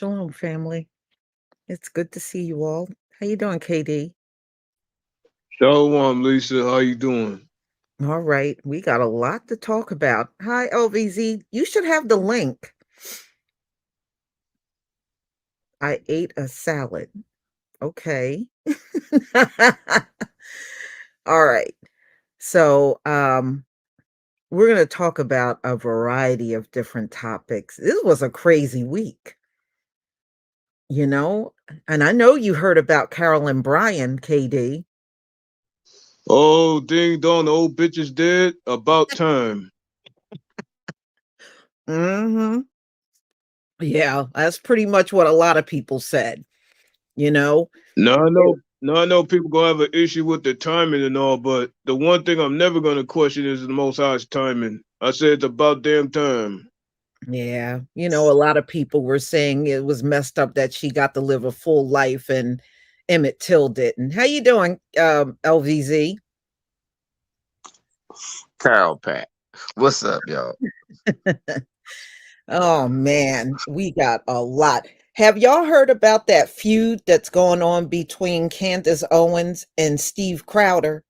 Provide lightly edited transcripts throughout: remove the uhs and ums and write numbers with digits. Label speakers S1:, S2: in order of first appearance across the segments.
S1: Shalom, family. It's good to see you all. How you doing, KD?
S2: Shalom, Lisa. How you doing?
S1: All right, we got a lot to talk about. Hi, LVZ. You should have the link. I ate a salad. Okay. All right. So, we're going to talk about a variety of different topics. This was a crazy week, you know? And I know you heard about Carolyn Bryan, KD.
S2: Oh, ding dong, the old bitch is dead. About time.
S1: Mhm. Yeah, that's pretty much what a lot of people said, you know?
S2: Now I know people gonna have an issue with the timing and all, but the one thing I'm never gonna question is the Most High's timing. I said it's about damn time.
S1: Yeah, a lot of people were saying it was messed up that she got to live a full life and Emmett Till didn't. How you doing, LVZ?
S3: Carol Pat. What's up, y'all?
S1: Oh man, we got a lot. Have y'all heard about that feud that's going on between Candace Owens and Steve Crowder?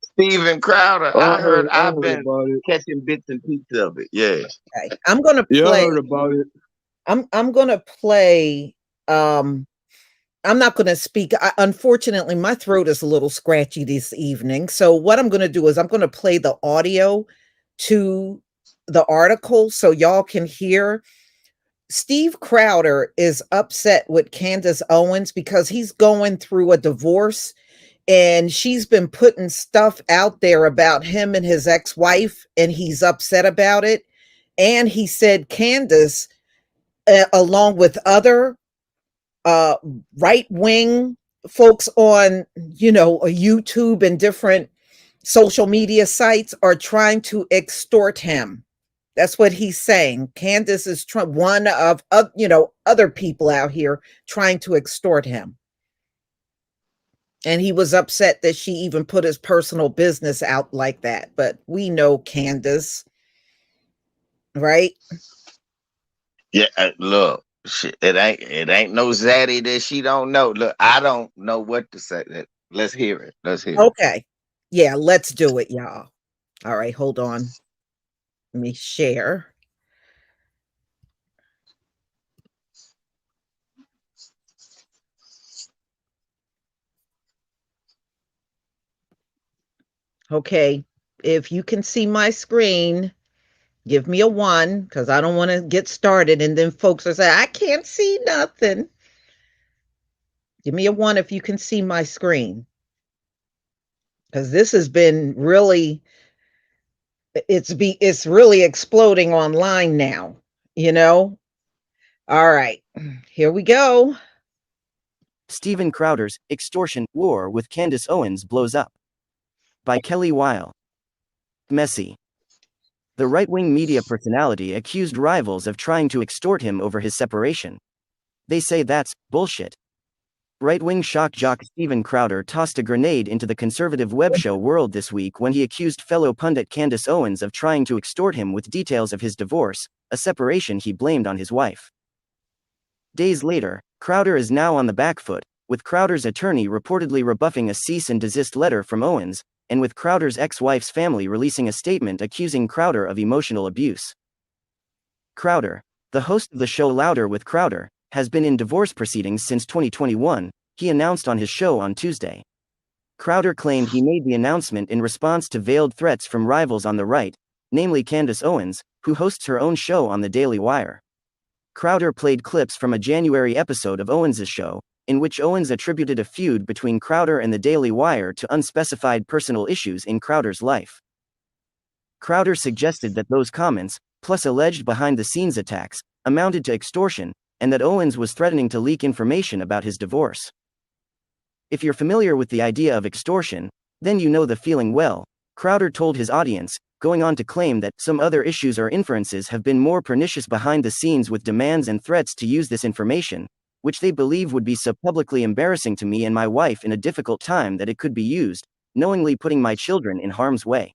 S3: Steven Crowder.
S2: I
S3: I heard.
S2: heard, I
S3: I've
S2: heard
S3: been
S2: about it.
S3: catching bits and pieces of it. Yeah.
S1: Okay. I'm gonna
S2: Yeah, I
S1: play.
S2: heard about it.
S1: I'm gonna play. I'm not gonna speak. Unfortunately, my throat is a little scratchy this evening. So what I'm gonna do is I'm gonna play the audio to the article so y'all can hear. Steve Crowder is upset with Candace Owens because he's going through a divorce and she's been putting stuff out there about him and his ex-wife, and he's upset about it. And he said Candace, along with other uh, right-wing folks on, YouTube and different social media sites, are trying to extort him. That's what he's saying. Candace is one of other people out here trying to extort him. And he was upset that she even put his personal business out like that. But we know Candace, right?
S3: Yeah. Look, shit, it ain't no zaddy that she don't know. Look, I don't know what to say. Let's hear it. Let's hear it.
S1: Okay. Yeah, let's do it, y'all. All right, hold on. Let me share. Okay. If you can see my screen, give me a one because I don't want to get started. And then folks are saying, I can't see nothing. Give me a one if you can see my screen. Because this has been really, it's really exploding online now, you know? All right, here we go.
S4: Steven Crowder's extortion war with Candace Owens blows up. By Kelly Weil. Messy. The right-wing media personality accused rivals of trying to extort him over his separation. They say that's bullshit. Right-wing shock jock Steven Crowder tossed a grenade into the conservative web show world this week when he accused fellow pundit Candace Owens of trying to extort him with details of his divorce, a separation he blamed on his wife. Days later, Crowder is now on the back foot, with Crowder's attorney reportedly rebuffing a cease and desist letter from Owens, and with Crowder's ex-wife's family releasing a statement accusing Crowder of emotional abuse. Crowder, the host of the show Louder with Crowder, has been in divorce proceedings since 2021, he announced on his show on Tuesday. Crowder claimed he made the announcement in response to veiled threats from rivals on the right, namely Candace Owens, who hosts her own show on The Daily Wire. Crowder played clips from a January episode of Owens' show, in which Owens attributed a feud between Crowder and The Daily Wire to unspecified personal issues in Crowder's life. Crowder suggested that those comments, plus alleged behind-the-scenes attacks, amounted to extortion, and that Owens was threatening to leak information about his divorce. If you're familiar with the idea of extortion, then you know the feeling well, Crowder told his audience, going on to claim that some other issues or inferences have been more pernicious behind the scenes with demands and threats to use this information, which they believe would be so publicly embarrassing to me and my wife in a difficult time that it could be used, knowingly putting my children in harm's way.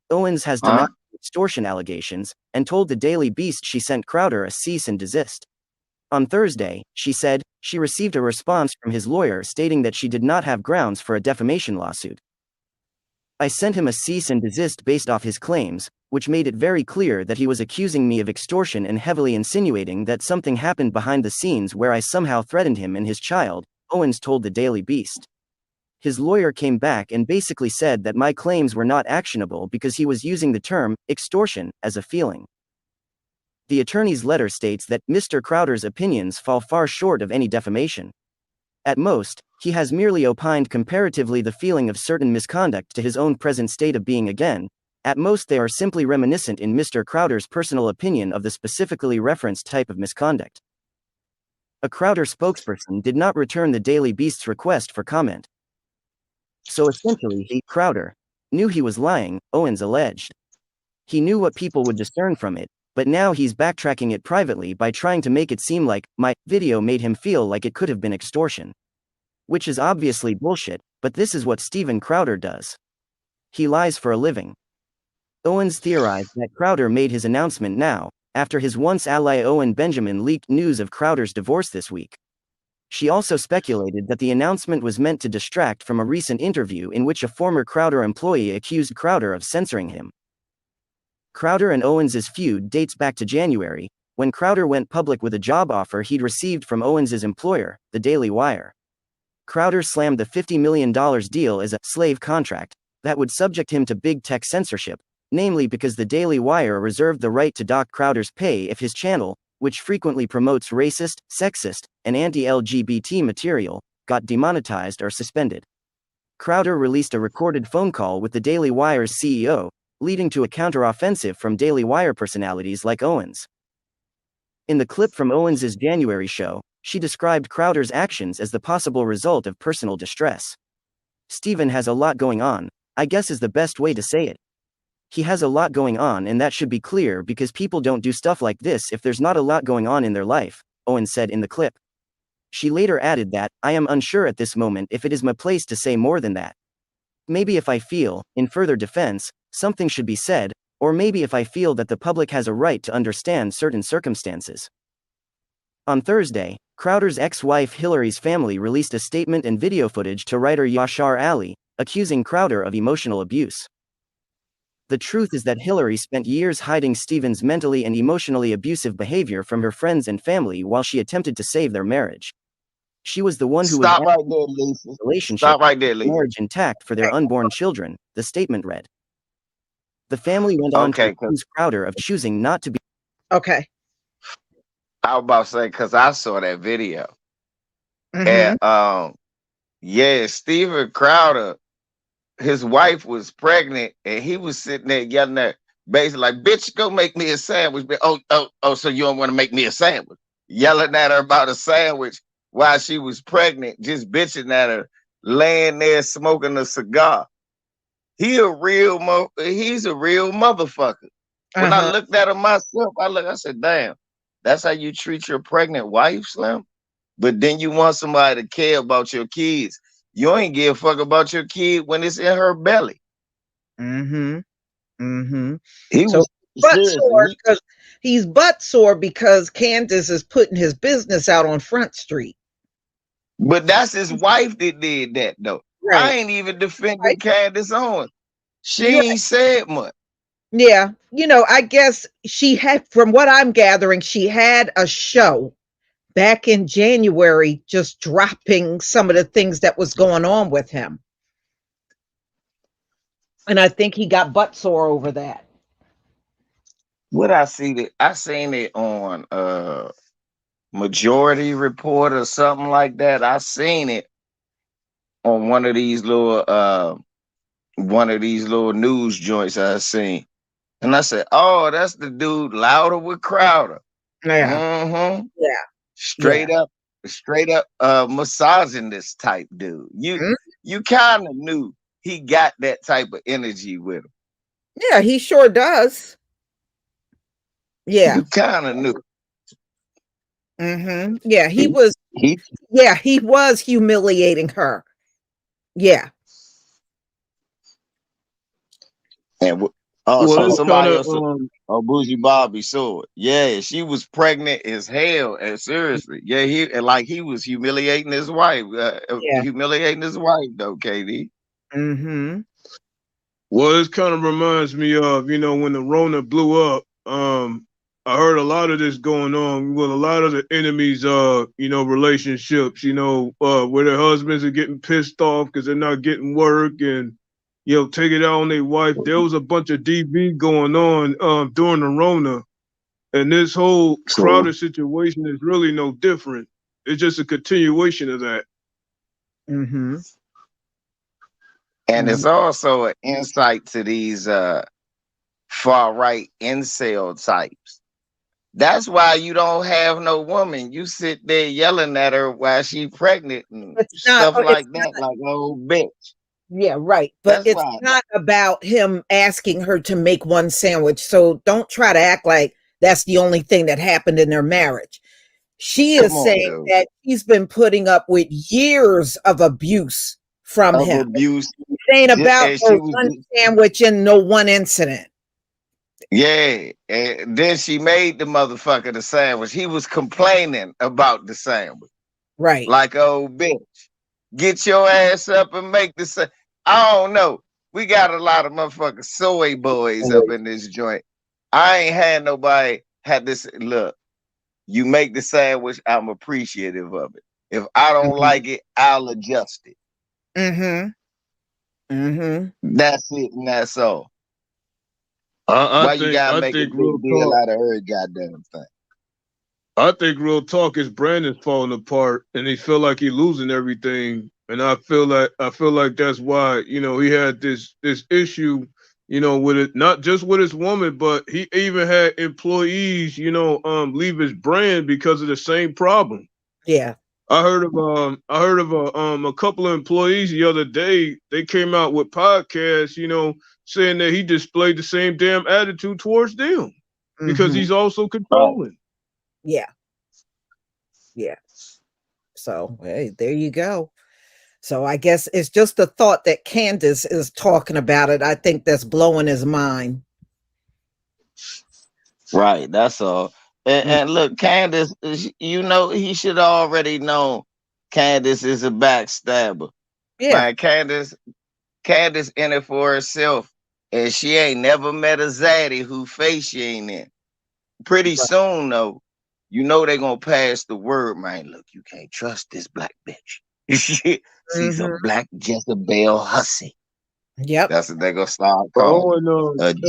S4: Owens has
S3: Huh?
S4: denied extortion allegations, and told the Daily Beast she sent Crowder a cease and desist. On Thursday, she said, she received a response from his lawyer stating that she did not have grounds for a defamation lawsuit. I sent him a cease and desist based off his claims, which made it very clear that he was accusing me of extortion and heavily insinuating that something happened behind the scenes where I somehow threatened him and his child, Owens told the Daily Beast. His lawyer came back and basically said that my claims were not actionable because he was using the term extortion as a feeling. The attorney's letter states that Mr. Crowder's opinions fall far short of any defamation. At most, he has merely opined comparatively the feeling of certain misconduct to his own present state of being again. At most they are simply reminiscent in Mr. Crowder's personal opinion of the specifically referenced type of misconduct. A Crowder spokesperson did not return the Daily Beast's request for comment. So essentially he, Crowder, knew he was lying, Owens alleged. He knew what people would discern from it, but now he's backtracking it privately by trying to make it seem like my video made him feel like it could have been extortion. Which is obviously bullshit, but this is what Steven Crowder does. He lies for a living. Owens theorized that Crowder made his announcement now, after his once ally Owen Benjamin leaked news of Crowder's divorce this week. She also speculated that the announcement was meant to distract from a recent interview in which a former Crowder employee accused Crowder of censoring him. Crowder and Owens' feud dates back to January, when Crowder went public with a job offer he'd received from Owens' employer, the Daily Wire. Crowder slammed the $50 million deal as a slave contract that would subject him to big tech censorship, namely because the Daily Wire reserved the right to dock Crowder's pay if his channel, which frequently promotes racist, sexist, and anti-LGBT material, got demonetized or suspended. Crowder released a recorded phone call with the Daily Wire's CEO, leading to a counteroffensive from Daily Wire personalities like Owens. In the clip from Owens' January show, she described Crowder's actions as the possible result of personal distress. Steven has a lot going on, I guess is the best way to say it. He has a lot going on, and that should be clear because people don't do stuff like this if there's not a lot going on in their life, Owens said in the clip. She later added that, I am unsure at this moment if it is my place to say more than that. Maybe if I feel, in further defense, something should be said, or maybe if I feel that the public has a right to understand certain circumstances. On Thursday, Crowder's ex-wife Hillary's family released a statement and video footage to writer Yashar Ali, accusing Crowder of emotional abuse. The truth is that Hillary spent years hiding Steven's mentally and emotionally abusive behavior from her friends and family while she attempted to save their marriage. She was the one who
S3: Stop
S4: was
S3: right there, Lisa.
S4: relationship
S3: Stop right there, Lisa.
S4: marriage intact for their unborn children, the statement read. The family went on to accuse Crowder of choosing not to be.
S1: Okay.
S3: I was about to say, because I saw that video.
S1: Mhm.
S3: And yeah, Steven Crowder, his wife was pregnant, and he was sitting there yelling at her, basically like, bitch, go make me a sandwich. Oh, so you don't want to make me a sandwich? Yelling at her about a sandwich while she was pregnant, just bitching at her, laying there smoking a cigar. He's a real motherfucker. When I looked at him myself, I said, damn, that's how you treat your pregnant wife, Slim? But then you want somebody to care about your kids. You ain't give a fuck about your kid when it's in her belly.
S1: Mm-hmm. Mm-hmm.
S3: He
S1: So
S3: was
S1: butt sore
S3: seriously.
S1: because he's butt sore because Candace is putting his business out on Front Street.
S3: But that's his wife that did that, though. I
S1: Right.
S3: ain't even defending
S1: Right.
S3: Candace Owens. She
S1: You're
S3: ain't said much.
S1: Yeah, I guess she had, from what I'm gathering, she had a show back in January just dropping some of the things that was going on with him. And I think he got butt sore over that.
S3: What I seen it on Majority Report or something like that. I seen it on one of these little news joints I seen. And I said, oh, that's the dude louder with Crowder.
S1: Yeah.
S3: Mm-hmm.
S1: Yeah.
S3: Straight up misogynist type dude. You kind of knew he got that type of energy with him.
S1: Yeah, he sure does. Yeah.
S3: You kind of knew.
S1: Mm-hmm. Yeah, he was humiliating her. Yeah.
S3: And
S2: Well,
S3: also
S2: it's
S3: somebody
S2: kind
S3: else.
S2: of
S3: Oh, Bougie Bobby saw it. Yeah, she was pregnant as hell. And seriously, yeah, he was humiliating his wife.
S1: Yeah.
S3: Humiliating his wife, though, KD.
S1: Mm-hmm.
S2: Well, this kind of reminds me of, when the Rona blew up. I heard a lot of this going on with a lot of the enemies, relationships, where their husbands are getting pissed off because they're not getting work and, take it out on their wife. There was a bunch of DV going on during the Rona. And this whole
S3: So,
S2: crowded situation is really no different. It's just a continuation of that.
S1: Mm-hmm.
S3: and
S1: Mm-hmm.
S3: it's also an insight to these far right incel types. That's why you don't have no woman. You sit there yelling at her while she pregnant and
S1: It's not.
S3: stuff like that, like old bitch.
S1: Yeah, right. But
S3: That's
S1: it's
S3: why.
S1: not about him asking her to make one sandwich. So don't try to act like that's the only thing that happened in their marriage. She
S3: Come
S1: is
S3: on,
S1: saying
S3: dude.
S1: that he's been putting up with years of abuse from
S3: Of
S1: him.
S3: abuse.
S1: It ain't about
S3: And
S1: no
S3: she was,
S1: one sandwich and no one incident.
S3: yeah. And then she made the motherfucker the sandwich. He was complaining about the sandwich,
S1: Right.
S3: like old bitch. Get your ass up and make the sandwich. I don't know. We got a lot of motherfucking soy boys up in this joint. I ain't had nobody had this. Look, you make the sandwich, I'm appreciative of it. If I don't like it, I'll adjust it.
S1: Mm-hmm. Mm-hmm.
S3: That's it, and that's all.
S2: I
S3: Why you
S2: think
S3: gotta
S2: I
S3: make a
S2: think real
S3: big deal
S2: talk.
S3: out of her goddamn thing?
S2: I think real talk is Brandon's falling apart, and he feel like he losing everything. And I feel like that's why he had this issue, with it, not just with his woman, but he even had employees, leave his brand because of the same problem.
S1: Yeah.
S2: I heard of a couple of employees the other day. They came out with podcasts, saying that he displayed the same damn attitude towards them because
S1: Mm-hmm.
S2: he's also
S3: Right.
S2: controlling.
S1: Yeah. Yeah. So hey, there you go. So I guess it's just the thought that Candace is talking about it. I think that's blowing his mind.
S3: Right, that's all.
S1: Mm,
S3: And look, Candace, he should already know Candace is a backstabber.
S1: yeah.
S3: Man, Candace in it for herself. And she ain't never met a zaddy who face she ain't in. Pretty
S1: Right.
S3: soon though, they gonna pass the word, man. Look, you can't trust this black bitch. She's a
S1: Mm-hmm.
S3: black Jezebel hussy.
S1: Yep.
S3: That's what they gonna start
S2: Oh,
S3: calling.
S2: and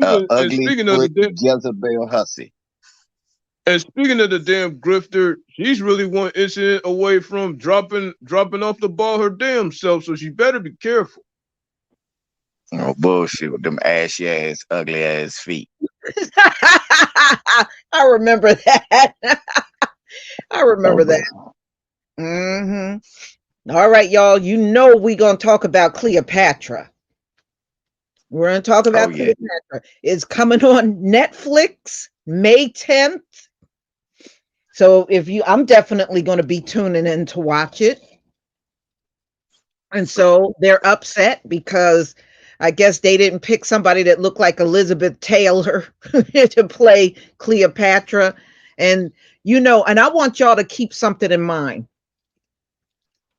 S3: A,
S2: and
S3: ugly
S2: speaking of the
S3: foot
S2: damn,
S3: Jezebel hussy.
S2: and speaking of the damn grifter, she's really one incident away from dropping off the ball her damn self. So she better be careful.
S3: Oh, bullshit with them ashy ass, ugly ass feet.
S1: I remember that. I
S3: Oh,
S1: remember that. Mm-hmm. All right, y'all. You know we're gonna talk about Cleopatra. We're gonna talk
S3: oh
S1: about
S3: yeah.
S1: Cleopatra. It's coming on Netflix May 10th. So I'm definitely gonna be tuning in to watch it. And so they're upset because I guess they didn't pick somebody that looked like Elizabeth Taylor to play Cleopatra. And and I want y'all to keep something in mind.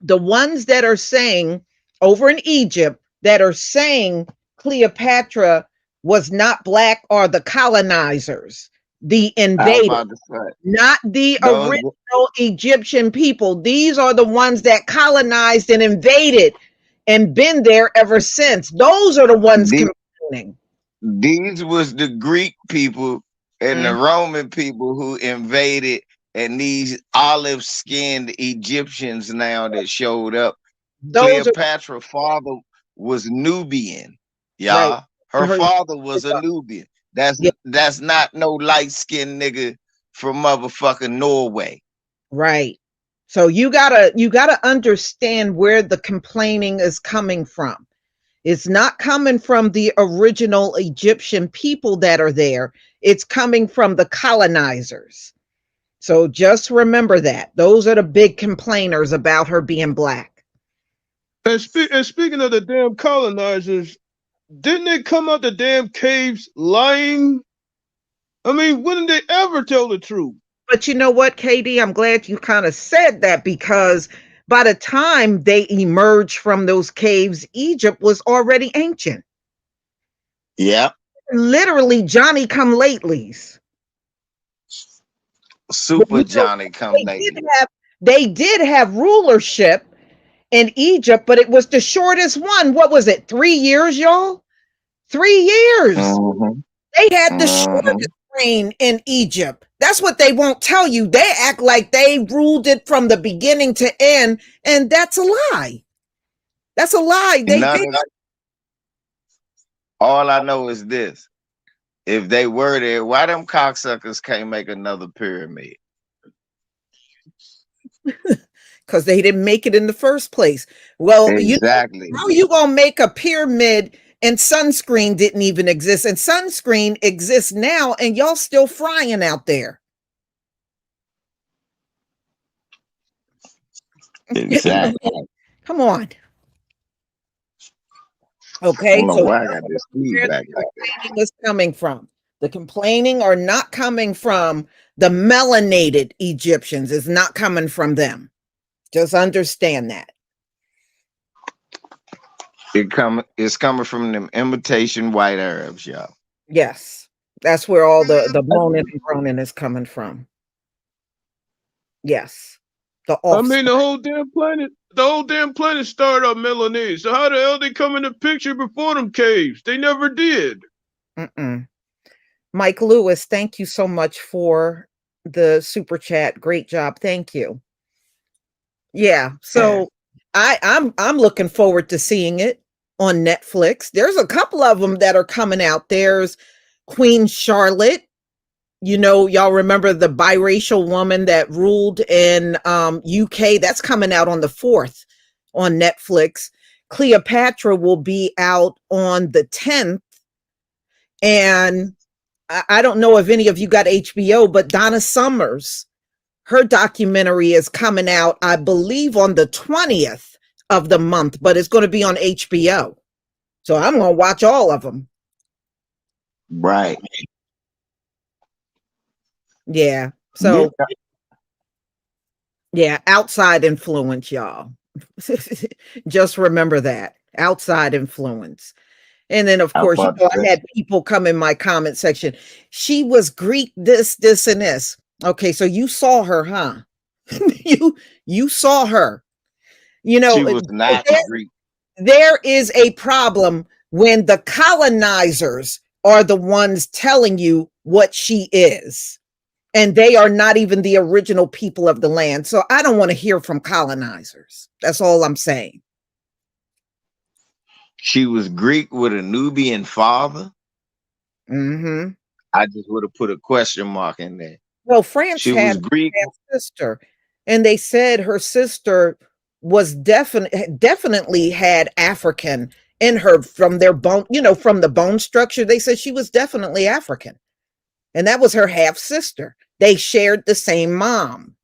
S1: The ones that are saying over in Egypt that are saying Cleopatra was not black are the colonizers, the
S3: I was
S1: invaders,
S3: about to say
S1: not the
S3: those
S1: original Egyptian people. These are the ones that colonized and invaded and been there ever since. Those are the ones
S3: these,
S1: complaining.
S3: these was the Greek people and the
S1: Mm,
S3: Roman people who invaded, and these olive skinned Egyptians now that showed up.
S1: those are
S3: Cleopatra father was Nubian.
S1: right.
S3: Yeah. Her
S1: Her,
S3: father was a Nubian. That's
S1: yeah,
S3: that's not no light skinned nigga from motherfucking Norway.
S1: right. So you gotta understand where the complaining is coming from. It's not coming from the original Egyptian people that are there. It's coming from the colonizers. So just remember that. Those are the big complainers about her being black.
S2: And speaking of the damn colonizers, didn't they come out the damn caves lying I mean, when did they ever tell the truth?
S1: But you know what, KD? I'm glad you kind of said that, because by the time they emerged from those caves, Egypt was already ancient.
S3: Yeah.
S1: Literally Johnny come latelys.
S3: Super
S1: You know,
S3: Johnny come lately.
S1: they did have rulership in Egypt, but it was the shortest one. What was it? 3 years, y'all? 3 years.
S3: Mm-hmm.
S1: They had the
S3: Mm-hmm.
S1: shortest reign in Egypt. That's what they won't tell you. They act like they ruled it from the beginning to end, and that's a lie. That's a lie. They
S3: None
S1: did.
S3: of that. All I know is this. If they were there, why them cocksuckers can't make another pyramid?
S1: Because they didn't make it in the first place. Well,
S3: Exactly.
S1: how you gonna make a pyramid and sunscreen didn't even exist, and sunscreen exists now, and y'all still frying out there.
S3: Exactly.
S1: Come on.
S3: I
S1: Okay,
S3: don't know
S1: so
S3: why I got this feedback like that.
S1: complaining is coming from. The complaining are not coming from the melanated Egyptians. It's not coming from them. Just understand that.
S3: It's coming from them imitation white Arabs, y'all.
S1: Yes, that's where all the moaning and groaning is coming from. Yes, the
S2: I
S1: offspring.
S2: mean, the whole damn planet started off Melanese. So how the hell they come in the picture before them caves? They never did.
S1: Mike Lewis, thank you so much for the super chat. Great job. Thank you. Yeah. So I'm looking forward to seeing it on Netflix. There's a couple of them that are coming out. There's Queen Charlotte. You know, y'all remember the biracial woman that ruled in UK? That's coming out on the 4th on Netflix. Cleopatra will be out on the 10th. And I don't know if any of you got HBO, but Donna Summers, her documentary is coming out, I believe, on the 20th of the month, but it's going to be on HBO. So I'm going to watch all of them.
S3: Right.
S1: Yeah. So, yeah, outside influence, y'all. Just remember that. Outside influence. And then, of course, you know, I had people come in my comment section. She was Greek, this, and this. Okay, so you saw her, huh? you saw her. You know,
S3: she was not Greek.
S1: There is a problem when the colonizers are the ones telling you what she is, and they are not even the original people of the land. So I don't want to hear from colonizers. That's all I'm saying.
S3: She was Greek with a Nubian father.
S1: Mm-hmm.
S3: I just would have put a question mark in there.
S1: Well, France
S3: she
S1: had
S3: was Greek.
S1: A sister, and they said her sister was definitely had African in her from their bone, you know, from the bone structure. They said she was definitely African, and that was her half sister. They shared the same mom,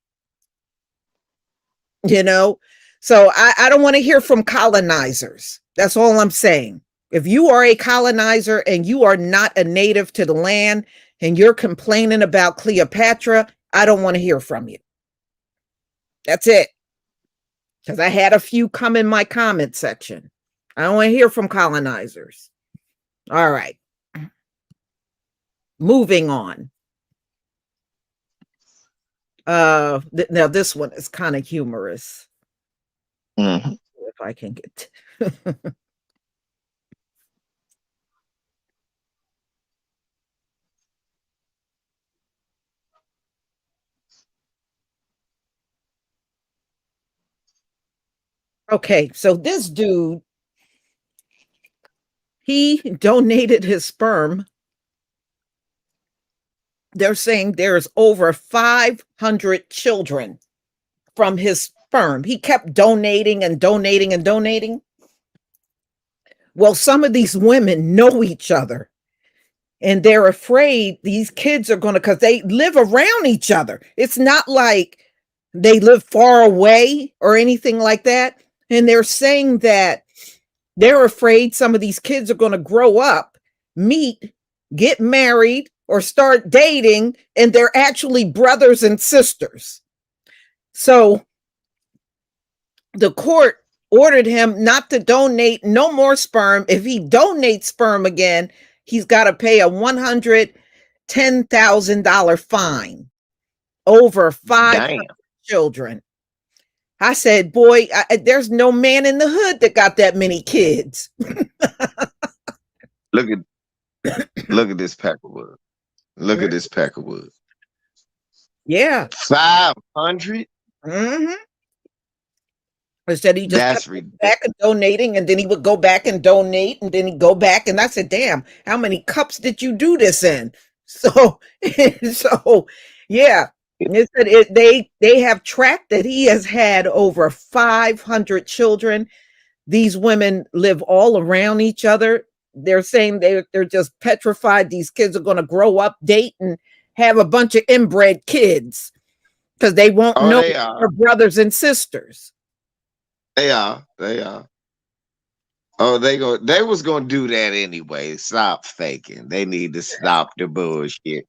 S1: you know. So I don't want to hear from colonizers. That's all I'm saying. If you are a colonizer and you are not a native to the land and you're complaining about Cleopatra, I don't want to hear from you. That's it. Because I had a few come in my comment section. I don't want to hear from colonizers. All right. Moving on. Now this one is kind of humorous.
S3: Mm-hmm.
S1: If I can get okay, so this dude, he donated his sperm. They're saying there's over 500 children from his sperm. He kept donating and donating and donating. Well, some of these women know each other, and they're afraid these kids are going to, because they live around each other. It's not like they live far away or anything like that. And they're saying that they're afraid some of these kids are going to grow up, meet, get married, or start dating, and they're actually brothers and sisters. So the court ordered him not to donate no more sperm. If he donates sperm again, he's got to pay a $110,000 fine over 500 children. I said, boy, there's no man in the hood that got that many kids.
S3: Look at this pack of wood. Look at this pack of wood.
S1: Yeah.
S3: 500?
S1: Mm-hmm. Instead, he just
S3: That's
S1: kept back and donating, and then he would go back and donate, and then he'd go back. And I said, damn, how many cups did you do this in? So, yeah. It said they have tracked that he has had over 500 children. These women live all around each other. They're saying they're just petrified these kids are going to grow up, date, and have a bunch of inbred kids because they won't know their brothers and sisters.
S3: They are. Oh, they was gonna do that anyway. Stop faking. They need to stop the bullshit.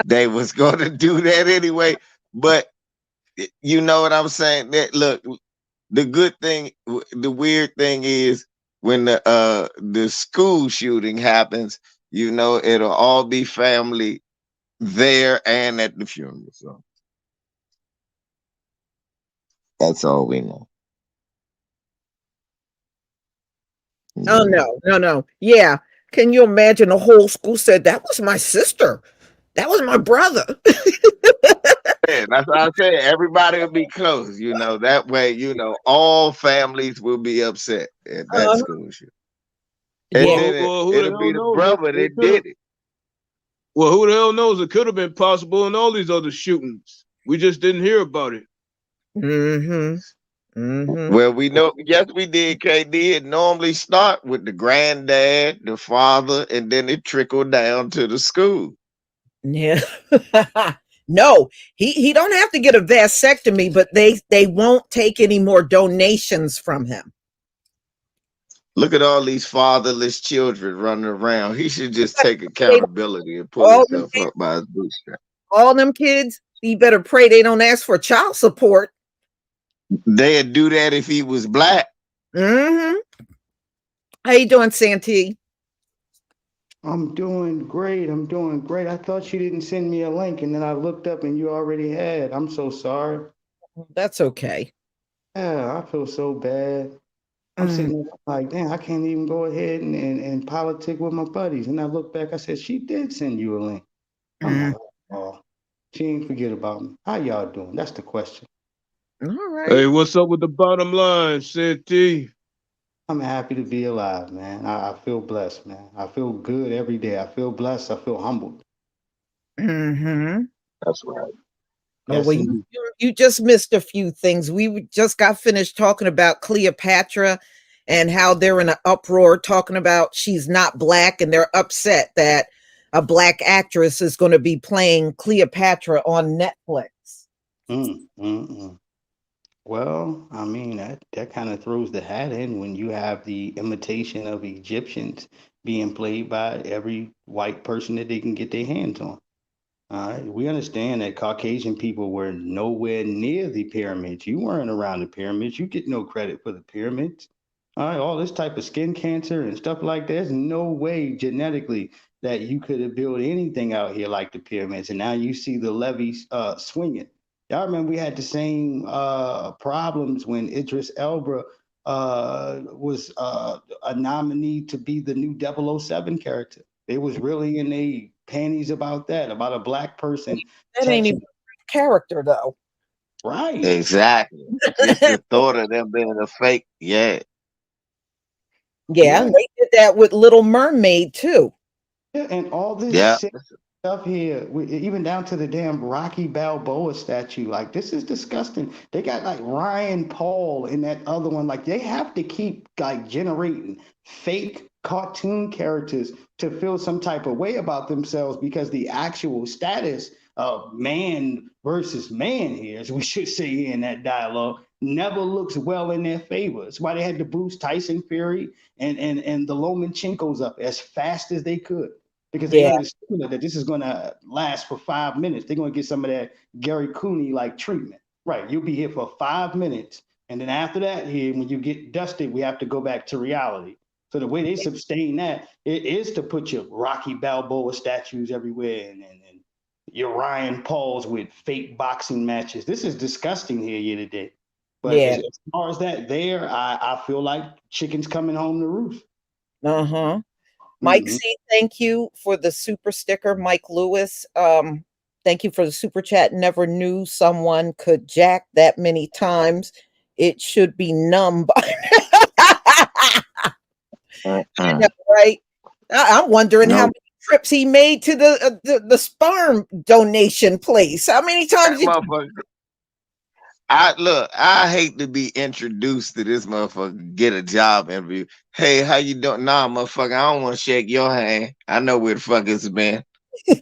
S3: They was gonna do that anyway. But you know what I'm saying? That look, the good thing, the weird thing is when the school shooting happens, you know, it'll all be family there and at the funeral. So that's all we know.
S1: Oh no. Yeah. Can you imagine the whole school said that was my sister? That was my brother.
S3: Yeah, that's what I said. Everybody will be close, you know. That way, you know, all families will be upset at that school shoot. And then it'll be the brother that did it.
S2: Well, who the hell knows? It could have been possible in all these other shootings. We just didn't hear about it.
S1: Mm-hmm. Mm-hmm.
S3: Well, we know, yes, we did, KD. It normally start with the granddad, the father, and then it trickled down to the school.
S1: Yeah. No, he don't have to get a vasectomy, but they won't take any more donations from him.
S3: Look at all these fatherless children running around. He should just take accountability and pull himself up by his bootstrap.
S1: All them kids, he better pray they don't ask for child support.
S3: They'd do that if he was black.
S1: Mm-hmm. How you doing, Santee?
S5: I'm doing great. I thought you didn't send me a link, and then I looked up and you already had. I'm so sorry.
S1: That's okay.
S5: Yeah, I feel so bad. I'm sitting there like, damn, I can't even go ahead and politic with my buddies. And I look back, I said, she did send you a link. I'm like, oh, she ain't forget about me. How y'all doing? That's the question.
S1: All right.
S2: Hey, what's up with the bottom line, Santee?
S5: I'm happy to be alive, man. I feel blessed, man. I feel good every day. I feel blessed. I feel humbled.
S1: Mm-hmm.
S3: That's right.
S1: Oh, well, you just missed a few things. We just got finished talking about Cleopatra and how they're in an uproar talking about she's not black, and they're upset that a black actress is going to be playing Cleopatra on Netflix.
S5: Well, I mean, that kind of throws the hat in when you have the imitation of Egyptians being played by every white person that they can get their hands on. All right, we understand that Caucasian people were nowhere near the pyramids. You weren't around the pyramids. You get no credit for the pyramids. All right, all this type of skin cancer and stuff like that. There's no way genetically that you could have built anything out here like the pyramids. And now you see the levees swinging. Y'all remember we had the same problems when Idris Elba was a nominee to be the new 007 character. They was really in a panties about that, about a black person.
S1: That ain't even a character, though.
S5: Right.
S3: Exactly. Just the thought of them being a fake. Yeah.
S1: Yeah, and they did that with Little Mermaid, too.
S5: Yeah, and all this stuff here, even down to the damn Rocky Balboa statue. Like, this is disgusting. They got like Ryan Paul in that other one. Like, they have to keep like generating fake cartoon characters to feel some type of way about themselves, because the actual status of man versus man here, as we should say in that dialogue, never looks well in their favor. That's why they had to boost Tyson Fury and the Lomachenko's up as fast as they could. because they
S1: Yeah.
S5: understood that this is going to last for 5 minutes. They're going to get some of that Gary Cooney like treatment. Right. You'll be here for 5 minutes. And then after that, here, when you get dusted, we have to go back to reality. So the way they sustain that, it is to put your Rocky Balboa statues everywhere and your Ryan Pauls with fake boxing matches. This is disgusting here today. But
S1: Yeah.
S5: as far as that there, I feel like chicken's coming home to roost.
S1: Uh-huh. Mike
S5: Mhm.
S1: C, thank you for the super sticker. Mike Lewis, thank you for the super chat. Never knew someone could jack that many times. It should be numb by I know, right? I'm wondering how
S3: No,
S1: many trips he made to the sperm donation place. How many
S3: that
S1: times did
S3: motherfucker. I hate to be introduced to this motherfucker, get a job interview. Hey, how you doing? Nah, motherfucker, I don't want to shake your hand. I know where the fuck it's been.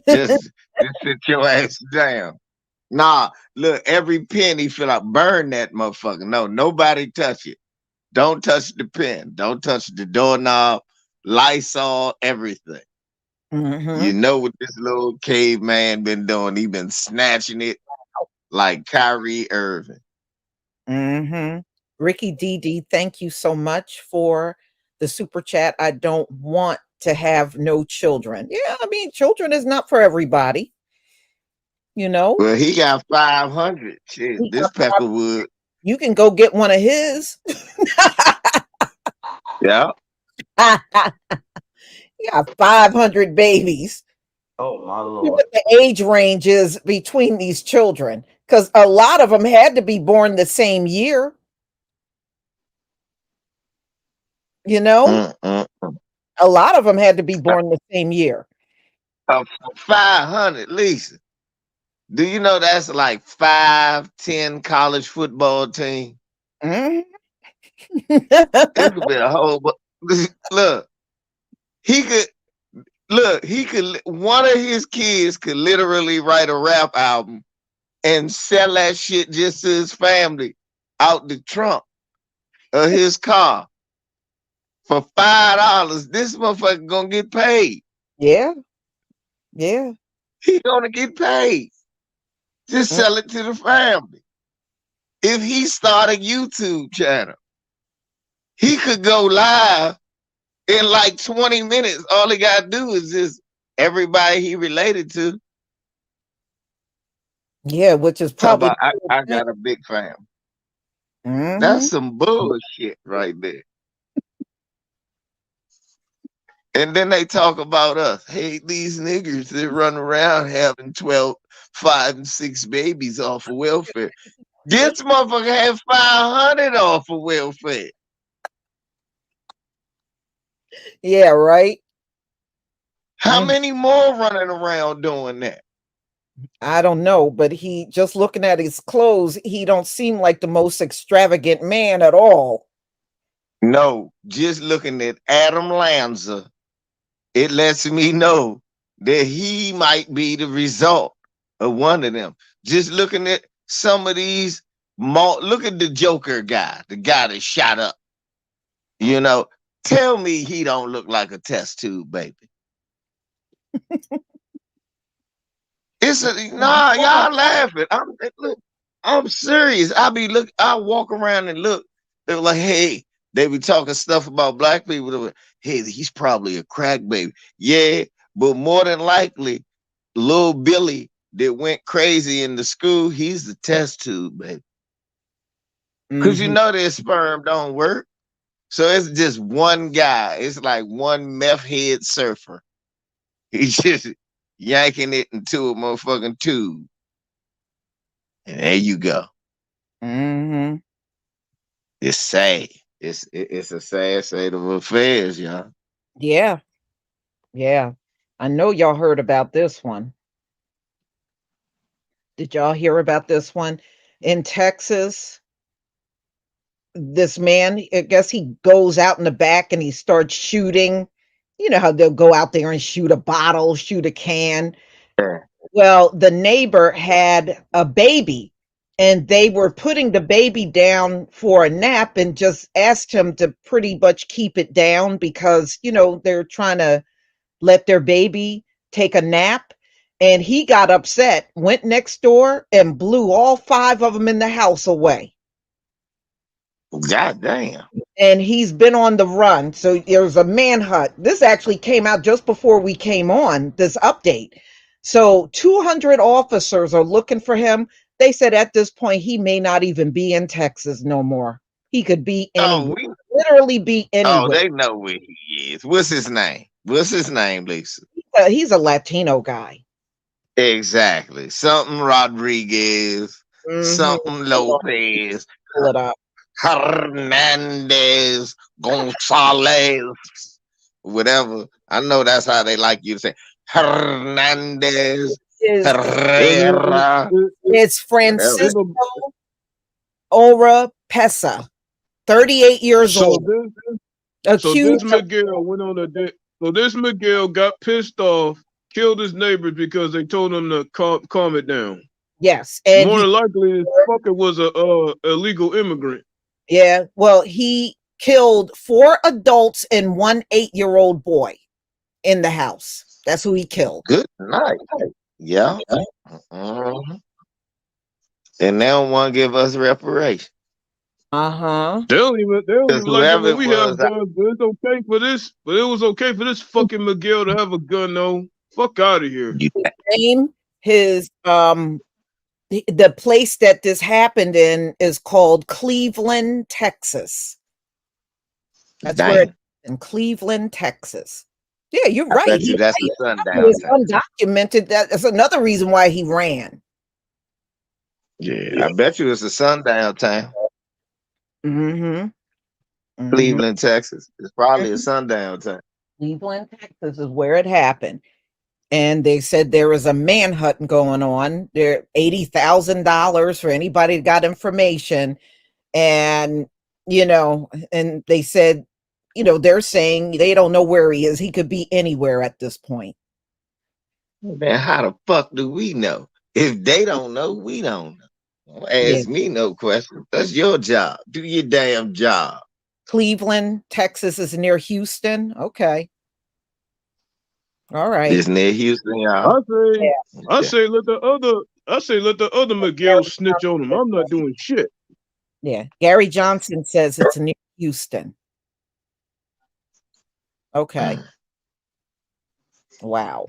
S3: Just sit your ass down. Nah, look, every penny feel like burn that motherfucker. No, nobody touch it. Don't touch the pen. Don't touch the doorknob, Lysol, everything. You
S1: Mhm.
S3: know what this little caveman been doing? He been snatching it like Kyrie Irving.
S1: Mhm. Ricky DD, thank you so much for the super chat. I don't want to have no children. Yeah, I mean, children is not for everybody, you know.
S3: Well, he got 500. Shit,
S1: He
S3: this
S1: got five-
S3: Peckerwood.
S1: You can go get one of his.
S3: Yeah.
S1: He got 500 babies.
S5: Oh my
S1: See
S5: lord!
S1: what the age range is between these children, because a lot of them had to be born the same year, you know.
S3: Mm-mm.
S1: A lot of them had to be born the same year.
S3: 500, Lisa. Do you know that's like 5, 10 college football team?
S1: Mhm.
S3: It could be a whole. Look, he could look. He could. One of his kids could literally write a rap album and sell that shit just to his family out the trunk of his car for $5. This motherfucker gonna get paid.
S1: Yeah, yeah.
S3: He gonna get paid. Just
S1: Mm.
S3: sell it to the family. If he start a YouTube channel, he could go live in like 20 minutes. All he gotta do is just everybody he related to.
S1: Yeah, which is
S3: Talk
S1: probably
S3: about I got a big family. That's
S1: Mhm.
S3: some bullshit right there. And then they talk about us. Hey, these niggers that run around having 12, 5, and 6 babies off of welfare. This motherfucker had 500 off of welfare.
S1: Yeah, right.
S3: How
S1: Mm.
S3: many more running around doing that?
S1: I don't know, but he just looking at his clothes, he don't seem like the most extravagant man at all.
S3: No, just looking at Adam Lanza, it lets me know that he might be the result of one of them. Just looking at some of these, look at the Joker guy, the guy that shot up. You know, tell me he don't look like a test tube baby. It's a nah, y'all laughing. Look, I'm serious. I walk around and look. They're like, hey, they be talking stuff about black people. They're like, hey, he's probably a crack baby. Yeah, but more than likely, little Billy that went crazy in the school, he's the test tube baby. Cause you
S1: Mhm.
S3: know their sperm don't work. So it's just one guy. It's like one meth head surfer. He's just yanking it into a motherfucking tube. And there you go.
S1: Mhm.
S3: It's sad. It's a sad state of affairs, y'all.
S1: Yeah, yeah. I know y'all heard about this one. Did y'all hear about this one? In Texas, this man, I guess he goes out in the back and he starts shooting. You know how they'll go out there and shoot a bottle, shoot a can.
S3: Yeah.
S1: Well, the neighbor had a baby and they were putting the baby down for a nap and just asked him to pretty much keep it down because, they're trying to let their baby take a nap, and he got upset, went next door, and blew all 5 of them in the house away.
S3: God damn.
S1: And he's been on the run. So there's a manhunt. This actually came out just before we came on, this update. So 200 officers are looking for him. They said at this point he may not even be in Texas no more. He could be anywhere. Literally be anywhere.
S3: Oh, they know where he is. What's his name? What's his name, Lisa?
S1: He's a Latino guy.
S3: Exactly. Something Rodriguez, something Lopez,
S1: Pull it up.
S3: Hernandez, Gonzalez, whatever. I know that's how they like you to say Hernandez, Herrera.
S1: It's Francisco Oropesa, 38 years old.
S2: So this Miguel went on a date. So this Miguel got pissed off, killed his neighbors because they told him to calm it down.
S1: Yes, and
S2: more than likely, his fucker was a illegal immigrant.
S1: Yeah, well, he killed 4 adults and 1 8-year-old boy in the house. That's who he killed.
S3: Good night. Yeah. And they don't want to give us reparations.
S2: They don't even like when we have guns, but it's okay for this. But it was okay for this fucking Miguel to have a gun, though. Fuck out of here.
S1: His the place that this happened in is called Cleveland, Texas. That's where it's in Cleveland, Texas. Yeah, you're right.
S3: That's the sundown.
S1: It's undocumented. That's another reason why he ran.
S3: Yeah, I bet you it's a sundown town. Cleveland, Texas. It's probably a sundown town.
S1: Cleveland, Texas is where it happened. And they said there was a manhunt going on. There $80,000 for anybody that got information. And, and they said, they're saying they don't know where he is. He could be anywhere at this point.
S3: Man, how the fuck do we know? If they don't know, we don't know. Don't ask me no questions. That's your job. Do your damn job.
S1: Cleveland, Texas is near Houston. Okay. All right.
S3: It's near Houston, y'all.
S2: I say let the other Miguel snitch on him. I'm not doing shit.
S1: Yeah. Gary Johnson says it's near Houston. Okay. Wow.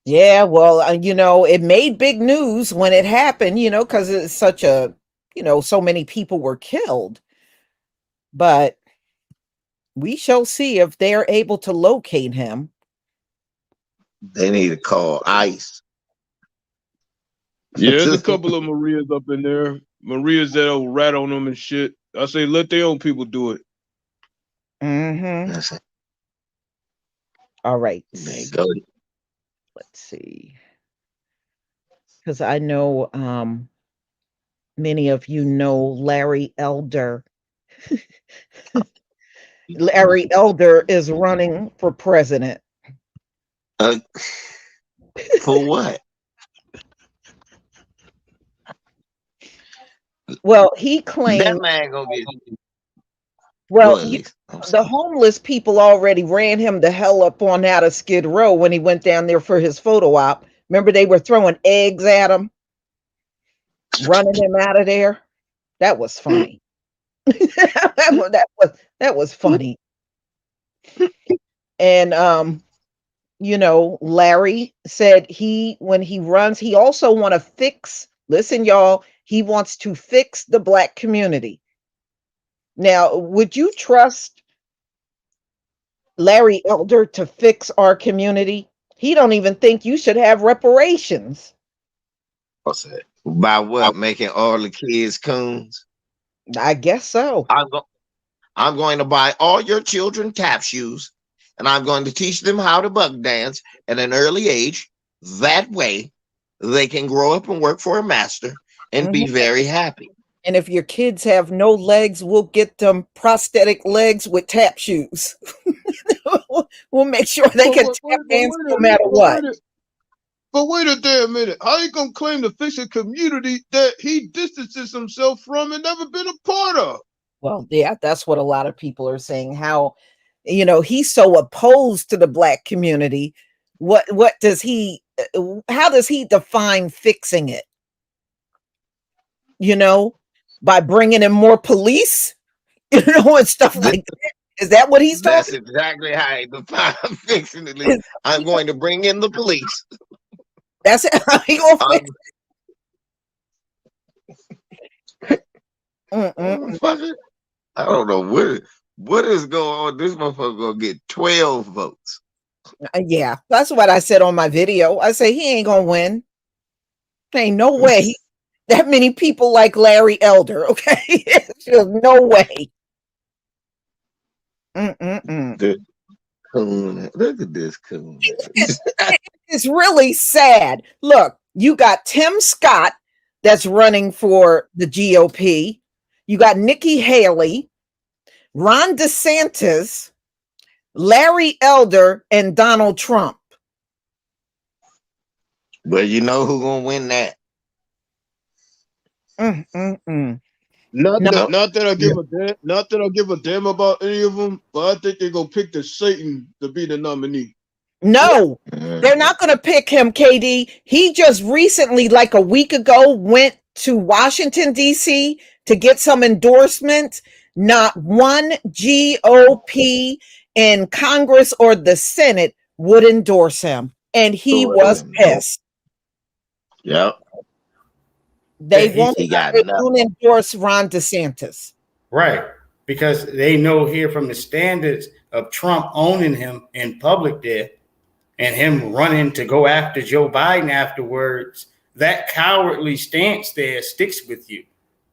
S1: Yeah, well, it made big news when it happened, because it's such a, so many people were killed. But we shall see if they're able to locate him.
S3: They need to call ICE.
S2: Yeah, there's a couple of Marias up in there. Marias that'll rat on them and shit. I say let their own people do it.
S1: All right.
S3: Go.
S1: Let's see. Because I know many of you know Larry Elder. Larry Elder is running for president.
S3: For what?
S1: Well, he claimed
S3: that man gonna get.
S1: Well, the homeless people already ran him the hell up on out of Skid Row when he went down there for his photo op. Remember, they were throwing eggs at him, running him out of there. That was funny. that was funny. And Larry said when he runs, he also want to fix. Listen, y'all, he wants to fix the Black community. Now, would you trust Larry Elder to fix our community? He don't even think you should have reparations.
S3: What's that? By what? Making all the kids coons?
S1: I guess so.
S3: I'm going to buy all your children tap shoes, and I'm going to teach them how to buck dance at an early age. That way, they can grow up and work for a master and be very happy.
S1: And if your kids have no legs, we'll get them prosthetic legs with tap shoes. We'll make sure they can tap dance no matter what.
S2: But wait a damn minute. How you gonna claim to fix a community that he distances himself from and never been a part of?
S1: Well, yeah, that's what a lot of people are saying. How, he's so opposed to the Black community What does he? How does he define fixing it? You know, by bringing in more police, you know, and stuff
S3: Th-
S1: like that. Is that what he's
S3: That's
S1: talking?
S3: exactly how he defines fixing it.
S1: Is,
S3: I'm going to bring in the police.
S1: that's it. How he gonna fix?
S3: I'm,
S1: Mm-mm.
S3: I don't know what is going on. This motherfucker gonna get 12 votes.
S1: Yeah, that's what I said on my video. I say he ain't gonna win. Ain't no way. That many people like Larry Elder. Okay, there's no way. Mm-mm-mm.
S3: The coon. Look at this coon.
S1: It's really sad. Look, you got Tim Scott that's running for the GOP. You got Nikki Haley, Ron DeSantis, Larry Elder, and Donald Trump.
S3: But you know who gonna win that?
S1: Mm-mm-mm.
S2: Not
S1: No,
S2: that, not that I give a damn, not that I give a damn about any of them, but I think they're gonna pick the Satan to be the nominee.
S1: no, they're not going to pick him, KD. He just recently, like a week ago, went to Washington, D.C. to get some endorsements. Not one GOP in Congress or the Senate would endorse him. And he was pissed.
S3: Yep.
S1: They
S5: He-
S1: won't,
S3: He got
S1: they
S3: nothing.
S1: won't endorse Ron DeSantis.
S5: Right. Because they know here from the standards of Trump owning him in public there and him running to go after Joe Biden afterwards, that cowardly stance there sticks with you.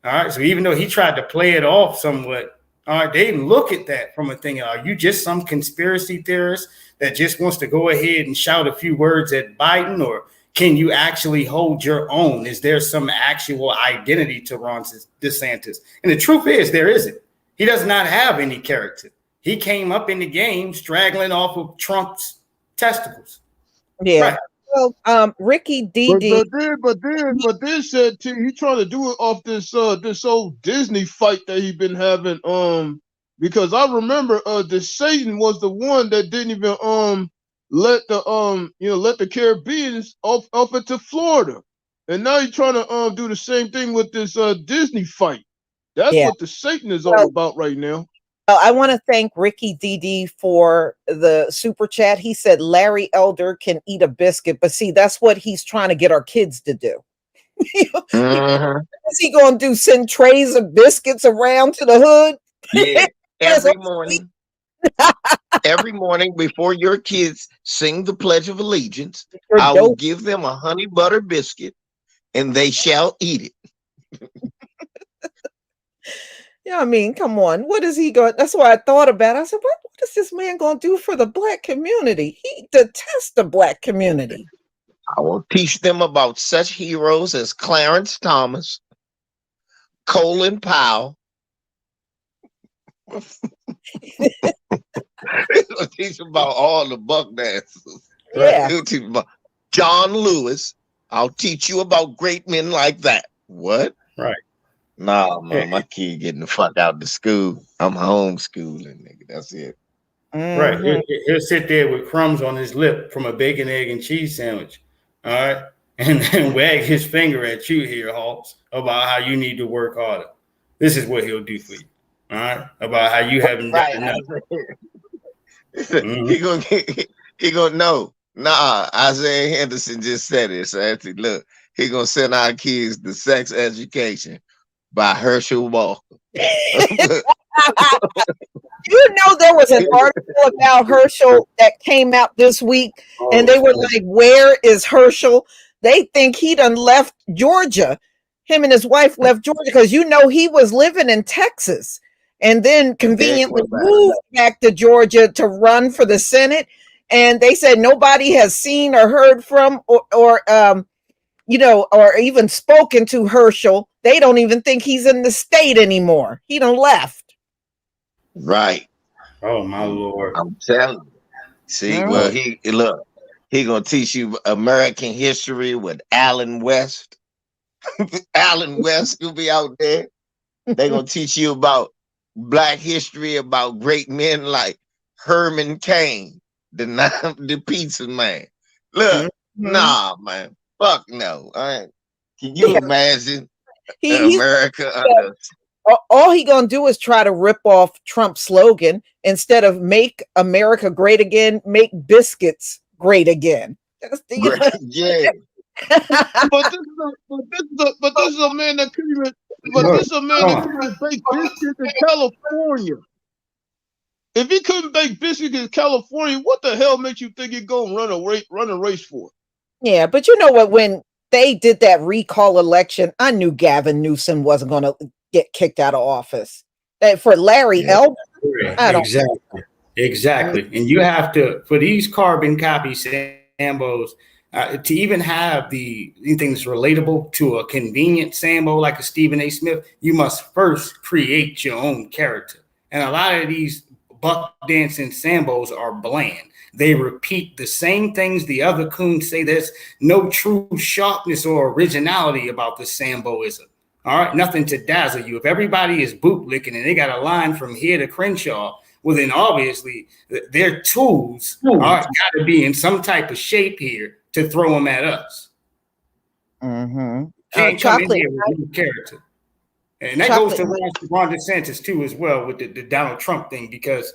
S5: All right. So even though he tried to play it off somewhat, all right, they look at that from a thing. Are you just some conspiracy theorist that just wants to go ahead and shout a few words at Biden, or can you actually hold your own? Is there some actual identity to Ron DeSantis? And the truth is, there isn't. He does not have any character. He came up in the game straggling off of Trump's testicles.
S1: Yeah.
S5: Right.
S1: Well, Ricky DD.
S2: But then said he trying to do it off this old Disney fight that he been having. Because I remember the Satan was the one that didn't even let the Caribbeans off into Florida, and now he's trying to do the same thing with this Disney fight. That's
S1: Yeah.
S2: what the Satan is all about right now.
S1: I want to thank Ricky DD for the super chat. He said Larry Elder can eat a biscuit, but see, that's what he's trying to get our kids to do. What's he going to do? Send trays of biscuits around to the hood?
S3: Yeah. Every morning. Every morning before your kids sing the Pledge of Allegiance, I will give them a honey butter biscuit and they shall eat it.
S1: Yeah, I mean, come on. What is he going? That's what I thought about. I said, what is this man going to do for the black community? He detests the black community.
S3: I will teach them about such heroes as Clarence Thomas, Colin Powell. He'll teach them about all the buck dancers.
S1: Yeah.
S3: He'll teach them about John Lewis. I'll teach you about great men like that. What?
S5: Right.
S3: Nah, man, my kid getting the fuck out to school. I'm homeschooling, nigga. That's it.
S5: Right. He'll sit there with crumbs on his lip from a bacon, egg, and cheese sandwich. All right. And then wag his finger at you here, Hawks, about how you need to work harder. This is what he'll do for you. All right. About how you haven't done enough.
S3: He gonna know. Nah, Isaiah Henderson just said it. So actually, look, he gonna send our kids to sex education by Herschel Walker.
S1: You know, there was an article about Herschel that came out this week, and they were like, where is Herschel? They think he done left Georgia. Him and his wife left Georgia because, you know, he was living in Texas and then conveniently moved back to Georgia to run for the Senate. And they said nobody has seen or heard from or even spoken to Herschel. They don't even think he's in the state anymore. He done left.
S3: Right.
S5: Oh my Lord.
S3: I'm telling you. See, well, he gonna teach you American history with Allen West. Allen West will be out there. They're gonna teach you about black history, about great men like Herman Cain, the pizza man. Look,
S1: Mhm.
S3: nah, man. Fuck no. Can you
S1: Yeah,
S3: imagine
S1: he's
S3: America under
S1: all he gonna do is try to rip off Trump's slogan instead of "Make America Great Again," make biscuits great again. That's
S3: great? Yeah.
S2: But this is a man that couldn't even. But
S6: Look,
S2: this is a man
S6: hold
S2: that couldn't
S6: on.
S2: even bake biscuits in California. If he couldn't bake biscuits in California, what the hell makes you think he's gonna run a race for?
S1: Yeah, but you know what? When they did that recall election, I knew Gavin Newsom wasn't going to get kicked out of office. That for Larry
S3: Yeah.
S1: Elder,
S6: Correct.
S1: I don't.
S6: Exactly. And you have to, for these carbon copy Sambos, to even have the anything that's relatable to a convenient Sambo like a Stephen A. Smith, you must first create your own character. And a lot of these buck dancing Sambos are bland. They repeat the same things the other coons say. There's no true sharpness or originality about the Samboism. All right, nothing to dazzle you. If everybody is bootlicking and they got a line from here to Crenshaw, well, then obviously their tools are got to be in some type of shape here to throw them at us.
S1: Mm-hmm.
S6: Can't come in
S1: Chocolate,
S6: here with new character. And that
S1: chocolate.
S6: goes to Ron DeSantis too, as well, with the Donald Trump thing, because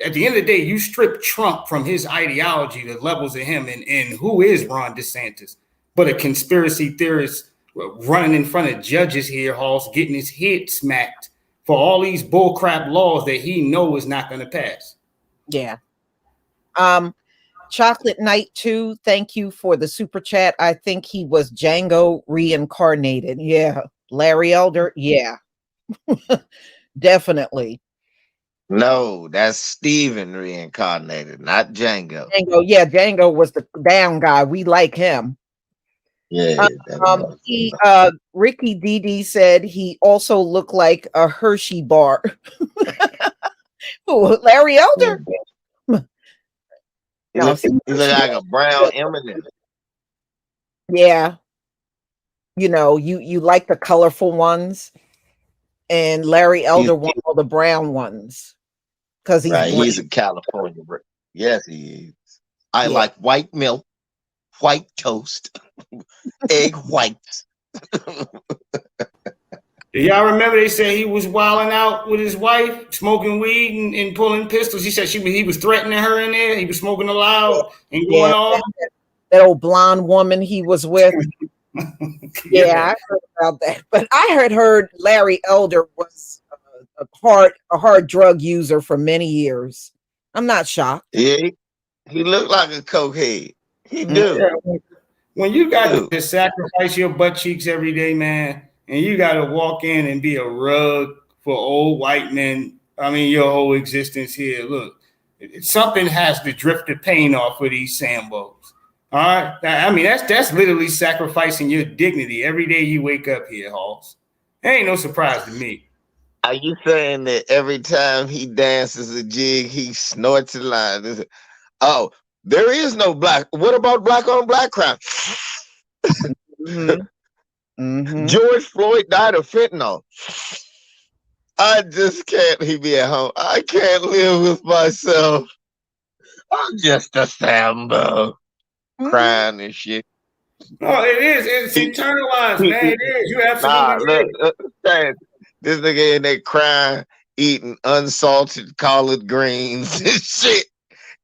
S6: at the end of the day, you strip Trump from his ideology, the levels of him, and who is Ron DeSantis? But a conspiracy theorist running in front of judges here, Halls, getting his head smacked for all these bullcrap laws that he knows is not going to pass.
S1: Yeah. Chocolate Night 2, thank you for the super chat. I think he was Django reincarnated. Yeah. Larry Elder, yeah. Definitely.
S3: No, that's Steven reincarnated, not Django.
S1: Django, yeah, Django was the down guy. We like him.
S3: Yeah,
S1: Ricky DD said he also looked like a Hershey bar. Who, Larry Elder?
S3: he
S1: No,
S3: look
S1: see,
S3: like a brown M&M.
S1: yeah. You know, you like the colorful ones, and Larry Elder wants all the brown ones because he's
S3: Right,
S1: black.
S3: he's a California. Yes, he is. I like white milk, white toast, egg whites.
S6: Do y'all remember they said he was wilding out with his wife, smoking weed and pulling pistols? He said he was threatening her in there. He was smoking loud and going off.
S1: That old blonde woman he was with. Yeah, I heard about that. But I had heard Larry Elder was a hard drug user for many years. I'm not shocked.
S3: Yeah, he looked like a cokehead. He do.
S6: When you got to sacrifice your butt cheeks every day, man, and you got to walk in and be a rug for old white men, I mean, your whole existence here, look, something has to drift the pain off of these Sambos. All right? I mean, that's literally sacrificing your dignity every day you wake up here, Halls. It ain't no surprise to me.
S3: Are you saying that every time he dances a jig, he snorts a line? Oh, there is no black. What about black on black crime?
S1: Mm-hmm. Mm-hmm.
S3: George Floyd died of fentanyl. I just can't be at home. I can't live with myself. I'm just a Sambo. Crying and shit.
S6: Oh, it is. It's internalized, man. It is. You absolutely
S3: look, this nigga in there crying, eating unsalted collard greens and shit,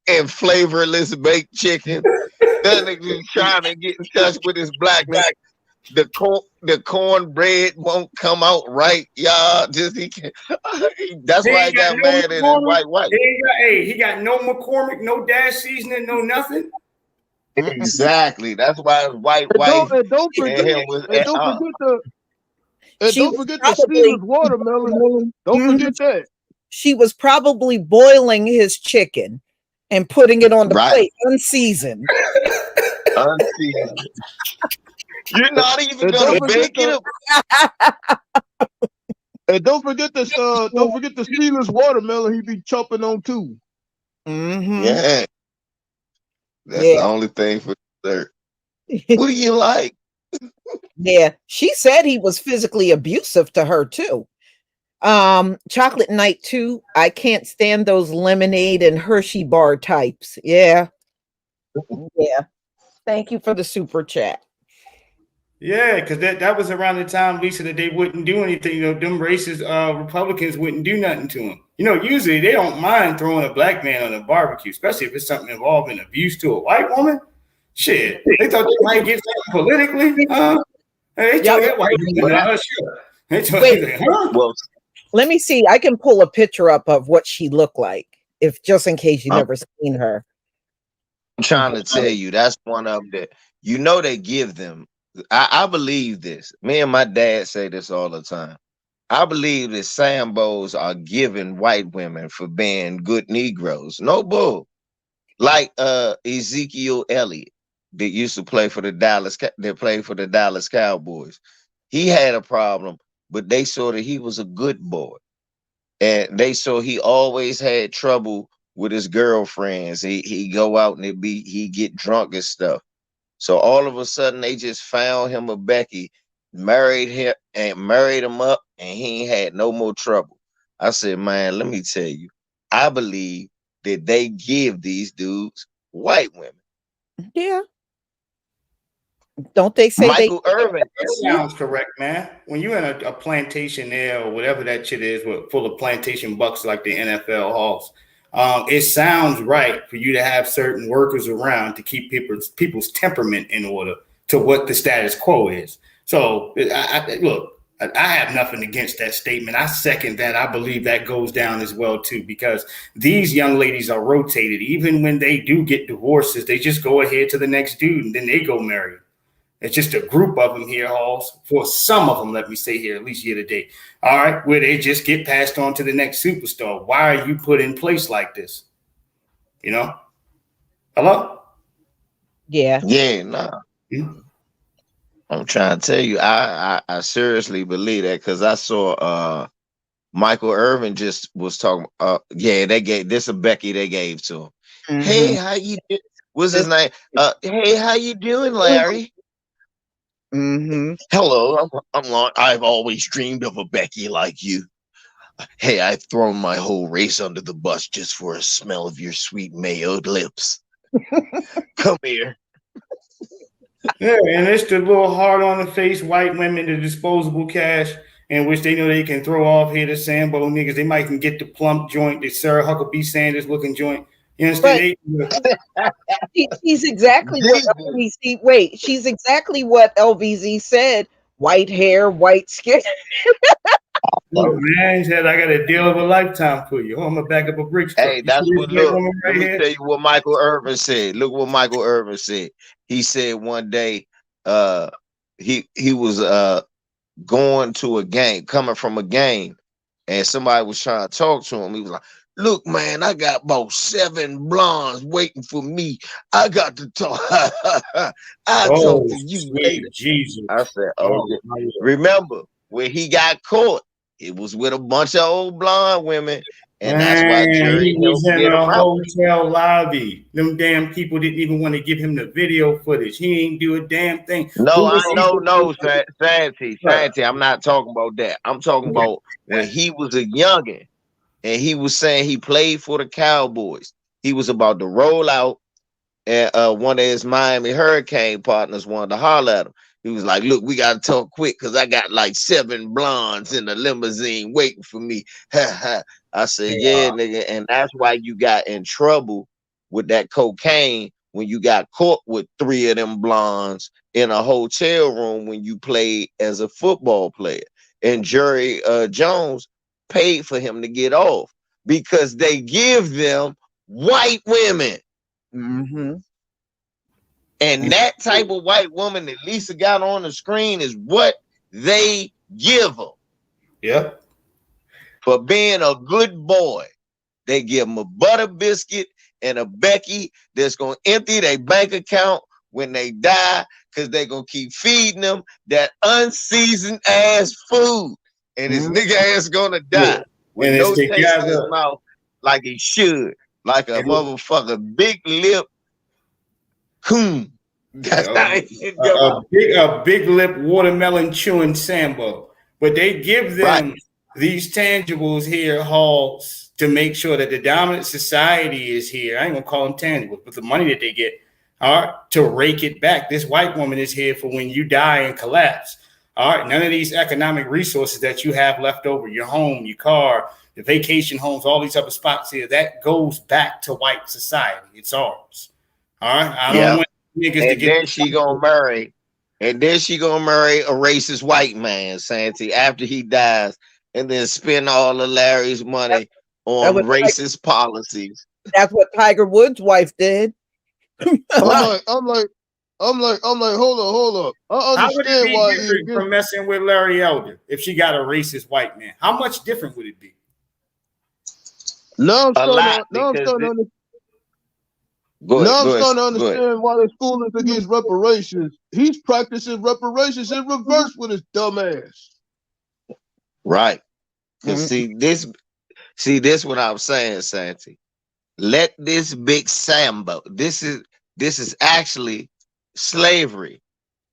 S3: and flavorless baked chicken. That nigga trying to get in touch with his blackness. The cornbread won't come out right, y'all. Just he can't. That's why he got mad at his white.
S6: He got no McCormick, no dash seasoning, no nothing.
S3: Exactly. That's why his white wife
S2: don't forget the Stevens watermelon. Don't forget that.
S1: She was probably boiling his chicken and putting it on the plate unseasoned.
S3: Unseasoned. You're not even gonna bake it.
S2: And don't forget the Steelers watermelon he be chopping on too.
S1: Mm-hmm.
S3: Yeah. That's the only thing for dessert. What do you like?
S1: Yeah, she said he was physically abusive to her too. Chocolate Night 2, I can't stand those lemonade and Hershey bar types. Yeah. Thank you for the super chat.
S6: Yeah, because that was around the time, Lisa, that they wouldn't do anything. You know, them racist Republicans wouldn't do nothing to him. You know, usually they don't mind throwing a black man on a barbecue, especially if it's something involving abuse to a white woman. Shit, they thought they might get something politically. They told that white woman, sure. They told huh?
S3: Well,
S1: Let me see. I can pull a picture up of what she looked like, if just in case you never seen her.
S3: I'm trying to tell you, that's one of the, you know, they give them. I believe this. Me and my dad say this all the time. I believe that Sambos are giving white women for being good Negroes. No bull. Like Ezekiel Elliott that used to play for the Dallas Cowboys. He had a problem, but they saw that he was a good boy. And they saw he always had trouble with his girlfriends. He go out and he get drunk and stuff. So all of a sudden they just found him a Becky, married him up, and he ain't had no more trouble. I said, man, let me tell you, I believe that they give these dudes white women.
S1: Yeah. Don't they say
S3: Michael Irvin?
S6: That sounds correct, man. When you're in a plantation there or whatever that shit is, full of plantation bucks like the NFL halls, it sounds right for you to have certain workers around to keep people's temperament in order to what the status quo is. So, look, I have nothing against that statement. I second that. I believe that goes down as well, too, because these young ladies are rotated. Even when they do get divorces, they just go ahead to the next dude and then they go marry. It's just a group of them here, Halls. For some of them, let me say here, at least year to date. All right, where they just get passed on to the next superstar. Why are you put in place like this? You know? Hello?
S3: Yeah, nah. Mm-hmm. I'm trying to tell you, I seriously believe that because I saw Michael Irvin just was talking. They gave this a Becky they gave to him. Mm-hmm. Hey, how you doing? What's his name? Hey, how you doing, Larry?
S1: Mm-hmm.
S3: Hello, I'm Lon. I've always dreamed of a Becky like you. Hey, I've thrown my whole race under the bus just for a smell of your sweet mayoed lips. Come here.
S6: Yeah, and it's the little hard on the face white women, the disposable cash, in which they know they can throw off here the Sambo niggas. They might can get the plump joint, the Sarah Huckabee Sanders looking joint. You understand?
S1: She's exactly what LVZ. Wait, she's exactly what LVZ said. White hair, white skin.
S6: Look, man, he said I got a deal of a lifetime for you. I'm gonna back up a bricks truck.
S3: Hey, that's what. Look, let me tell you what Michael Irvin said. Look what Michael Irvin said. He said one day, he was going to a game, coming from a game, and somebody was trying to talk to him. He was like, look, man, I got about 7 blondes waiting for me. I got to talk. I'll talk to you later.
S6: Jesus.
S3: I said, remember, when he got caught, it was with a bunch of old blonde women. And that's why Jerry
S6: was in a hotel lobby. Them damn people didn't even want to give him the video footage. He ain't do a damn thing.
S3: No, Santi. I'm not talking about that. I'm talking about when he was a youngin' and he was saying he played for the Cowboys. He was about to roll out, and one of his Miami Hurricane partners wanted to holler at him. He was like, look, we got to talk quick because I got like 7 blondes in the limousine waiting for me. I said, yeah, nigga. And that's why you got in trouble with that cocaine when you got caught with 3 of them blondes in a hotel room when you played as a football player. And Jerry Jones paid for him to get off because they give them white women.
S1: Mm-hmm.
S3: And that type of white woman that Lisa got on the screen is what they give them.
S6: Yeah.
S3: For being a good boy. They give them a butter biscuit and a Becky that's going to empty their bank account when they die because they're going to keep feeding them that unseasoned ass food. And his nigga ass going to die with no taste in his mouth like he should. Like a motherfucker big lip coon. That's how
S6: a big lip watermelon chewing Sambo. But they give them these tangibles here, Halls, to make sure that the dominant society is here. I ain't gonna call them tangibles, but the money that they get all right, to rake it back. This white woman is here for when you die and collapse. All right, none of these economic resources that you have left over, your home, your car, the vacation homes, all these other spots here, that goes back to white society. It's ours. All right, I don't want niggas to
S3: And
S6: get.
S3: then she gonna marry, and then she gonna marry a racist white man, Santi, after he dies, and then spend all of Larry's money on
S1: was
S3: racist policies.
S1: That's what Tiger Woods' wife did.
S2: I'm like, hold up. I
S6: How would it
S2: understand
S6: be
S2: why
S6: different from messing with Larry Elder if she got a racist white man? How much different would it be?
S2: Now I'm
S3: A lot,
S2: starting to understand.
S3: Go
S2: Now I'm
S3: ahead,
S2: starting to
S3: go ahead.
S2: understand why this fool is against reparations. He's practicing reparations in reverse with his dumb ass.
S3: Right. Because see this what I'm saying, Santi. Let this big Sambo. This is actually slavery.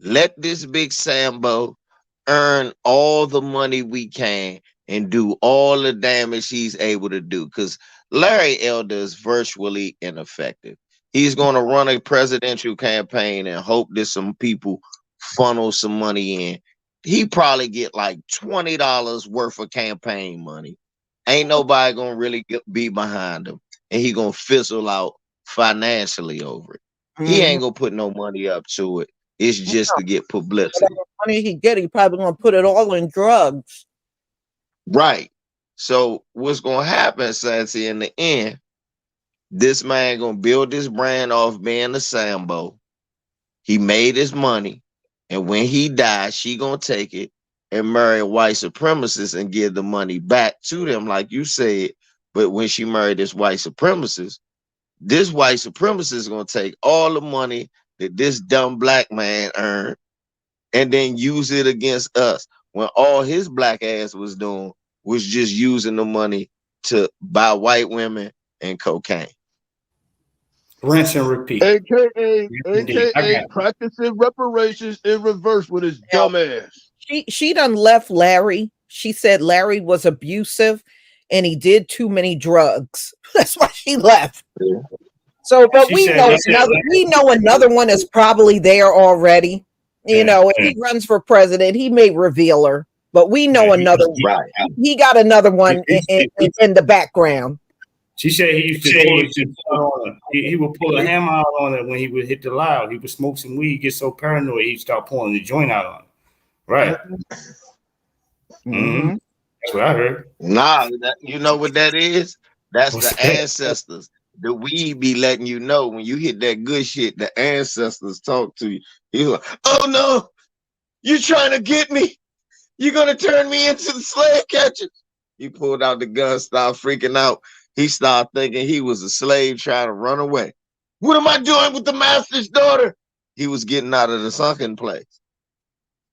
S3: Let this big Sambo earn all the money we can and do all the damage he's able to do. Because Larry Elder is virtually ineffective. He's going to run a presidential campaign and hope that some people funnel some money in. He probably get like $20 worth of campaign money. Ain't nobody going to really be behind him. And he going to fizzle out financially over it. He ain't going to put no money up to it. It's just to get publicity.
S1: Whatever money he get, he probably gonna put it all in drugs.
S3: Right. So what's gonna happen, Santi, in the end, this man gonna build this brand off being a Sambo. He made his money, and when he dies, she gonna take it and marry a white supremacist and give the money back to them, like you said. But when she married this white supremacist is gonna take all the money that this dumb black man earned and then use it against us when all his black ass was doing was just using the money to buy white women and cocaine.
S6: Rinse and repeat.
S2: AKA practicing reparations in reverse with his dumb ass.
S1: She done left Larry. She said Larry was abusive and he did too many drugs. That's why she left.
S3: Yeah.
S1: So, but we know another one is probably there already. You know, if he runs for president, he may reveal her. But we know another one.
S3: Right.
S1: He got another one in the background.
S6: She said he used to he would pull a hammer out on it when he would hit the loud. He would smoke some weed, get so paranoid, he'd start pulling the joint out on it. Right. Mm-hmm. That's what I heard.
S3: Nah, you know what that is? That's the ancestors. The weed be letting you know when you hit that good shit, the ancestors talk to you. He's like, oh no, you trying to get me? You're gonna turn me into the slave catcher. He pulled out the gun, started freaking out. He started thinking he was a slave trying to run away. What am I doing with the master's daughter? He was getting out of the sunken place.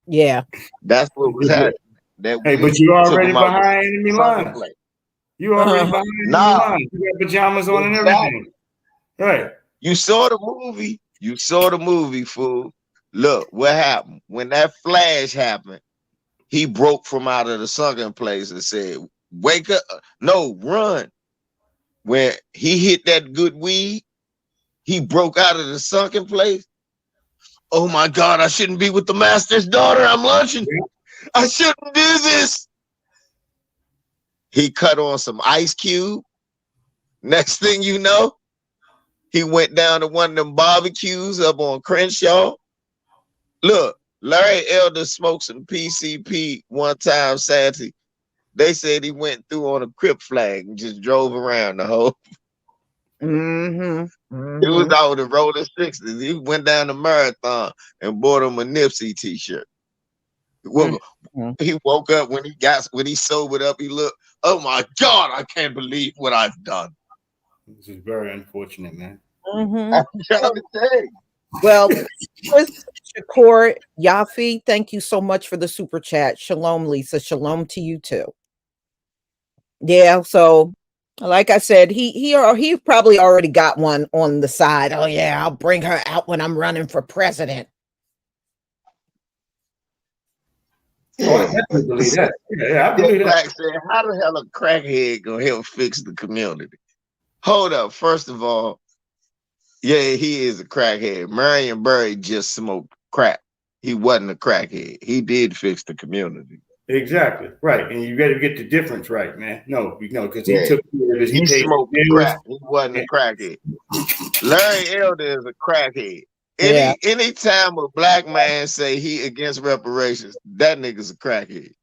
S1: Yeah.
S3: That's what was happening.
S6: Hey, but you already behind enemy lines. You already behind enemy lines. You got pajamas on and everything. Right.
S3: You saw the movie. You saw the movie, fool. Look, what happened? When that flash happened, he broke from out of the sunken place and said, wake up. No, run. When he hit that good weed, he broke out of the sunken place. Oh my God, I shouldn't be with the master's daughter. I'm lunching. I shouldn't do this. He cut on some Ice Cube. Next thing you know, he went down to one of them barbecues up on Crenshaw. Look, Larry Elder smoked some PCP one time, Santi. They said he went through on a Crip flag and just drove around the whole. It was out with the Roller 60s. He went down the marathon and bought him a Nipsey t-shirt. He woke up when he sobered up. He looked, oh my God, I can't believe what I've done.
S6: This is very unfortunate, man.
S3: I'm trying to say.
S1: Well, Chris Shakur Yafi, thank you so much for the super chat. Shalom, Lisa. Shalom to you too. Yeah, so like I said, he probably already got one on the side. Oh yeah, I'll bring her out when I'm running for president.
S6: Oh, I definitely believe that. Yeah, I believe that.
S3: Said, how the hell a crackhead gonna help fix the community? Hold up. First of all, Yeah, he is a crackhead. Marion Barry just smoked crack. He wasn't a crackhead. He did fix the community.
S6: Exactly. Right. And you got to get the difference right, man. No, because he
S3: Yeah.
S6: took care of this. He
S3: He
S6: paid
S3: smoked
S6: bills.
S3: crack. He wasn't a crackhead. Larry Elder is a crackhead.
S1: Yeah.
S3: Anytime a black man say he against reparations, that nigga's a crackhead.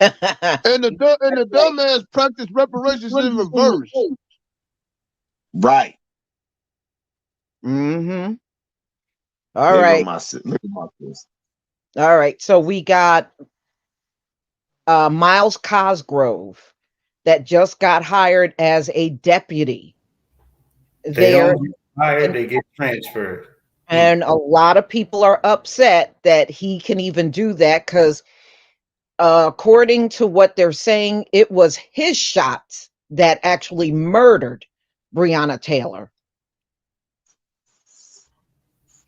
S2: And the dumbass practice reparations in reverse.
S3: Right.
S1: Mm-hmm. All
S3: There go
S1: right.
S3: my sis.
S1: All right. So we got Miles Cosgrove that just got hired as a deputy
S6: They
S1: there.
S6: don't get hired, they get transferred.
S1: And a lot of people are upset that he can even do that because, according to what they're saying, it was his shots that actually murdered Breonna Taylor.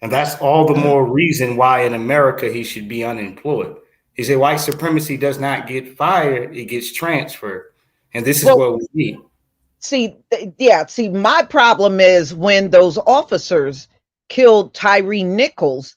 S6: And that's all the more reason why in America he should be unemployed. He said white supremacy does not get fired, it gets transferred. And this is what we need.
S1: See, my problem is when those officers killed Tyree Nichols,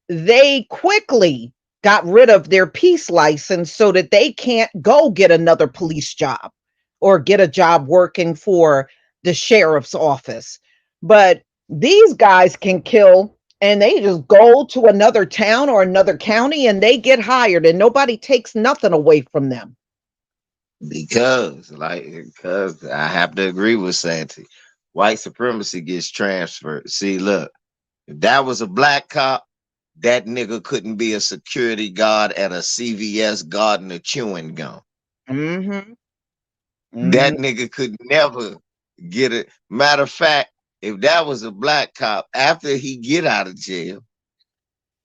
S1: they quickly got rid of their peace license so that they can't go get another police job or get a job working for the sheriff's office. But these guys can kill and they just go to another town or another county and they get hired and nobody takes nothing away from them.
S3: Because I have to agree with Santi. White supremacy gets transferred. See, look, if that was a black cop, that nigga couldn't be a security guard at a CVS guarding a chewing gum.
S1: Mm-hmm.
S3: That nigga could never get it. Matter of fact, if that was a black cop, after he get out of jail,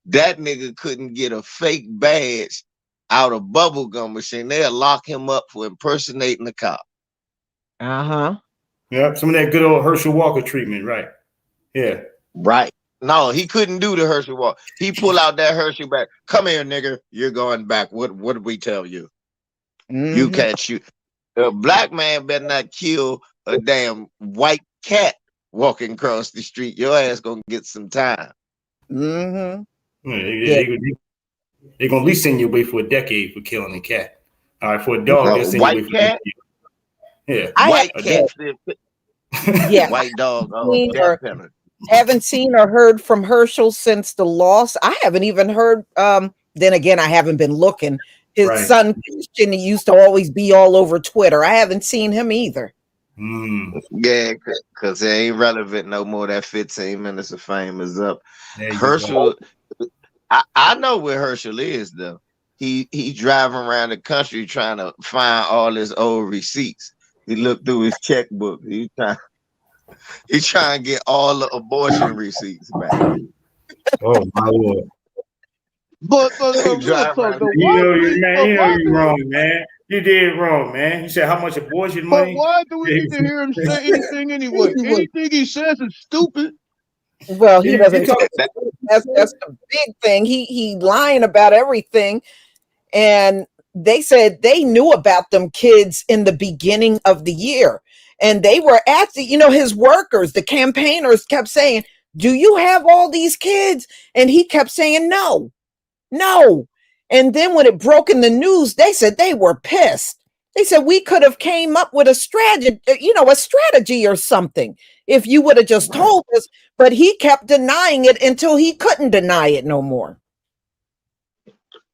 S3: that nigga couldn't get a fake badge out of bubblegum machine. They'll lock him up for impersonating the cop.
S1: Uh-huh.
S6: Yep, some of that good old Herschel Walker treatment, right? Yeah.
S3: Right. No, he couldn't do the Herschel Walker. He pull out that Herschel back. Come here, nigga. You're going back. What did we tell you? You can't shoot. A black man better not kill a damn white cat walking across the street. Your ass gonna get some time.
S6: Yeah, they're gonna at least send you away for a decade for killing a cat. All right, for a dog, they'll send you away for
S3: cat.
S6: Yeah,
S3: white cat.
S1: Yeah,
S3: white dog.
S1: Death penalty. Haven't seen or heard from Herschel since the loss. I haven't even heard. Then again, I haven't been looking. His son Christian, he used to always be all over Twitter. I haven't seen him either.
S3: Yeah, because it ain't relevant no more. That 15 minutes of fame is up. Herschel, I know where Herschel is though. He's driving around the country trying to find all his old receipts. He looked through his checkbook. He's trying to get all the abortion receipts back.
S6: Oh my Lord!
S2: But real talk, though,
S6: you know you're wrong, man. You did wrong, man. He said how much abortion money.
S2: But why do we need to hear him say anything anyway? Anything he says is stupid.
S1: Well, he doesn't. That's the big thing. He lying about everything, and they said they knew about them kids in the beginning of the year, and they were asking, his workers, the campaigners, kept saying, "Do you have all these kids?" And he kept saying, "No." And then when it broke in the news, they said they were pissed. They said we could have came up with a strategy or something if you would have just told us. But he kept denying it until he couldn't deny it no more.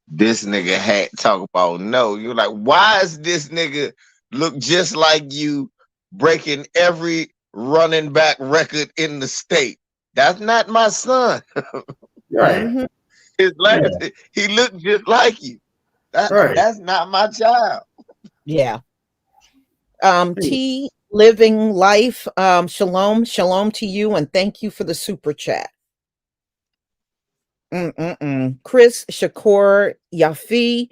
S3: This nigga had talk about no. You're like, why is this nigga look just like you, breaking every running back record in the state? That's not my son.
S6: Right.
S3: He looked just like you. That's not my child.
S1: Yeah. T Living Life. Shalom to you, and thank you for the super chat. Chris Shakur Yafi,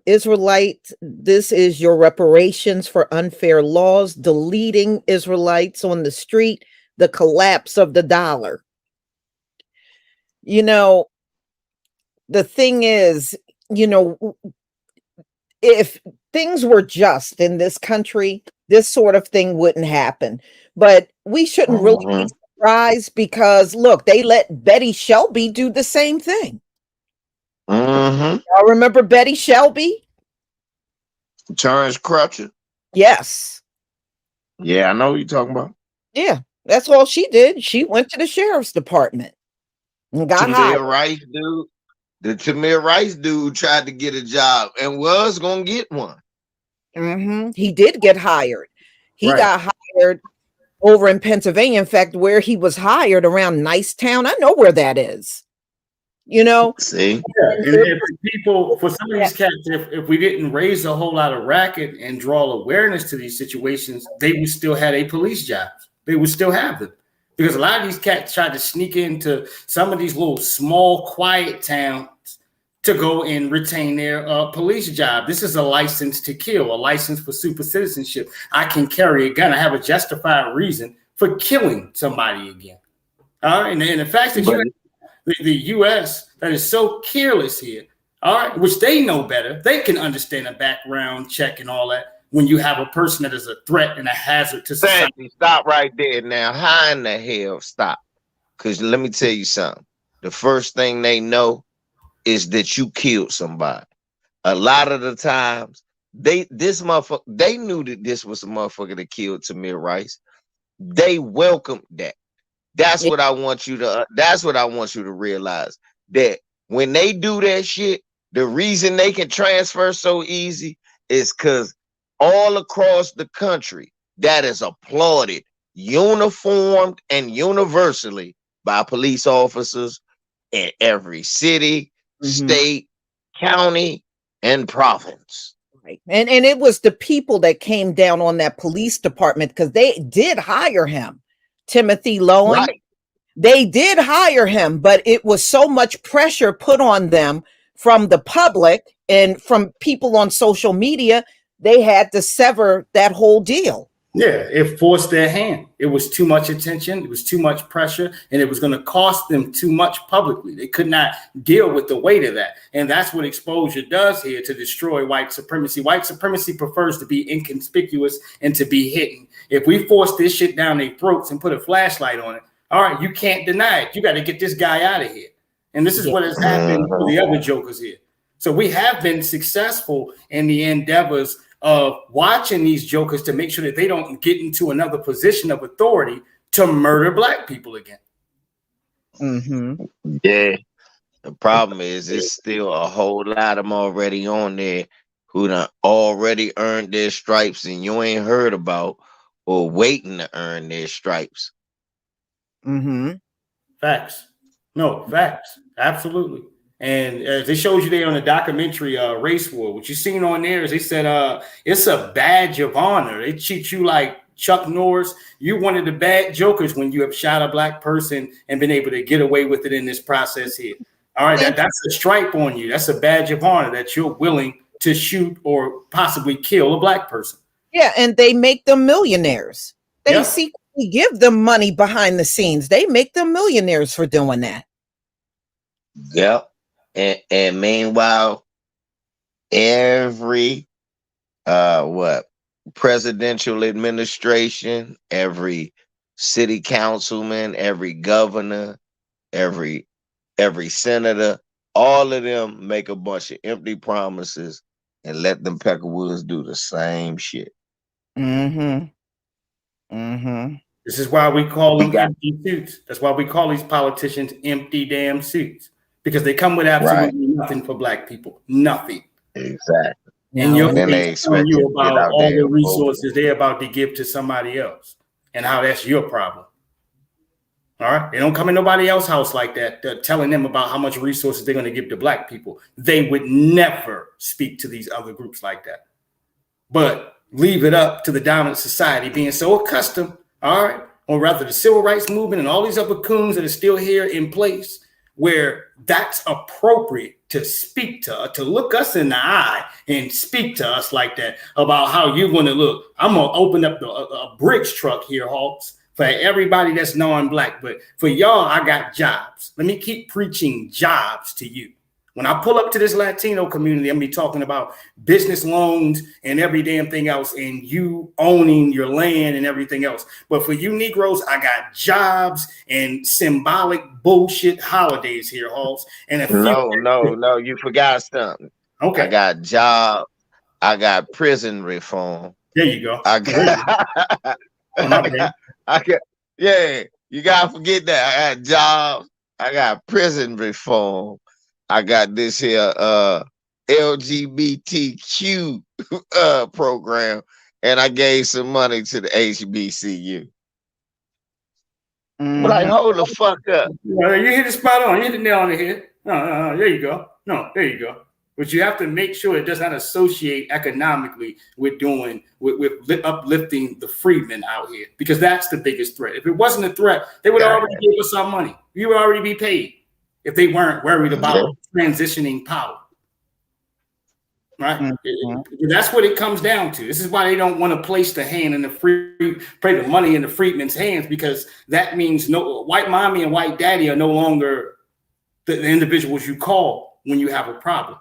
S1: Israelite, this is your reparations for unfair laws, deleting Israelites on the street, the collapse of the dollar. The thing is, if things were just in this country, this sort of thing wouldn't happen. But we shouldn't really be surprised because look, they let Betty Shelby do the same thing.
S3: Mm-hmm.
S1: Y'all remember Betty Shelby?
S3: Terrence Crutcher.
S1: Yes.
S3: Yeah, I know what you're talking about.
S1: Yeah, that's all she did. She went to the sheriff's department and got hired.
S3: Tamir Rice dude. The Tamir Rice dude tried to get a job and was gonna get one.
S1: He did get hired. He
S6: Right.
S1: got hired over in Pennsylvania. In fact, where he was hired around Nicetown, I know where that is. You know,
S3: See,
S6: Yeah, and if people, for some of these cats, if we didn't raise a whole lot of racket and draw awareness to these situations, they would still have a police jobs. They would still have them because a lot of these cats tried to sneak into some of these little small, quiet towns to go and retain their police job. This is a license to kill, a license for super citizenship. I can carry a gun. I have a justified reason for killing somebody again. All right, and the fact that you have the U.S. that is so careless here, all right, which they know better. They can understand a background check and all that when you have a person that is a threat and a hazard to society.
S3: Sandy, stop right there now. How in the hell stop? Because let me tell you something. The first thing they know is that you killed somebody. A lot of the times, they knew that this was a motherfucker that killed Tamir Rice. They welcomed that. That's what I want you to realize, that when they do that shit, the reason they can transfer so easy is because all across the country, that is applauded, uniformed and universally by police officers in every city, state, county, and province.
S1: right. And it was the people that came down on that police department because they did hire him. Timothy Lowen.
S3: Right.
S1: They did hire him, but it was so much pressure put on them from the public and from people on social media, they had to sever that whole deal.
S6: Yeah, it forced their hand. It was too much attention. It was too much pressure, and it was going to cost them too much publicly. They could not deal with the weight of that. And that's what exposure does here to destroy white supremacy. White supremacy prefers to be inconspicuous and to be hidden. If we force this shit down their throats and put a flashlight on it, all right, you can't deny it. You got to get this guy out of here. And this is what has happened to the other jokers here. So we have been successful in the endeavors of watching these jokers to make sure that they don't get into another position of authority to murder black people again.
S3: Yeah. The problem is it's still a whole lot of them already on there who done already earned their stripes and you ain't heard about or waiting to earn their stripes.
S6: Facts. No, facts. Absolutely. And as it shows you there on the documentary Race War, what you seen on there is they said it's a badge of honor. They treat you like Chuck Norris. You're one of the bad jokers when you have shot a black person and been able to get away with it in this process here. All right, that's a stripe on you. That's a badge of honor that you're willing to shoot or possibly kill a black person.
S1: Yeah, and they make them millionaires. They secretly give them money behind the scenes. They make them millionaires for doing that.
S3: Yep. And meanwhile, every presidential administration, every city councilman, every governor, every senator, all of them make a bunch of empty promises and let them Peckerwoods do the same shit.
S6: This is why we call them empty suits. That's why we call these politicians empty damn suits, because they come with absolutely nothing for black people. Nothing.
S3: Exactly.
S6: And
S3: they expect
S6: you about all the resources they're about to give to somebody else and how that's your problem. All right. They don't come in nobody else's house like that. They're telling them about how much resources they're going to give to black people. They would never speak to these other groups like that, but leave it up to the dominant society being so accustomed. All right. Or rather the civil rights movement and all these other coons that are still here in place, where that's appropriate to speak to look us in the eye and speak to us like that about how you're going to look. I'm going to open up a bricks truck here, Hawks, for everybody that's non-black. But for y'all, I got jobs. Let me keep preaching jobs to you. When I pull up to this Latino community, I'm gonna be talking about business loans and every damn thing else, and you owning your land and everything else. But for you Negroes, I got jobs and symbolic bullshit holidays here, Halls. And a few.
S3: No, you forgot something.
S6: Okay.
S3: I got job. I got prison reform.
S6: There you go.
S3: I got, yeah, you gotta forget that. I got jobs. I got prison reform. I got this here LGBTQ program, and I gave some money to the HBCU. Like, hold the fuck up.
S6: Well, you hit the spot on. You hit the nail on the head. No, there you go. No, there you go. But you have to make sure it does not associate economically with uplifting the freedmen out here, because that's the biggest threat. If it wasn't a threat, they would already give us our money. We would already be paid if they weren't worried about transitioning power. Right? Mm-hmm. That's what it comes down to. This is why they don't want to place the hand in the money in the freedmen's hands, because that means no white mommy and white daddy are no longer the individuals you call when you have a problem.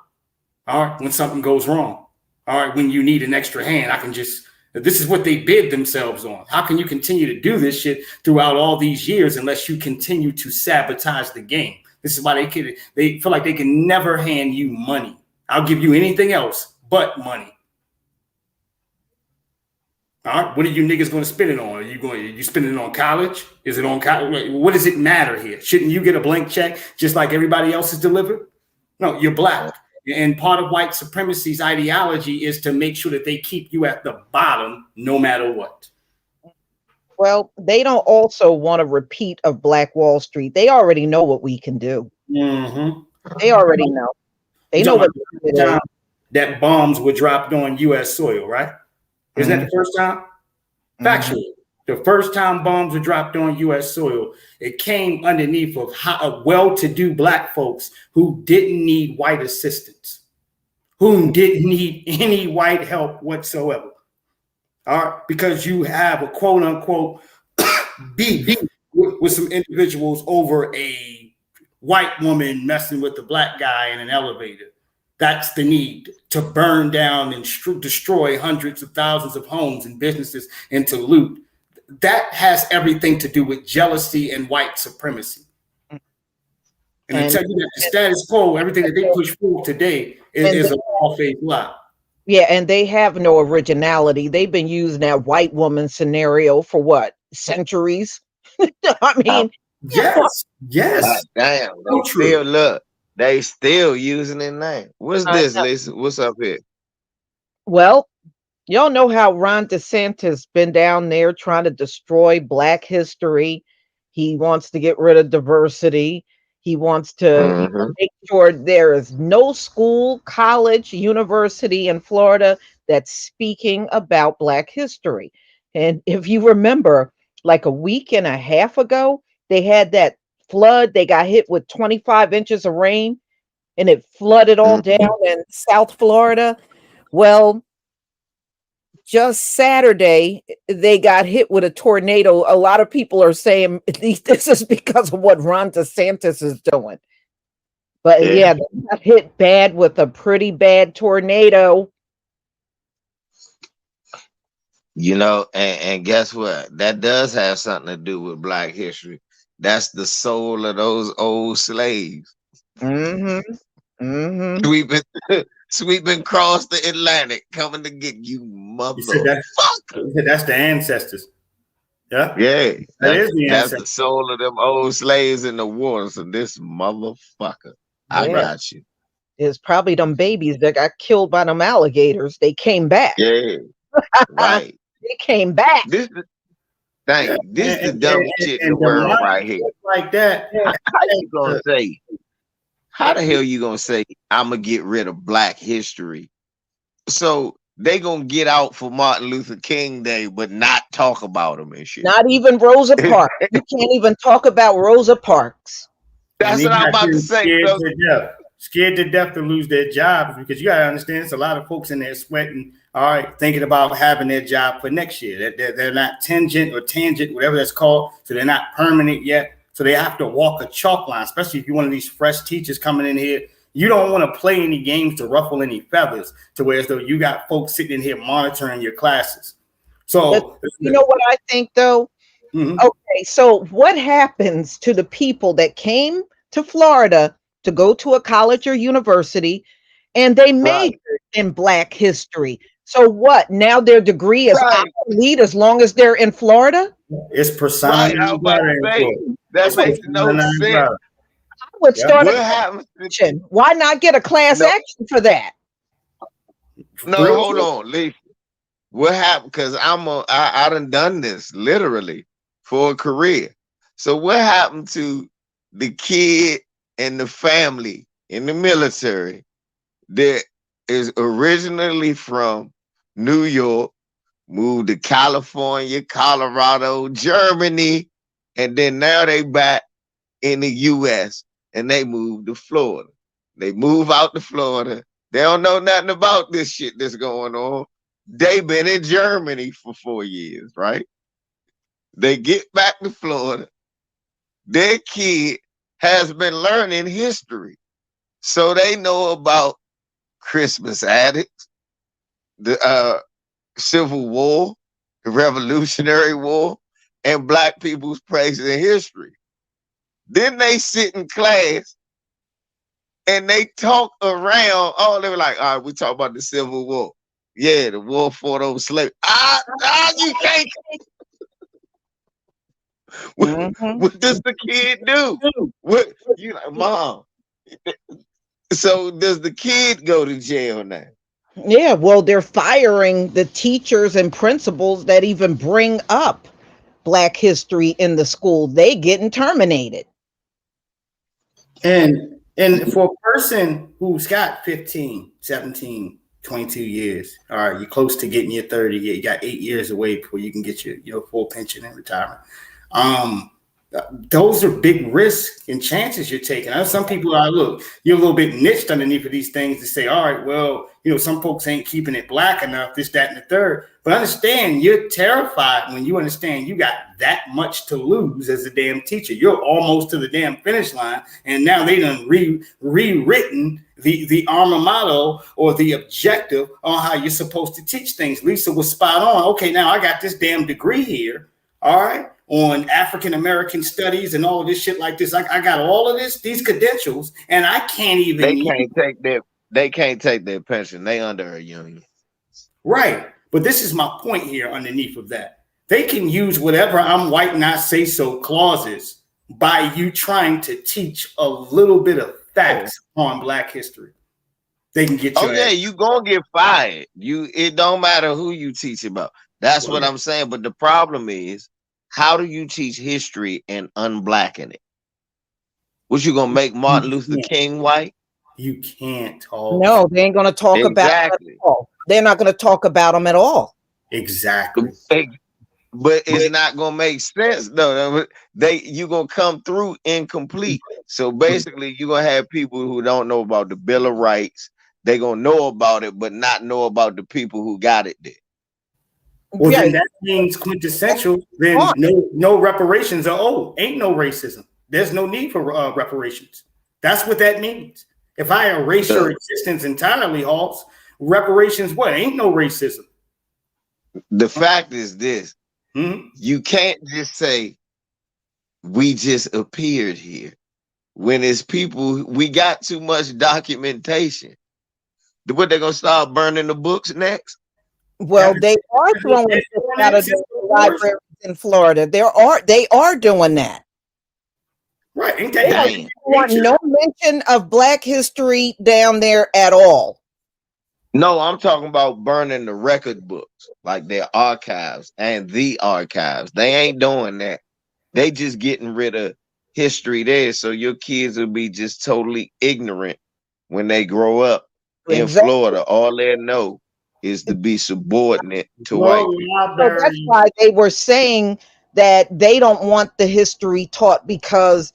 S6: All right, when something goes wrong. All right, when you need an extra hand, this is what they bid themselves on. How can you continue to do this shit throughout all these years unless you continue to sabotage the game? This is why they feel like they can never hand you money. I'll give you anything else but money. All right, what are you niggas going to spend it on? Are you spending it on college? Is it on college? What does it matter here? Shouldn't you get a blank check just like everybody else is delivered? No, you're black. And part of white supremacy's ideology is to make sure that they keep you at the bottom no matter what.
S1: Well, they don't also want a repeat of Black Wall Street. They already know what we can do.
S6: Mm-hmm.
S1: They already know. They know what
S6: that bombs were dropped on U.S. soil, right? Isn't that the first time? Factually, the first time bombs were dropped on U.S. soil, it came underneath of well-to-do black folks who didn't need white assistance, who didn't need any white help whatsoever. All right, because you have a quote-unquote beef with some individuals over a white woman messing with the black guy in an elevator. That's the need to burn down and destroy hundreds of thousands of homes and businesses and to loot. That has everything to do with jealousy and white supremacy. And I tell you that the status quo, everything that they push forward today is a all-faith lie.
S1: Yeah, and they have no originality. They've been using that white woman scenario for what? Centuries? I mean,
S6: yes.
S3: Damn, they still using it now. What's this, Lisa? What's up here?
S1: Well, y'all know how Ron DeSantis been down there trying to destroy Black history. He wants to get rid of diversity. He wants to make sure there is no school, college, university in Florida that's speaking about Black history. And if you remember, like a week and a half ago, they had that flood. They got hit with 25 inches of rain and it flooded all down in South Florida. Well, just Saturday, they got hit with a tornado. A lot of people are saying this is because of what Ron DeSantis is doing. But yeah, they got hit bad with a pretty bad tornado.
S3: You know, and guess what? That does have something to do with Black history. That's the soul of those old slaves. Sweeping across the Atlantic, coming to get you, motherfucker.
S6: That's the ancestors. Yeah,
S3: that's the soul of them old slaves in the water. So this motherfucker, I got you.
S1: It's probably them babies that got killed by them alligators. They came back.
S3: Yeah, right.
S1: They came back.
S3: This is the dumb shit in the world right here.
S6: Like that.
S3: How the hell you gonna say I'm gonna get rid of Black history? So they gonna get out for Martin Luther King Day, but not talk about him and shit.
S1: Not even Rosa Parks. You can't even talk about Rosa Parks.
S3: That's what I'm about to say.
S6: Scared to death to lose their jobs, because you gotta understand, it's a lot of folks in there sweating. All right, thinking about having their job for next year. They're not tangent, whatever that's called. So they're not permanent yet. So they have to walk a chalk line, especially if you're one of these fresh teachers coming in here. You don't want to play any games to ruffle any feathers, to where as though you got folks sitting in here monitoring your classes. So
S1: you know what I think though? Okay, so what happens to the people that came to Florida to go to a college or university and they majored in Black history? So what? Now their degree is obsolete as long as they're in Florida?
S6: It's persona.
S3: Right, I was about to say, that makes no sense.
S1: I would start a action. Why not get a class action for that?
S3: No, hold on, Lisa. What happened? Because I done this literally for a career. So what happened to the kid and the family in the military that is originally from New York, moved to California, Colorado, Germany, and then now they back in the US and they move to Florida. They move out to Florida. They don't know nothing about this shit that's going on. They've been in Germany for 4 years, right? They get back to Florida. Their kid has been learning history. So they know about Christmas addicts, the Civil War, the Revolutionary War, and Black people's place in history. Then they sit in class and they talk around. Oh, they were like, all right, we talk about the Civil War. Yeah, the war for those slaves. You can't. What does the kid do? What you like, Mom? So does the kid go to jail now?
S1: Yeah, well, they're firing the teachers and principals that even bring up Black history in the school. They getting terminated.
S6: And for a person who's got 15, 17, 22 years, all right, you're close to getting your 30, you got 8 years away before you can get your full pension and retirement. Those are big risks and chances you're taking. I know some people are, look, you're a little bit niched underneath of these things to say, all right, well, some folks ain't keeping it Black enough, this, that, and the third. But understand, you're terrified when you understand you got that much to lose as a damn teacher. You're almost to the damn finish line. And now they done rewritten the alma mater or the objective on how you're supposed to teach things. Lisa was spot on. Okay, now I got this damn degree here. All right. On African-American studies and all of this shit like this. I got all of these credentials, and I can't even.
S3: They can't take their pension. They under a union.
S6: Right. But this is my point here underneath of that. They can use whatever I'm white not say so clauses by you trying to teach a little bit of facts on Black history. They can get you.
S3: Oh, yeah, you gonna get fired. It don't matter who you teach about. That's what I'm saying. But the problem is, how do you teach history and unblacken it? What you gonna make Martin Luther King white?
S6: You can't.
S1: No, they ain't gonna talk about it at all. They're not gonna talk about them at all.
S6: Exactly.
S3: But it's not gonna make sense though. You gonna come through incomplete. So basically, you're gonna have people who don't know about the Bill of Rights. They're gonna know about it, but not know about the people who got it there.
S6: Well, then that means quintessential. Then no reparations are owed. Ain't no racism. There's no need for reparations. That's what that means. If I erase your existence entirely, Hawks, reparations, what? Ain't no racism.
S3: The fact is this. You can't just say, we just appeared here. When it's people, we got too much documentation. What, they're going to start burning the books next?
S1: Well, they are throwing it out of the libraries in Florida. They are doing that.
S6: Right. Ain't that
S1: no mention of Black history down there at all.
S3: No, I'm talking about burning the record books, like their archives and the archives. They ain't doing that. They just getting rid of history there. So your kids will be just totally ignorant when they grow up in Florida. All they know is to be subordinate to white people.
S1: So that's why they were saying that they don't want the history taught because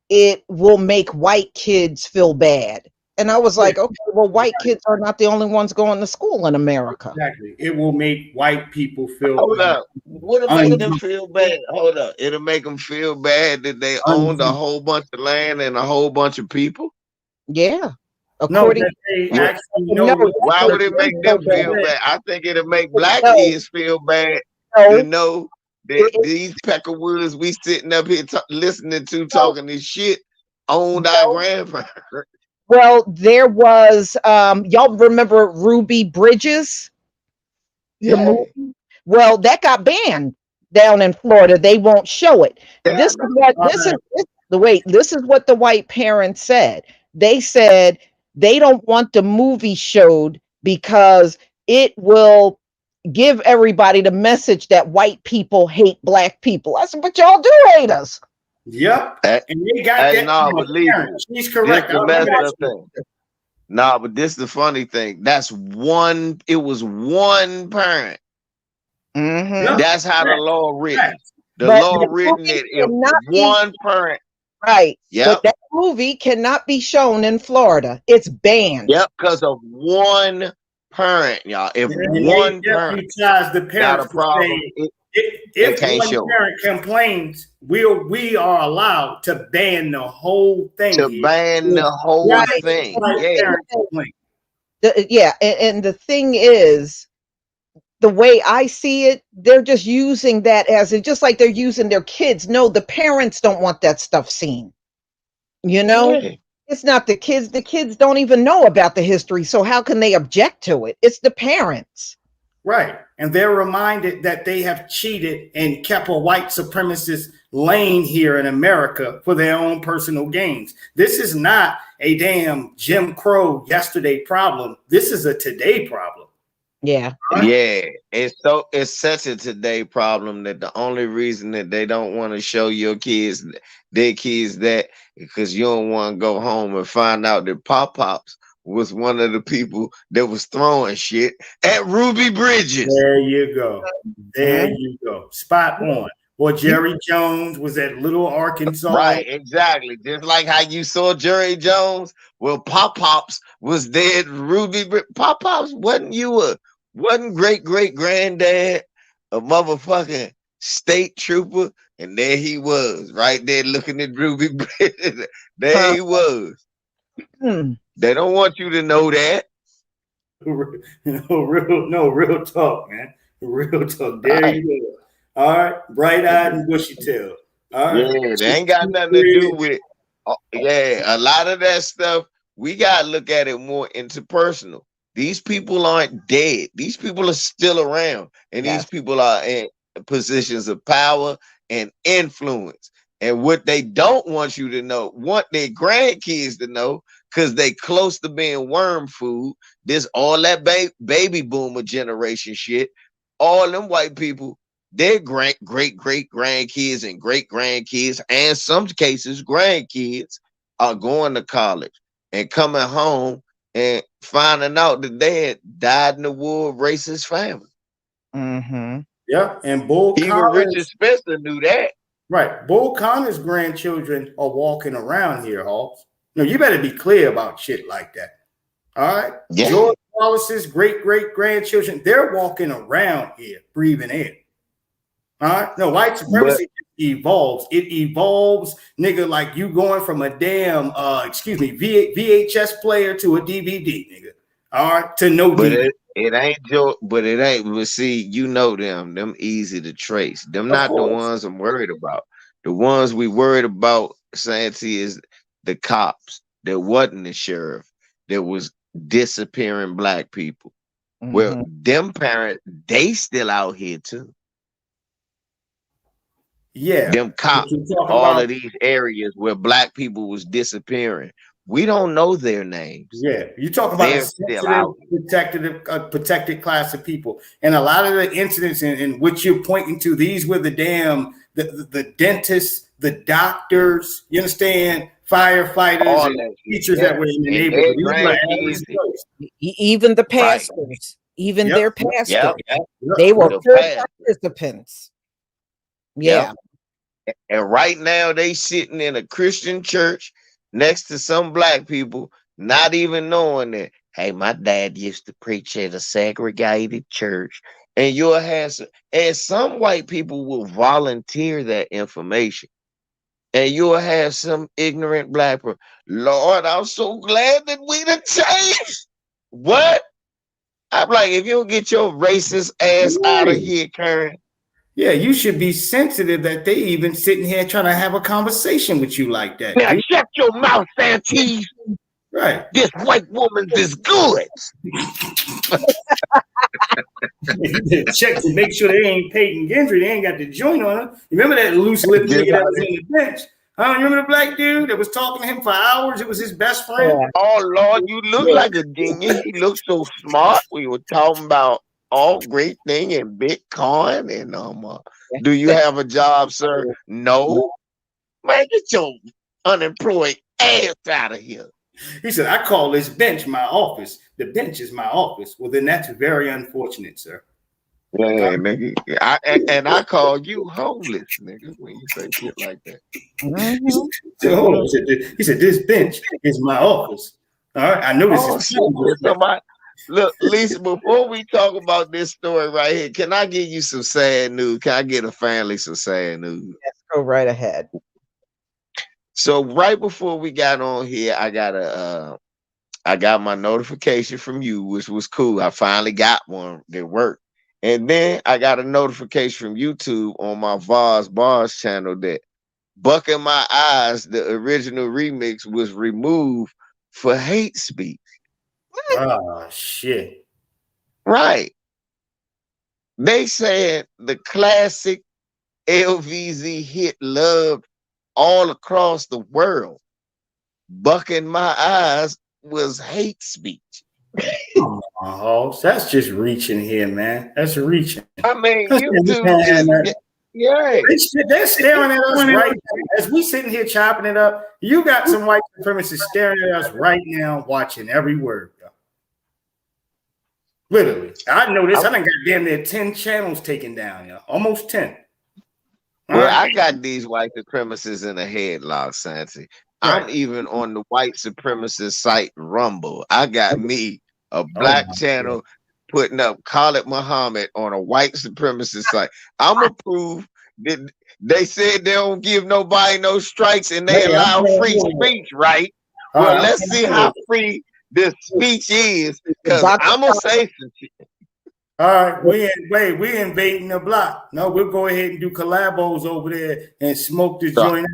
S1: it will make white kids feel bad. And I was like, okay, well, white kids are not the only ones going to school in America.
S6: Exactly. It will make white people feel
S3: Hold up. What'll make them feel bad? Hold up. It'll make them feel bad that they owned a whole bunch of land and a whole bunch of people?
S1: Yeah.
S6: No,
S1: According
S6: that they
S3: Yeah.
S6: actually
S1: no,
S6: know what
S1: that's
S3: Why
S1: what
S3: would it
S1: they
S3: make
S1: feel
S3: them
S1: bad.
S3: feel bad? I think it'll make black
S1: No,
S3: kids feel bad to
S1: no,
S3: know that
S1: it,
S3: these peckerwoods we sitting up here listening to
S1: no,
S3: talking this shit owned our
S1: no.
S3: grandparents.
S1: Well, there was y'all remember Ruby Bridges, the
S3: Yeah,
S1: movie? Well, that got banned down in Florida. They won't show it.
S3: yeah,
S1: This is what this is what the white parents said. They said they don't want the movie showed because it will give everybody the message that white people hate black people. I said, but y'all do hate us.
S6: Yep.
S3: Hey,
S6: And they got
S3: hey,
S6: that
S3: no,
S6: from a
S3: believe
S6: parent.
S3: me.
S6: She's
S3: This
S6: correct. I
S3: the
S6: remember
S3: messed
S6: that
S3: up
S6: shit.
S3: thing. Nah, but this the funny thing. It was one parent.
S1: Mm-hmm.
S6: Yep.
S3: That's how the
S6: Correct.
S3: law written.
S6: Correct.
S3: The
S1: But
S3: law
S1: the
S3: written
S1: movie
S3: that if
S1: cannot be
S3: one parent,
S1: right.
S3: yep,
S1: But that movie cannot be shown in Florida. It's banned.
S3: yep, because of one parent, y'all. If
S6: And they
S3: one parent
S6: deputize the
S3: got a
S6: parents to
S3: problem,
S6: say,
S3: they
S6: if
S3: can't
S6: one
S3: show it.
S6: parent complains, we are allowed to ban the whole thing
S3: To
S6: here.
S3: ban the whole
S1: Right.
S3: thing.
S6: One
S3: Yeah.
S6: parent complaint.
S1: Yeah. And the thing is, the way I see it, they're just using that as it just like they're using their kids. No, the parents don't want that stuff seen. You know,
S3: Yeah.
S1: it's not the kids. The kids don't even know about the history. So how can they object to it? It's the parents.
S6: Right. And they're reminded that they have cheated and kept a white supremacist lane here in America for their own personal gains. This is not a damn Jim Crow yesterday problem. This is a today problem.
S1: Yeah.
S6: Right?
S3: Yeah. It's such a today problem that the only reason that they don't want to show their kids that because you don't want to go home and find out that Pop Pops was one of the people that was throwing shit at Ruby Bridges.
S6: There you go. There
S1: Mhm.
S6: you go. Spot on. Or Jerry Jones was at Little Arkansas.
S3: Right, exactly. Just like how you saw Jerry Jones. Well, Pop Pops was dead. Pop Pops wasn't great granddad, a motherfucking state trooper, and there he was, right there looking at Ruby. There he was.
S1: Hmm.
S3: They don't want you to know that.
S6: Real talk, man. Real talk. There you go. All right. Bright eyed and bushy tail. All right.
S3: Yeah, they ain't got nothing to do with. Yeah, a lot of that stuff we gotta look at it more interpersonal. These people aren't dead. These people are still around, and these
S1: Yes.
S3: people are in positions of power and influence. And what they don't want you to know, want their grandkids to know, because they close to being worm food. This all that baby boomer generation shit. All them white people, their great grandkids and great grandkids, and some cases grandkids, are going to college and coming home and finding out that they had died in the war of racist family.
S1: Mm-hmm.
S6: Yeah. And Bull
S3: Even Richard
S6: Connors,
S3: Spencer knew that.
S6: right. Bull Connors' grandchildren are walking around here, Hawks. No, you better be clear about shit like that. All right.
S3: Yeah.
S6: George Wallace's great grandchildren, they're walking around here, breathing air. All right. No, white supremacy evolves. It evolves, nigga, like you going from a damn VHS player to a DVD, nigga. All right, to no
S3: But
S6: DVD.
S3: it ain't Joe, but it ain't. But see, you know them easy to trace. Them
S6: Of
S3: not the
S6: course.
S3: ones I'm worried about. The ones we worried about, Santi, is the cops that wasn't the sheriff that was disappearing black people. Well,
S1: Mm-hmm.
S3: them parents, they still out here too.
S6: Yeah.
S3: Them
S6: But
S3: cops,
S6: you're talking
S3: all
S6: about,
S3: of these areas where black people was disappearing. We don't know their names.
S6: yeah, you talk about a
S3: They're still
S6: sensitive,
S3: out.
S6: protected class of people, and a lot of the incidents in which you're pointing to, these were the damn the dentists, the doctors, you understand, firefighters,
S3: All
S6: and
S3: that shit.
S6: teachers
S3: Yeah.
S6: that were in the
S3: And
S6: neighborhood.
S3: their
S6: These were at-risk
S3: grandkids.
S6: folks.
S1: Even the
S3: Right.
S1: pastors, even
S6: Yep.
S1: their
S6: Yep.
S1: pastors,
S3: Yep. Yep.
S1: they were
S3: The
S1: full
S3: past.
S1: participants.
S3: Yep.
S1: Yeah.
S3: And right now they sitting in a Christian church next to some black people, not even knowing that, hey, my dad used to preach at a segregated church. And you'll have some white people will volunteer that information. and you'll have some ignorant black person. Lord, I'm so glad that we done changed. What? I'm like, if you don't get your racist ass out of here, Karen.
S6: Yeah, you should be sensitive that they even sitting here trying to have a conversation with you like that.
S3: Now
S6: Dude.
S3: shut your mouth, Santee.
S6: Right.
S3: This white woman's is good.
S6: Check to make sure they ain't Peyton Gendry. They ain't got the joint on them. You remember that loose lip nigga that was on the bench? Huh? You remember the black dude that was talking to him for hours? It was his best friend.
S1: Yeah.
S3: Oh Lord, you look like a genius. He looks so smart. We were talking about all great thing and Bitcoin and do you have a job, sir? No. Man, get your unemployed ass out of here.
S6: He said, I call this bench my office. The bench is my office. Well, then that's very unfortunate, sir.
S3: Yeah, nigga. I call you homeless, nigga, when you say shit like that.
S6: He said, this bench is my office. All right. I know this is
S3: somebody. Look, Lisa, before we talk about this story right here, can I give you some sad news? Can I get a family some sad news?
S1: Let's go right ahead.
S3: So right before we got on here, I got my notification from you, which was cool. I finally got one that worked. And then I got a notification from YouTube on my Voz Bars channel that Buck in My Eyes, the original remix, was removed for hate speech.
S6: Oh, shit.
S3: Right. They said the classic LVZ hit loved all across the world. Buck in My Eyes was hate speech.
S6: Oh, that's just reaching here, man. That's reaching.
S3: I mean, YouTube yeah.
S6: They're staring at us right now. As we sitting here chopping it up, you got some white supremacists staring at us right now, watching every word. Literally. I know this. I done got damn near 10 channels taken down, yo. Almost 10.
S3: Well, I got these white supremacists in a headlock, Santi.
S6: Right.
S3: I'm even on the white supremacist site Rumble. I got me a black channel putting up Khalid Muhammad on a white supremacist site. I'm gonna prove that they said they don't give nobody no strikes and they allow free speech, right? Well, let's see how free this speech is, because I'm gonna say some shit.
S6: All right, we invading the block. No, we'll go ahead and do collabos over there and smoke this joint.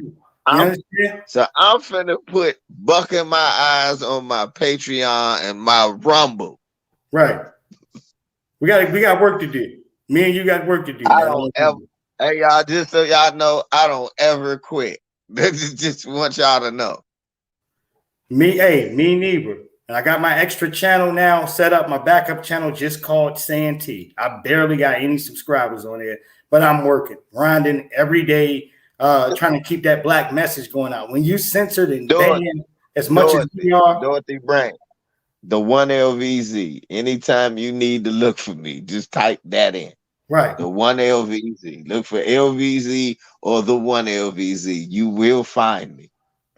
S3: So I'm finna put Buck in My Eyes on my Patreon and my Rumble.
S6: Right. We got work to do. Me and you got work to do.
S3: Hey y'all, just so y'all know, I don't ever quit. Just want y'all to know.
S6: Me neither. And I got my extra channel now set up, my backup channel just called Santee. I barely got any subscribers on there, but I'm working, grinding every day, trying to keep that black message going out. When you censored and banned as much as we are.
S3: Dorothy Brand, the one LVZ. Anytime you need to look for me, just type that in.
S6: Right.
S3: The one LVZ. Look for LVZ or the one LVZ. You will find me.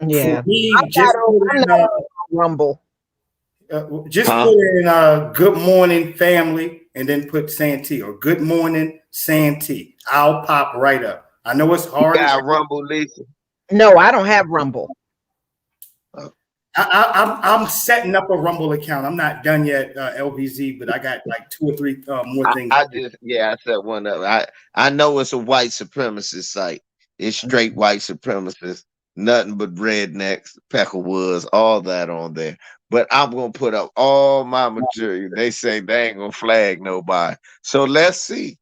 S1: Yeah.
S6: I'm not
S1: Rumble.
S6: Just put in good morning family and then put Santee or good morning Santee. I'll pop right up. I know it's hard.
S3: You got Rumble, Lisa?
S1: No, I don't have Rumble.
S6: I'm setting up a Rumble account. I'm not done yet, LVZ, but I got like 2 or 3 more things.
S3: I set one up. I know it's a white supremacist site. It's straight white supremacists, nothing but rednecks, Peckerwoods, all that on there. But I'm gonna put up all my material. They say they ain't gonna flag nobody. So let's see.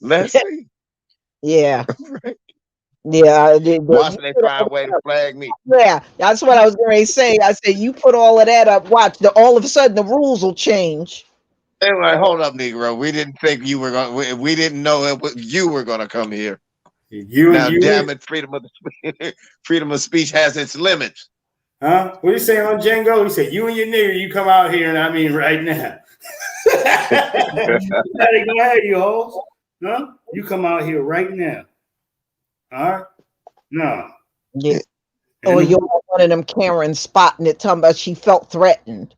S3: Let's see.
S1: Yeah. Yeah.
S3: Watch they find a way to flag me.
S1: Yeah, that's what I was going to say. I said, you put all of that up, watch, all of a sudden the rules will change.
S3: Anyway, hold up, Negro. We didn't think you were going. We didn't know you were going to come here. Damn it, freedom of speech has its limits.
S6: Huh? What do you say on Django? He said, you and your nigger, you come out here, and I mean right now. Go ahead, you hoes. Huh? You come out here right now. All right? No.
S1: Yeah. Or you're one of them Karen spotting it, talking about she felt threatened.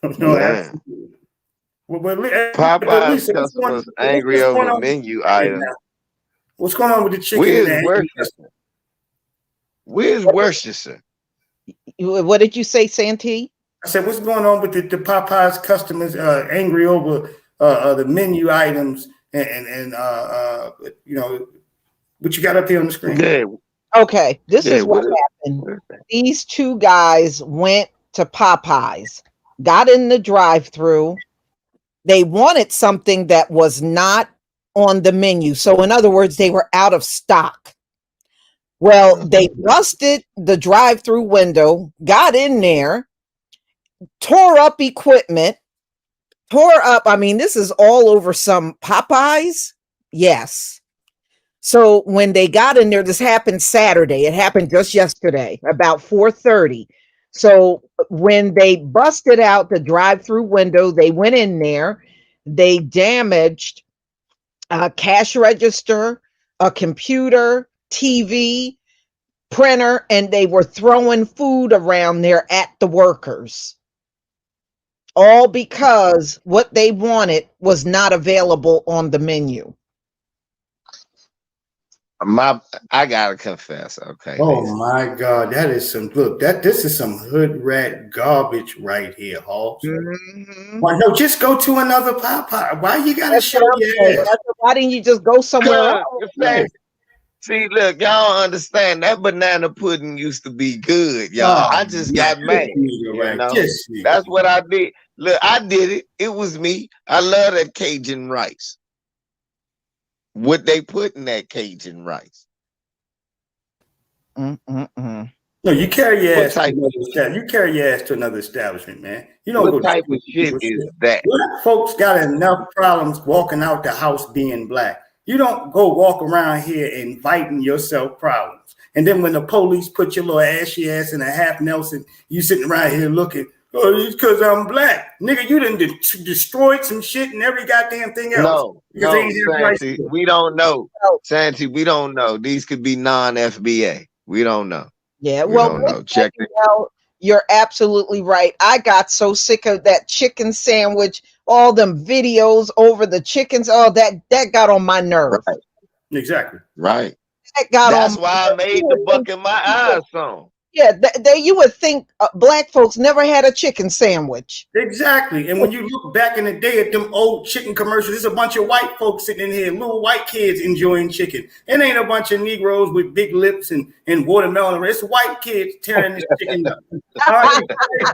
S6: No, absolutely. Well,
S3: Popeye's customers angry over menu items.
S6: What's going on with the chicken?
S3: Where's Worcester? Where's Worcester?
S1: What did you say, Santee?
S6: I said, what's going on with the Popeyes customers angry over the menu items and you know, what you got up here on the screen?
S3: Yeah.
S1: Okay, this
S3: Yeah,
S1: is what happened. These two guys went to Popeyes, got in the drive-through. They wanted something that was not on the menu. So in other words, they were out of stock. Well, they busted the drive-through window, got in there, tore up equipment, I mean, this is all over some Popeyes. Yes. So when they got in there, this happened Saturday. It happened just yesterday, about 4:30. So when they busted out the drive-through window, they went in there, they damaged a cash register, a computer, TV, printer, and they were throwing food around there at the workers. All because what they wanted was not available on the menu.
S3: I gotta confess, okay.
S6: Oh my God, that is some this is some hood rat garbage right here, Hawks.
S1: Mm-hmm.
S6: Why no, just go to another Popeye. Why you gotta show your ass?
S1: Why didn't you just go somewhere else?
S3: See, look, y'all don't understand that banana pudding used to be good, y'all. I just got mad. You know? That's what I did. Look, I did it. It was me. I love that Cajun rice. What they put in that Cajun rice?
S1: No,
S6: you carry your ass. You carry your ass to another establishment, man. You know
S3: what type of shit is that?
S6: Black folks got enough problems walking out the house being black. You don't go walk around here inviting yourself problems. And then when the police put your little ashy ass in a half Nelson, you sitting around here looking, oh, it's because I'm black. Nigga, you done destroyed some shit and every goddamn thing else.
S3: No, Santi, we don't know. Santi, we don't know. These could be non-FBA. We don't know.
S1: Yeah,
S3: we don't know. Check it
S1: out. You're absolutely right. I got so sick of that chicken sandwich, all them videos over the chickens. Oh, that got on my nerve.
S6: Right. Exactly.
S3: Right. That's why I made the buck in my eyes song.
S1: Yeah, you would think black folks never had a chicken sandwich.
S6: Exactly. And when you look back in the day at them old chicken commercials, there's a bunch of white folks sitting in here, little white kids enjoying chicken. It ain't a bunch of Negroes with big lips and watermelon. It's white kids tearing this chicken up. All right,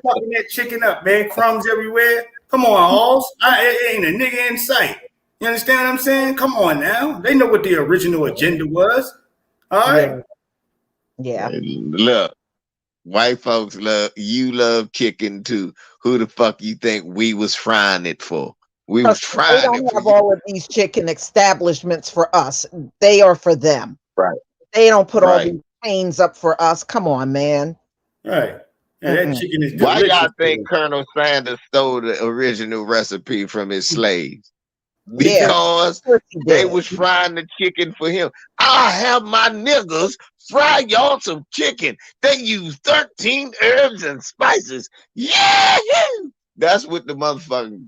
S6: fucking that chicken up, man. Crumbs everywhere. Come on, Halls. It ain't a nigga in sight. You understand what I'm saying? Come on now. They know what the original agenda was. All right.
S1: Yeah.
S3: Look. White folks love chicken too. Who the fuck you think we was frying it for? We was frying it for. They don't
S1: have all of these chicken establishments for us. They are for them.
S3: Right.
S1: They don't put all these chains up for us. Come on, man.
S6: Right. And that chicken is delicious.
S3: Why y'all think Colonel Sanders stole the original recipe from his slaves? Because they was frying the chicken for him. I have my niggas fry y'all some chicken. They use 13 herbs and spices. Yeah, that's what the motherfucking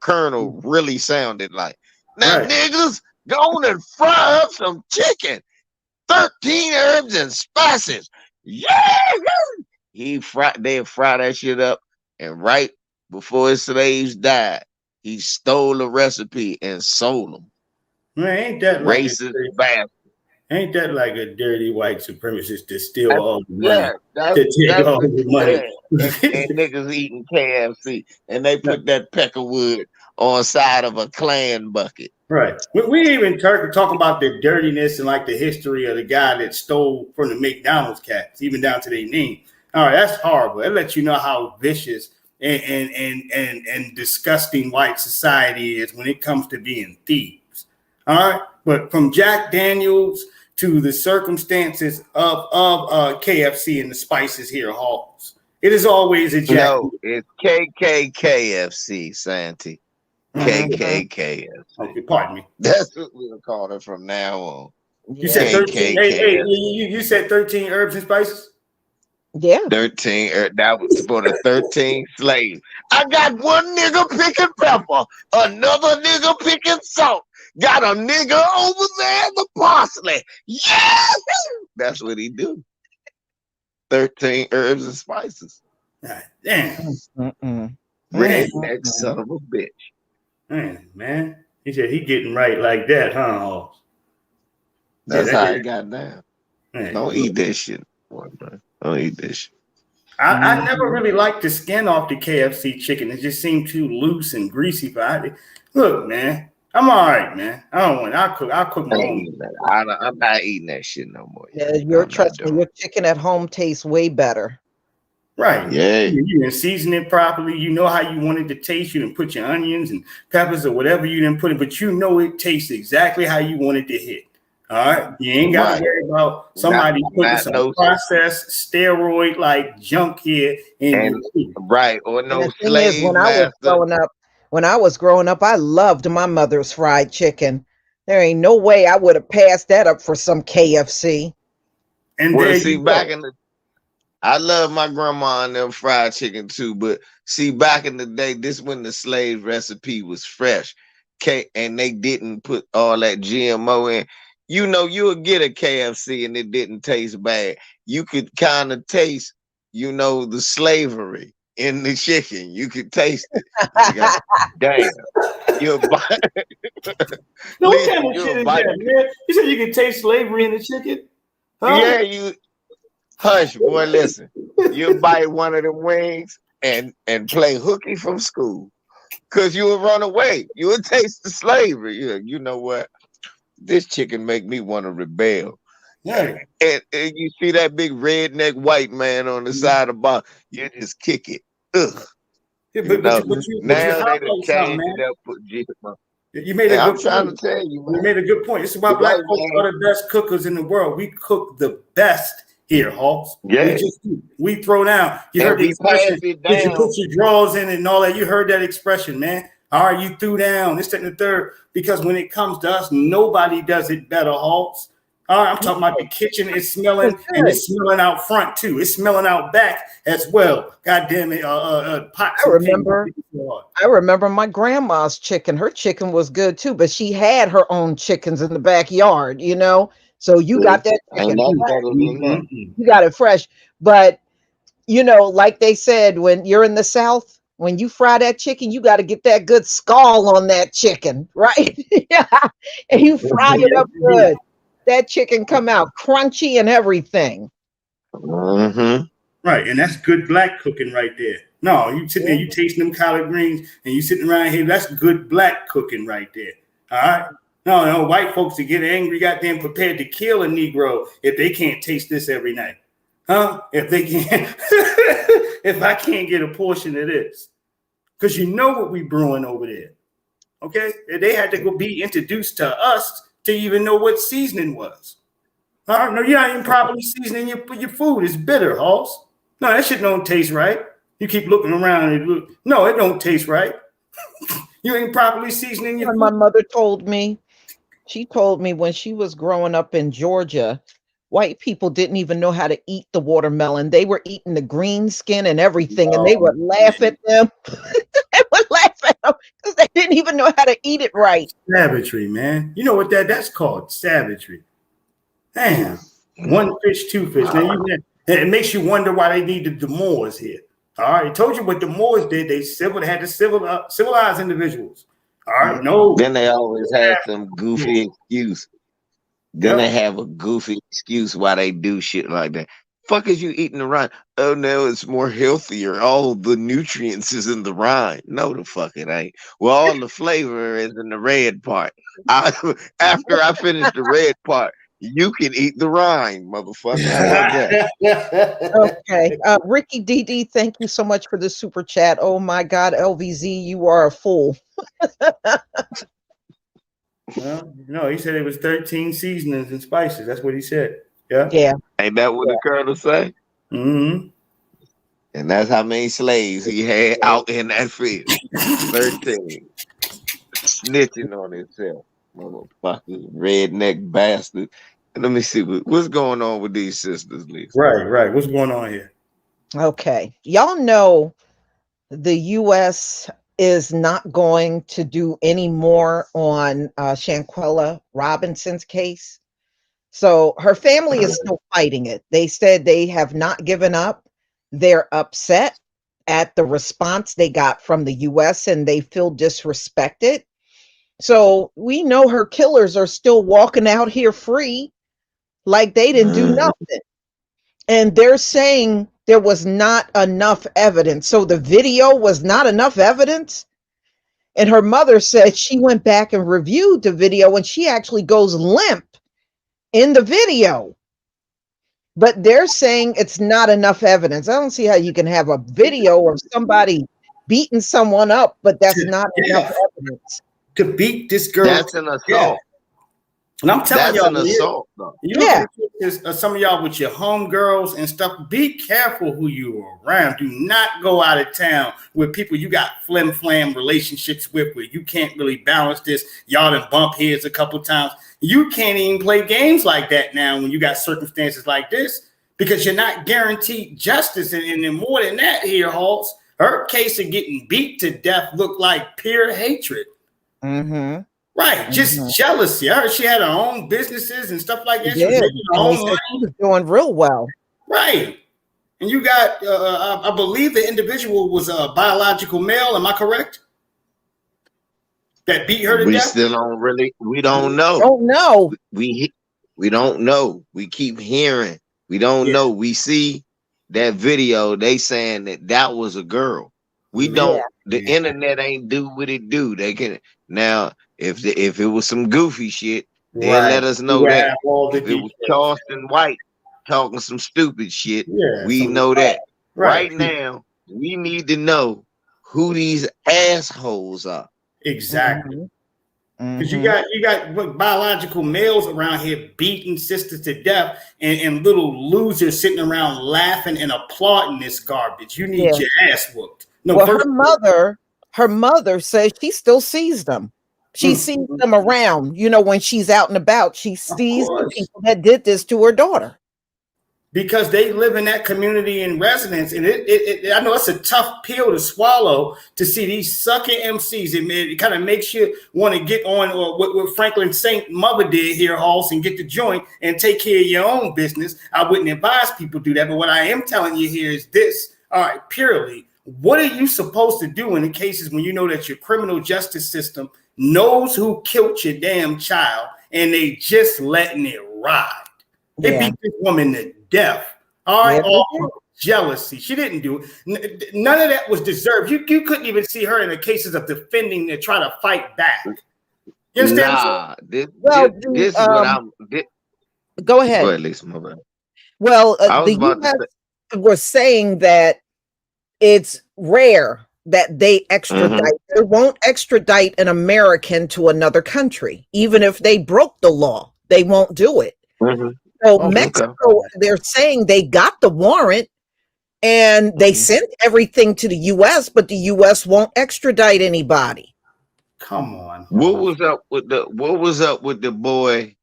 S3: colonel really sounded like. Now, niggas, go on and fry up some chicken. 13 herbs and spices. Yeah, they fry that shit up, and right before his slaves died, he stole the recipe and sold them.
S6: Man, ain't that
S3: racist bastard?
S6: Ain't that like a dirty white supremacist to steal all the money? To take all the money.
S3: And niggas eating KFC, and they put that peckerwood on side of a Klan bucket.
S6: Right. We even talk about the dirtiness and like the history of the guy that stole from the McDonald's cats, even down to their name. All right, that's horrible. It lets you know how vicious and disgusting white society is when it comes to being thieves. All right, but from Jack Daniels to the circumstances of KFC and the spices here, Halls, it is always a Jack.
S3: No, it's KKKFC, Santi. KKKFC.
S6: Okay, pardon me.
S3: That's what we'll call it from now on.
S6: You said 13. Hey, you said 13 herbs and spices.
S1: Yeah.
S3: 13. That was for the 13 slaves. I got one nigga picking pepper, another nigga picking salt, Got a nigga over there in the parsley. Yeah, that's what he do. 13 herbs and spices.
S6: God damn.
S3: Redneck son of a bitch.
S6: Man. He said he getting right like that, huh? Hoss?
S3: That's
S6: Yeah,
S3: how he got down.
S6: man,
S3: Don't eat that shit. Don't eat that shit.
S6: I never really liked the skin off the KFC chicken. It just seemed too loose and greasy. But look, man, I'm all right, man. I don't want. I'll cook my own.
S3: I'm not eating that shit no more.
S1: Yeah, your chicken at home tastes way better.
S6: Right.
S3: Yeah.
S6: You didn't season it properly. You know how you want it to taste. You didn't put your onions and peppers or whatever you didn't put it, but you know it tastes exactly how you want it to hit. All right. You ain't got to worry about somebody putting some processed steroid like junk here in your food.
S3: Right. Or no
S1: slave master. When I was growing up, I loved my mother's fried chicken. There ain't no way I would have passed that up for some KFC.
S3: And well, see, I love my grandma and them fried chicken too, but see, back in the day, this when the slave recipe was fresh, and they didn't put all that GMO in. You know, you would get a KFC and it didn't taste bad. You could kind of taste, you know, the slavery in the chicken. You could taste it. You got, damn, you'll buy.
S6: No kind of shit is that, man. You said you could taste slavery in the chicken?
S3: Huh? Yeah, you. Hush, boy, listen. You'll bite one of them wings and play hooky from school. Because you will run away. You will taste the slavery. You know what? This chicken make me want to rebel.
S6: Yeah.
S3: And you see that big redneck white man on the side of the bar, you just kick it. Ugh.
S6: Yeah, but you made a good point. You made a good point. It's why black folks are the best cookers in the world. We cook the best here, Hawks.
S3: Yeah.
S6: We throw down. You heard the expression. Did you put your drawers in and all that? You heard that expression, man. All right, you threw down this, that, and the third. Because when it comes to us, nobody does it better, Hawks. All right, I'm talking about the kitchen. It's smelling, and it's smelling out front too. It's smelling out back as well. God damn it, pots.
S1: I remember my grandma's chicken. Her chicken was good too, but she had her own chickens in the backyard. You know, so you got that chicken. You got it fresh, but you know, like they said, when you're in the South. When you fry that chicken, you got to get that good skull on that chicken, right? Yeah, and you fry it up good. That chicken come out crunchy and everything.
S3: Mm-hmm.
S6: Right, and that's good black cooking right there. No, you sitting there, you tasting them collard greens, and you sitting around here. That's good black cooking right there. All right. No, white folks to get angry, goddamn prepared to kill a Negro if they can't taste this every night. Huh? If they can't, if I can't get a portion of this, because you know what we brewing over there, okay? They had to go be introduced to us to even know what seasoning was. No, you're not even properly seasoning your food. It's bitter, Hoss. No, that shit don't taste right. You keep looking around and no, it don't taste right. You ain't properly seasoning your food.
S1: My mother told me. She told me when she was growing up in Georgia. White people didn't even know how to eat the watermelon. They were eating the green skin and everything, and they would laugh at them. They would laugh at them because they didn't even know how to eat it right.
S6: Savagery, man. You know what that's called? Savagery. Damn. One fish, two fish. Now it makes you wonder why they needed the Moors here. All right, I told you what the Moors did. They had to civilize individuals. All right, no.
S3: Then they always had some goofy excuse. Then they have a goofy excuse why they do shit like that. Fuck is you eating the rind? Oh no, it's more healthier. All the nutrients is in the rind. No, the fuck it ain't. Well, all the flavor is in the red part. After I finish the red part, you can eat the rind, motherfucker.
S1: Okay. Ricky DD, thank you so much for the super chat. Oh my God, LVZ, you are a fool.
S6: Well, no, he said it was 13 seasonings and spices. That's what he said. Yeah.
S1: Yeah.
S3: Ain't that what the colonel say?
S6: Mm-hmm.
S3: And that's how many slaves he had out in that field. 13. Snitching on himself. Motherfucker, redneck bastard. And let me see what's going on with these sisters, Lisa.
S6: Right. What's going on here?
S1: Okay. Y'all know the U.S. is not going to do any more on Shanquella Robinson's case. So her family is still fighting it. They said they have not given up. They're upset at the response they got from the US and they feel disrespected. So we know her killers are still walking out here free like they didn't do nothing. And they're saying there was not enough evidence. So the video was not enough evidence. And her mother said she went back and reviewed the video and she actually goes limp in the video. But they're saying it's not enough evidence. I don't see how you can have a video of somebody beating someone up, but that's not enough evidence.
S6: To beat this girl.
S3: That's an assault.
S6: Yeah. And I'm telling y'all,
S3: an assault, though.
S6: You look at this, some of y'all with your homegirls and stuff, be careful who you are around. Do not go out of town with people you got flim-flam relationships with where you can't really balance this. Y'all done bump heads a couple times. You can't even play games like that now when you got circumstances like this because you're not guaranteed justice. And then more than that here, Halls, her case of getting beat to death looked like pure hatred.
S1: Mm-hmm.
S6: Right, just jealousy. I heard she had her own businesses and stuff like that.
S1: Yeah,
S6: she
S1: was doing real well.
S6: Right, and you got, I believe the individual was a biological male. Am I correct? That beat her to death.
S3: We still don't really. We don't know.
S1: Don't know.
S3: We don't know. We keep hearing. We don't know. We see that video. They saying that was a girl. We don't. The internet ain't do what it do. They can now. If it was some goofy shit, they let us know that. If it was Charleston White talking some stupid shit, we know that. Right now, we need to know who these assholes are.
S6: Exactly. Because you got biological males around here beating sisters to death and little losers sitting around laughing and applauding this garbage. You need your ass whooped. No,
S1: well, her mother says she still sees them. She sees them around, when she's out and about. She sees the people that did this to her daughter.
S6: Because they live in that community in residence. And I know it's a tough pill to swallow to see these sucking MCs. It kind of makes you want to get on what Franklin Saint Mother did here, Halls, and get the joint and take care of your own business. I wouldn't advise people to do that. But what I am telling you here is this. All right, purely, what are you supposed to do in the cases when you know that your criminal justice system knows who killed your damn child and they just letting it ride? They beat this woman to death. All right, all jealousy. She didn't do it. None of that was deserved. You couldn't even see her in the cases of defending and try to fight back. You understand?
S3: Nah, this is what I'm.
S1: Go ahead.
S3: Go ahead, Lisa. My bad.
S1: Well, the US was saying that it's rare that they extradite. They won't extradite an American to another country, even if they broke the law. They won't do it. So Mexico, they're saying they got the warrant and they sent everything to the US, but the US won't extradite anybody.
S6: Come on.
S3: What was up with the boy?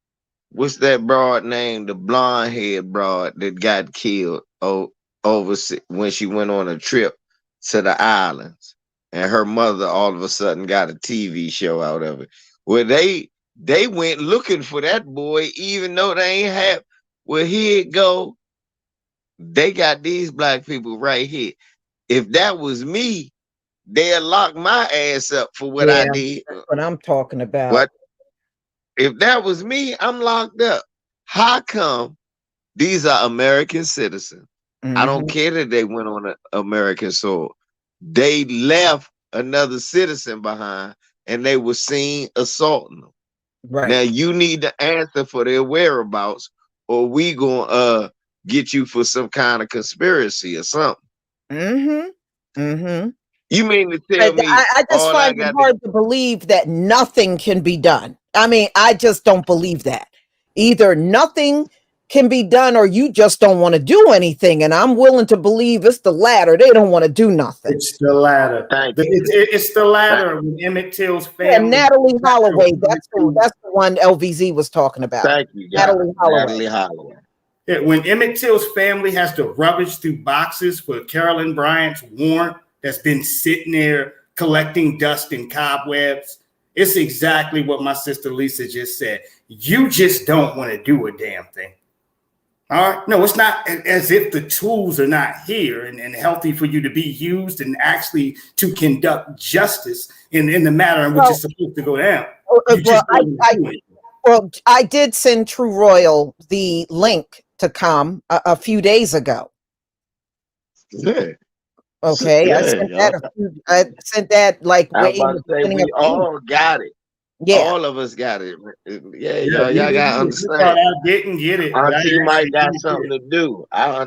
S3: What's that broad name? The blonde head broad that got killed over when she went on a trip to the islands, and her mother all of a sudden got a TV show out of it. Well, they went looking for that boy, even though they ain't have. Well, here it go. They got these black people right here. If that was me, they'd lock my ass up for what I did.
S1: That's what I'm talking about.
S3: But if that was me, I'm locked up. How come these are American citizens? I don't care that they went on American soil. They left another citizen behind and they were seen assaulting them. Right. Now you need to answer for their whereabouts, or we gonna get you for some kind of conspiracy or something. You mean to tell me?
S1: I just find it hard to believe that nothing can be done. I mean, I just don't believe that. Either nothing can be done or you just don't want to do anything. And I'm willing to believe it's the latter. They don't want to do nothing.
S6: It's the latter. It's the latter. Emmett Till's family.
S1: And Natalie Holloway. That's the one LVZ was talking about.
S3: Thank you,
S1: Natalie Holloway.
S6: Yeah, when Emmett Till's family has to rummage through boxes for Carolyn Bryant's warrant that's been sitting there collecting dust and cobwebs. It's exactly what my sister Lisa just said. You just don't want to do a damn thing. All right. No, it's not as if the tools are not here and healthy for you to be used and actually to conduct justice in the matter in which it's supposed to go down.
S1: I did send True Royal the link to come a few days ago.
S3: Yeah.
S1: Okay.
S3: Yeah,
S1: I sent that like
S3: I was
S1: way
S3: about to say we all got it.
S1: Yeah.
S3: All of us got it. Yeah, y'all
S6: you
S3: gotta understand.
S6: I didn't get it.
S3: Auntie might got something to do. I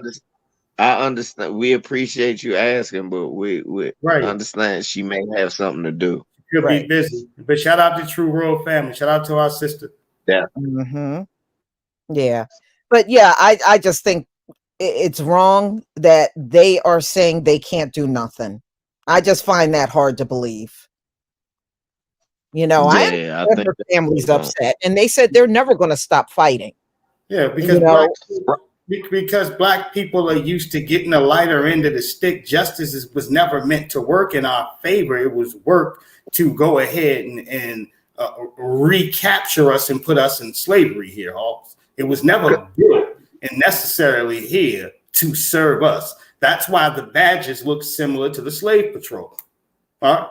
S3: understand. We appreciate you asking, but we understand she may have something to do.
S6: Could be busy. But shout out to True Royal family. Shout out to our sister.
S3: Yeah.
S1: Yeah. But yeah, I just think it's wrong that they are saying they can't do nothing. I just find that hard to believe. You know, I think the family's upset, and they said they're never going to stop fighting.
S6: Yeah, because because black people are used to getting the lighter end of the stick. Justice was never meant to work in our favor. It was work to go ahead and recapture us and put us in slavery here, Hawks. It was never built and necessarily here to serve us. That's why the badges look similar to the slave patrol.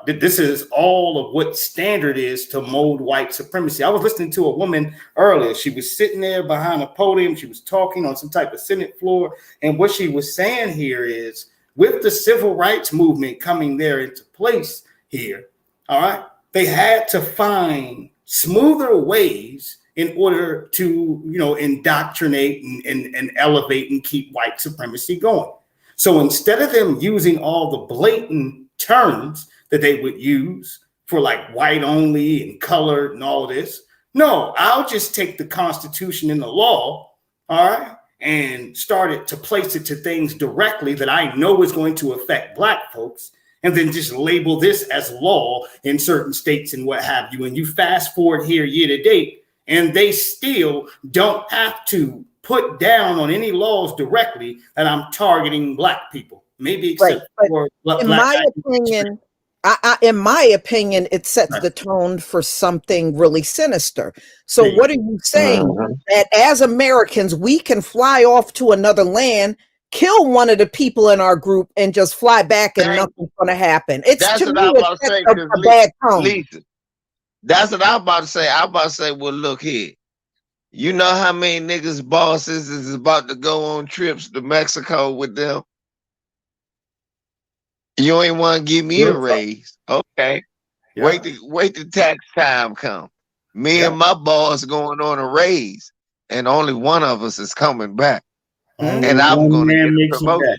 S6: This is all of what standard is to mold white supremacy. I was listening to a woman earlier. She was sitting there behind a podium. She was talking on some type of Senate floor. And what she was saying here is, with the civil rights movement coming there into place here, all right, they had to find smoother ways in order to, indoctrinate and elevate and keep white supremacy going. So instead of them using all the blatant terms that they would use for like white only and colored and all this. No, I'll just take the Constitution and the law, all right, and start it to place it to things directly that I know is going to affect black folks, and then just label this as law in certain states and what have you. And you fast forward here year to date, and they still don't have to put down on any laws directly that I'm targeting black people. Maybe except for
S1: in my opinion, it sets the tone for something really sinister. So what are you saying? That as Americans, we can fly off to another land, kill one of the people in our group, and just fly back and nothing's going to happen. It's
S3: that's
S1: to
S3: what
S1: me,
S3: I'm about to say,
S1: a bad tone.
S3: Lisa, that's what I'm about to say. I'm about to say, well, look here. You know how many niggas bosses is about to go on trips to Mexico with them? You ain't want to give me a raise. Okay. Yeah. Wait till tax time come. Me and my boss going on a raise, and only one of us is coming back. And I'm going to get a promotion.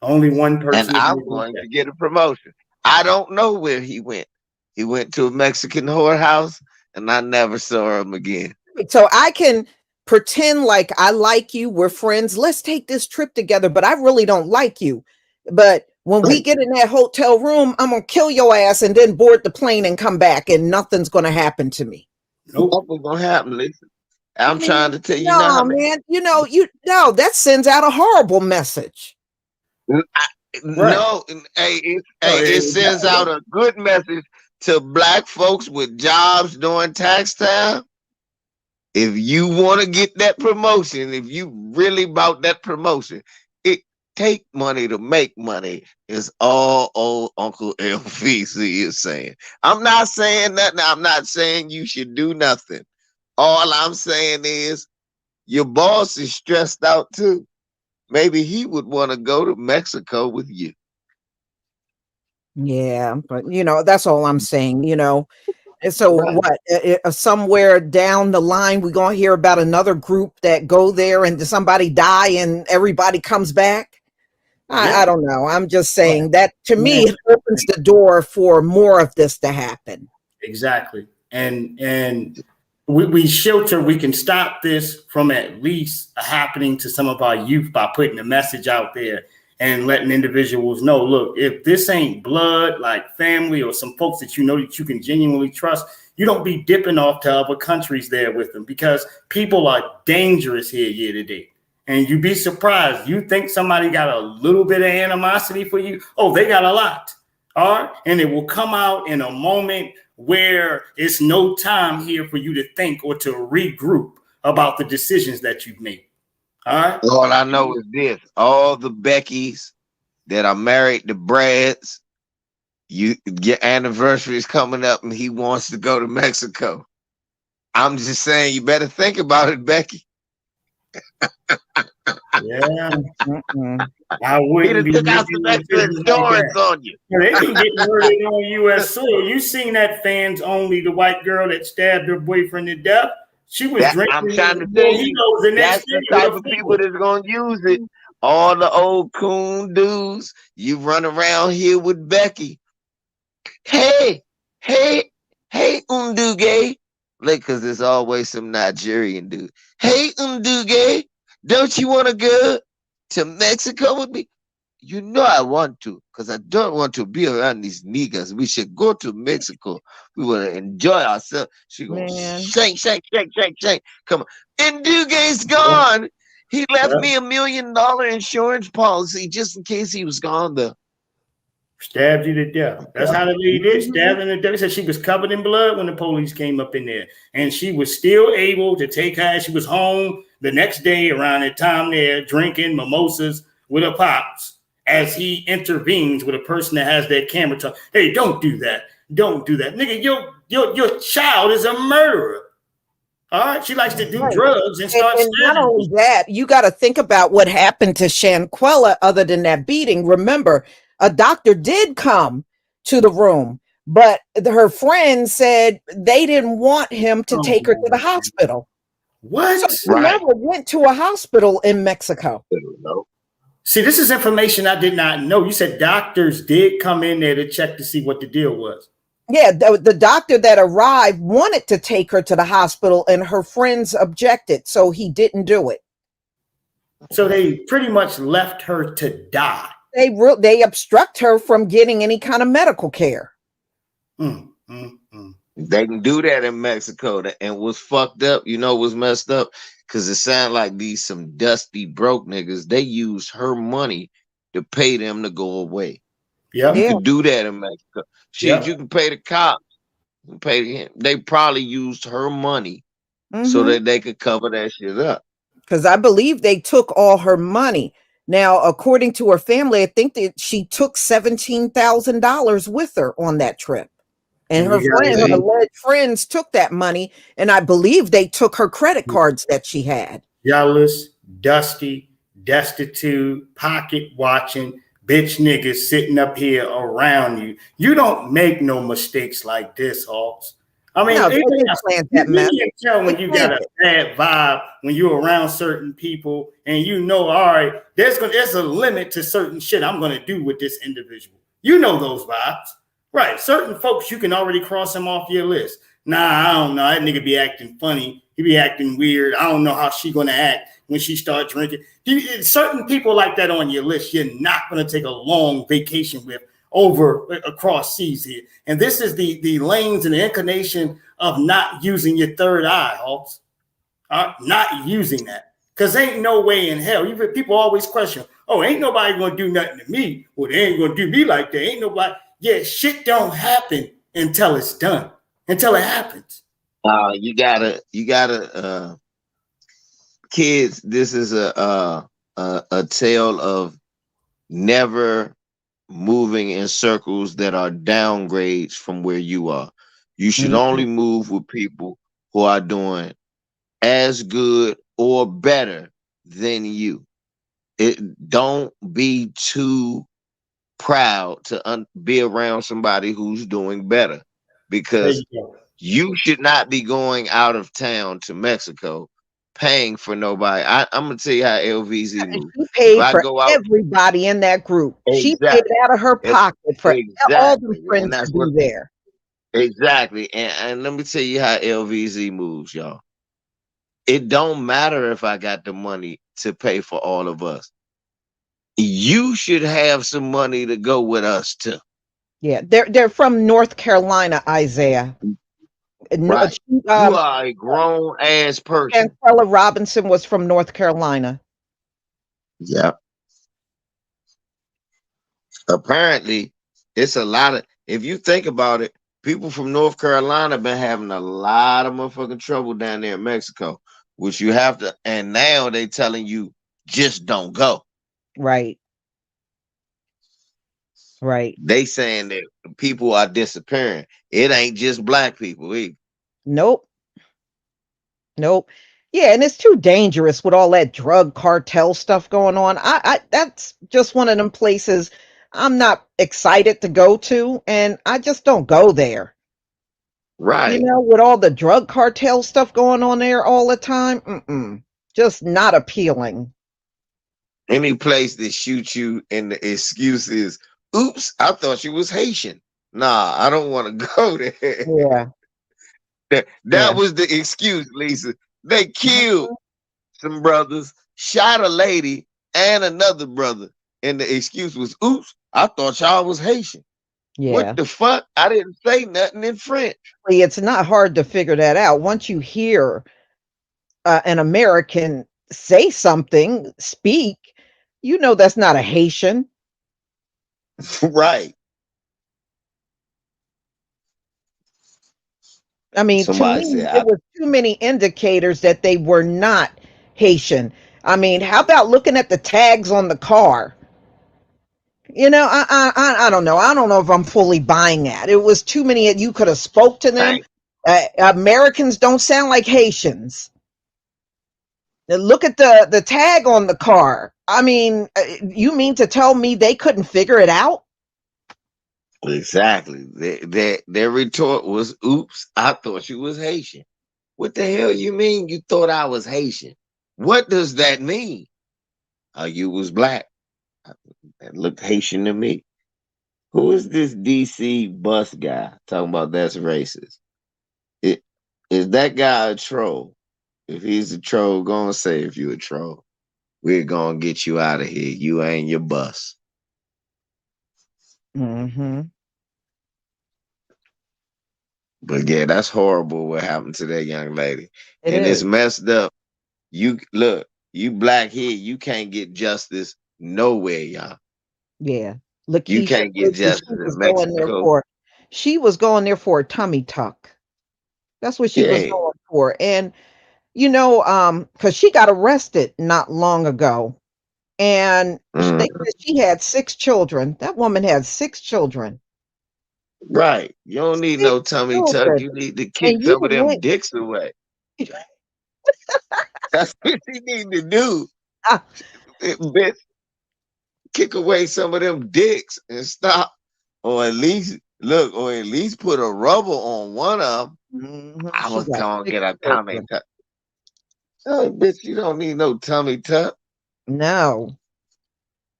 S6: Only one person.
S3: And I'm going to get a promotion. I don't know where he went. He went to a Mexican whorehouse, and I never saw him again.
S1: So I can pretend like I like you. We're friends. Let's take this trip together. But I really don't like you. But when we get in that hotel room, I'm going to kill your ass and then board the plane and come back, and nothing's going to happen to me.
S3: Nothing's going to happen, listen. I'm trying to tell you now.
S1: Man, that sends out a horrible message.
S3: No, it sends out a good message to black folks with jobs during tax time. If you want to get that promotion, if you really about that promotion, take money to make money is all old Uncle LVC is saying. I'm not saying nothing. I'm not saying you should do nothing. All I'm saying is your boss is stressed out too. Maybe he would want to go to Mexico with you.
S1: Yeah, but that's all I'm saying, And so what, somewhere down the line, we're going to hear about another group that go there and somebody die and everybody comes back. I don't know. I'm just saying that to me, it opens the door for more of this to happen.
S6: Exactly. And we can stop this from at least happening to some of our youth by putting a message out there and letting individuals know, look, if this ain't blood, like family or some folks that that you can genuinely trust, you don't be dipping off to other countries there with them, because people are dangerous here year to date. And you'd be surprised. You think somebody got a little bit of animosity for you? Oh, they got a lot. All right. And it will come out in a moment where it's no time here for you to think or to regroup about the decisions that you've made. All right.
S3: All I know is this: all the Beckys that are married to Brads, your anniversary is coming up, and he wants to go to Mexico. I'm just saying, you better think about it, Becky.
S6: Yeah.
S1: Mm-mm.
S6: I
S3: He
S6: wouldn't
S3: done
S6: be
S3: took out some
S6: making
S3: extra
S6: decisions like
S3: insurance
S6: that.
S3: on you.
S6: They've been getting murdered on U.S. soil. You seen that fans only, the white girl that stabbed her boyfriend to death? She was
S3: I'm
S6: drinking
S3: trying to tell you,
S6: mojitos the next
S3: that's
S6: day
S3: the
S6: with
S3: type
S6: a
S3: of people
S6: friend.
S3: that's gonna use it. All the old coon dudes, you run around here with Becky. Hey, hey, hey, Unduge. Like, because there's always some Nigerian dude. Hey, Unduge, don't you want to go to Mexico with me? You know I want to, because I don't want to be around these niggas. We should go to Mexico. We want to enjoy ourselves. She going
S1: Man.
S3: shake, shake, shake, shake, shake. Come on. And Duguay's gone. He left
S6: Yeah.
S3: me $1 million insurance policy just in case he was gone, though.
S6: Stabbed you to death. That's how the lady did. Stabbed her to death. They said she was covered in blood when the police came up in there. And she was still able to take her. She was home the next day around that time there, drinking mimosas with her pops as he intervenes with a person that has their camera. Hey, don't do that. Don't do that. Nigga, your child is a murderer. All right. She likes to do
S1: Right.
S6: drugs and start
S1: And not
S6: stabbing
S1: only
S6: people.
S1: that, you got to think about what happened to Shanquella other than that beating. Remember, a doctor did come to the room, but her friend said they didn't want him to take her to the hospital. So
S6: What?
S1: she
S3: Right.
S1: never went to a hospital in Mexico.
S6: See, this is information I did not know. You said doctors did come in there to check to see what the deal was.
S1: Yeah, the doctor that arrived wanted to take her to the hospital, and her friends objected, so he didn't do it.
S6: So they pretty much left her to die.
S1: They obstruct her from getting any kind of medical care.
S3: They can do that in Mexico. And what's fucked up, you know what's messed up? Because it sounds like these some dusty broke niggas. They use her money to pay them to go away.
S6: Yep.
S3: You
S1: Yeah.
S3: can do that in Mexico. Shit,
S6: Yep.
S3: you can pay the cops. You can pay him. They probably used her money so
S1: Mhm.
S3: that they could cover that shit up.
S1: Because I believe they took all her money. Now, according to her family, I think that she took $17,000 with her on that trip. And
S6: And
S1: her
S6: you guys,
S1: her
S3: See?
S1: alleged friends took that money, and I believe they took her credit cards that she had.
S6: jealous, dusty, destitute, pocket watching, bitch niggas sitting up here around you. You don't make no mistakes like this, Hawks. I mean,
S1: No, they didn't plant that mess.
S6: you can tell when
S1: They
S6: you got a
S1: planted.
S6: bad vibe when you're around certain people, and you know, all right, there's a limit to certain shit I'm gonna do with this individual. You know those vibes, right? Certain folks you can already cross them off your list. Nah, I don't know. That nigga be acting funny. He be acting weird. I don't know how she gonna act when she start drinking. Certain people like that on your list, you're not gonna take a long vacation with over across seas here. And this is the lanes and the inclination of not using your third eye, Hawks. Not using that. Because ain't no way in hell. People always question, oh, ain't nobody gonna do nothing to me. Well, they ain't gonna do me like that. Ain't nobody. Yeah, shit don't happen until it's done. Until it happens.
S3: You gotta kids, this is a tale of never moving in circles that are downgrades from where you are. You should only move with people who are doing as good or better than you. Don't be too proud to be around somebody who's doing better,
S6: There
S3: because
S6: you go.
S3: you should not be going out of town to Mexico paying for nobody. I'm gonna tell you how LVZ moves.
S1: She
S3: If
S1: paid
S3: I
S1: for
S3: go out,
S1: everybody in that group. She paid
S3: exactly,
S1: out of her pocket for all the
S3: exactly, and
S1: friends to
S3: that's
S1: be
S3: what
S1: there.
S3: exactly. And let me tell you how LVZ moves, y'all. It don't matter if I got the money to pay for all of us. You should have some money to go with us too.
S1: Yeah, they're from North Carolina, Isaiah.
S3: Right. You are a grown ass person.
S1: Shanquella Robinson was from North Carolina.
S3: Yeah. Apparently, It's a lot of, if you think about it, people from North Carolina been having a lot of motherfucking trouble down there in Mexico, which you have to, and now they telling you just don't go.
S1: Right. Right.
S3: They saying that people are disappearing. It ain't just black people either.
S1: Nope. Nope. Yeah, and it's too dangerous with all that drug cartel stuff going on. I that's just one of them places I'm not excited to go to, and I just don't go there. You
S3: Right.
S1: know, with all the drug cartel stuff going on there all the time, just not appealing.
S3: Any place that shoot you and the excuse is, oops, I thought you was Haitian. Nah, I don't want to go there.
S1: Yeah,
S3: That
S1: yeah.
S3: was the excuse, Lisa. They killed
S1: Mhm.
S3: some brothers, shot a lady and another brother, and the excuse was, oops, I thought y'all was Haitian. What
S1: Yeah.
S3: the fuck? I didn't say nothing in French.
S1: It's not hard to figure that out. Once you hear an American say something, speak, you know that's not a Haitian.
S3: Right.
S1: I mean, to
S3: Somebody
S1: me,
S3: said,
S1: it was too many indicators that they were not Haitian. I mean, how about looking at the tags on the car? You know, I don't know. I don't know if I'm fully buying that. It was too many. You could have spoke to them.
S3: thank
S1: Americans don't sound like Haitians. Now look at the tag on the car. I mean, you mean to tell me they couldn't figure it out?
S3: exactly. Their retort was, oops, I thought you was Haitian. What the hell you mean you thought I was Haitian? What does that mean? You was black. That looked Haitian to me. Who is this DC bus guy talking about that's racist? It, is that guy a troll? If he's a troll, go and say if you a troll. We're gonna get you out of here. You ain't your bus.
S1: Mm-hmm.
S3: But yeah, that's horrible what happened to that young lady.
S1: It
S3: And it's
S1: is.
S3: messed up. You look, you black here, you can't get justice nowhere, y'all.
S1: Yeah.
S3: You
S1: Lakeisha
S3: can't get
S1: Busy,
S3: justice in Mexico.
S1: she was going there for a tummy tuck. That's what she was
S3: Yeah.
S1: going for. And you know, because she got arrested not long ago, and they
S3: Mhm.
S1: said she had 6 children. That woman had 6 children.
S3: Right. You don't need
S1: Six
S3: no tummy tuck.
S1: children.
S3: You need to kick
S1: And you
S3: some of them
S1: went,
S3: dicks away. That's what you need to do.
S1: ah,
S3: Bitch, kick away some of them dicks and stop. Or at least look, or at least put a rubber on one of them. I
S1: she
S3: was
S1: got
S3: gonna
S1: six
S3: get a tummy
S1: children.
S3: tuck. Oh, bitch, you don't need no tummy tuck.
S1: No,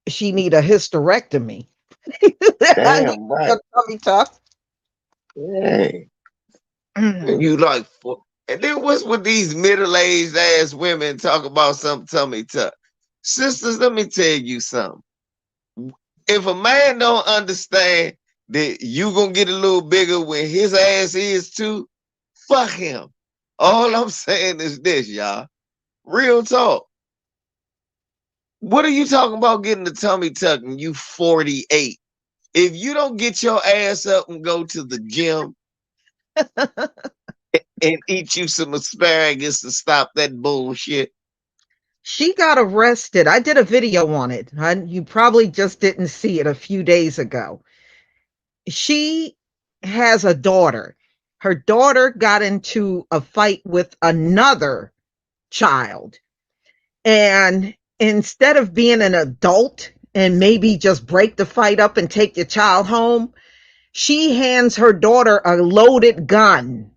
S1: she need a hysterectomy. I need
S3: Damn right.
S1: a tummy tuck.
S3: Hey. And
S1: Mhm.
S3: you like, and then what's with these middle-aged ass women talk about some tummy tuck? Sisters, let me tell you something. If a man don't understand that you gonna get a little bigger when his ass is too, fuck him. All I'm saying is this, y'all. Real talk. What are you talking about getting the tummy tuck and you 48? If you don't get your ass up and go to the gym and eat you some asparagus to stop that bullshit.
S1: She got arrested. I did a video on it. You probably just didn't see it a few days ago. She has a daughter. Her daughter got into a fight with another child. And instead of being an adult and maybe just break the fight up and take your child home, she hands her daughter a loaded gun.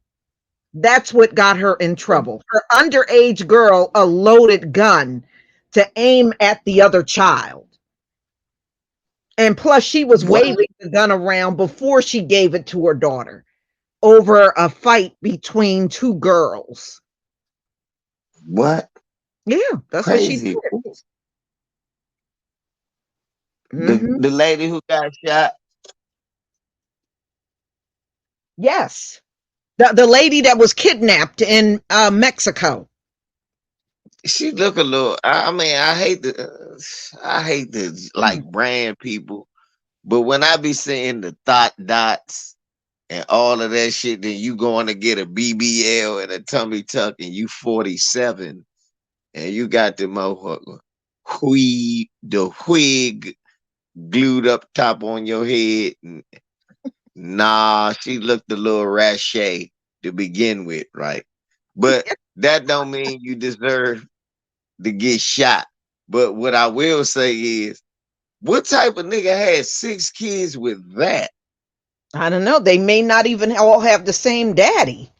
S1: That's what got her in trouble. Her underage girl a loaded gun to aim at the other child. And plus, she was
S3: What?
S1: waving the gun around before she gave it to her daughter over a fight between 2 girls.
S3: What?
S1: Yeah, that's what she
S3: Crazy.
S1: did.
S3: The
S1: Hmm.
S3: the lady who got shot,
S1: Yes. The lady that was kidnapped in Mexico.
S3: she look a little. I mean, I hate to like brand people, But when I be seeing the thought dots and all of that shit, then you going to get a BBL and a tummy tuck and you 47 and you got the motherfucker the wig glued up top on your head. Nah, she looked a little rashy to begin with, right? But that don't mean you deserve to get shot. But what I will say is, what type of nigga had 6 kids with that?
S1: I don't know. They may not even all have the same daddy.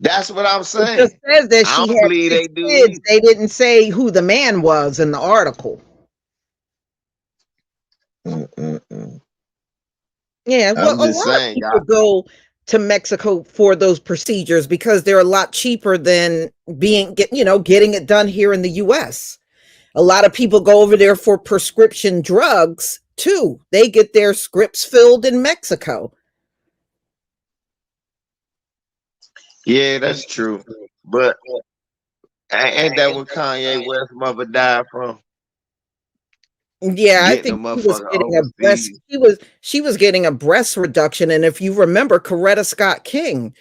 S3: That's what I'm
S1: It
S3: saying.
S1: just says that
S3: I
S1: she
S3: don't
S1: had
S3: believe
S1: 6
S3: they do
S1: kids.
S3: either.
S1: They didn't say who the man was in the article. Yeah, well,
S3: I'm
S1: a
S3: just
S1: lot of
S3: saying,
S1: people go to Mexico for those procedures because they're a lot cheaper than getting it done here in the US. A lot of people go over there for prescription drugs too. They get their scripts filled in Mexico.
S3: yeah, that's true. But ain't that what Kanye West mother died from?
S1: Yeah, I
S3: Getting a
S1: think she was
S3: motherfucker
S1: getting a breast.
S3: overseas.
S1: She was getting a breast reduction, and if you remember, Coretta Scott King,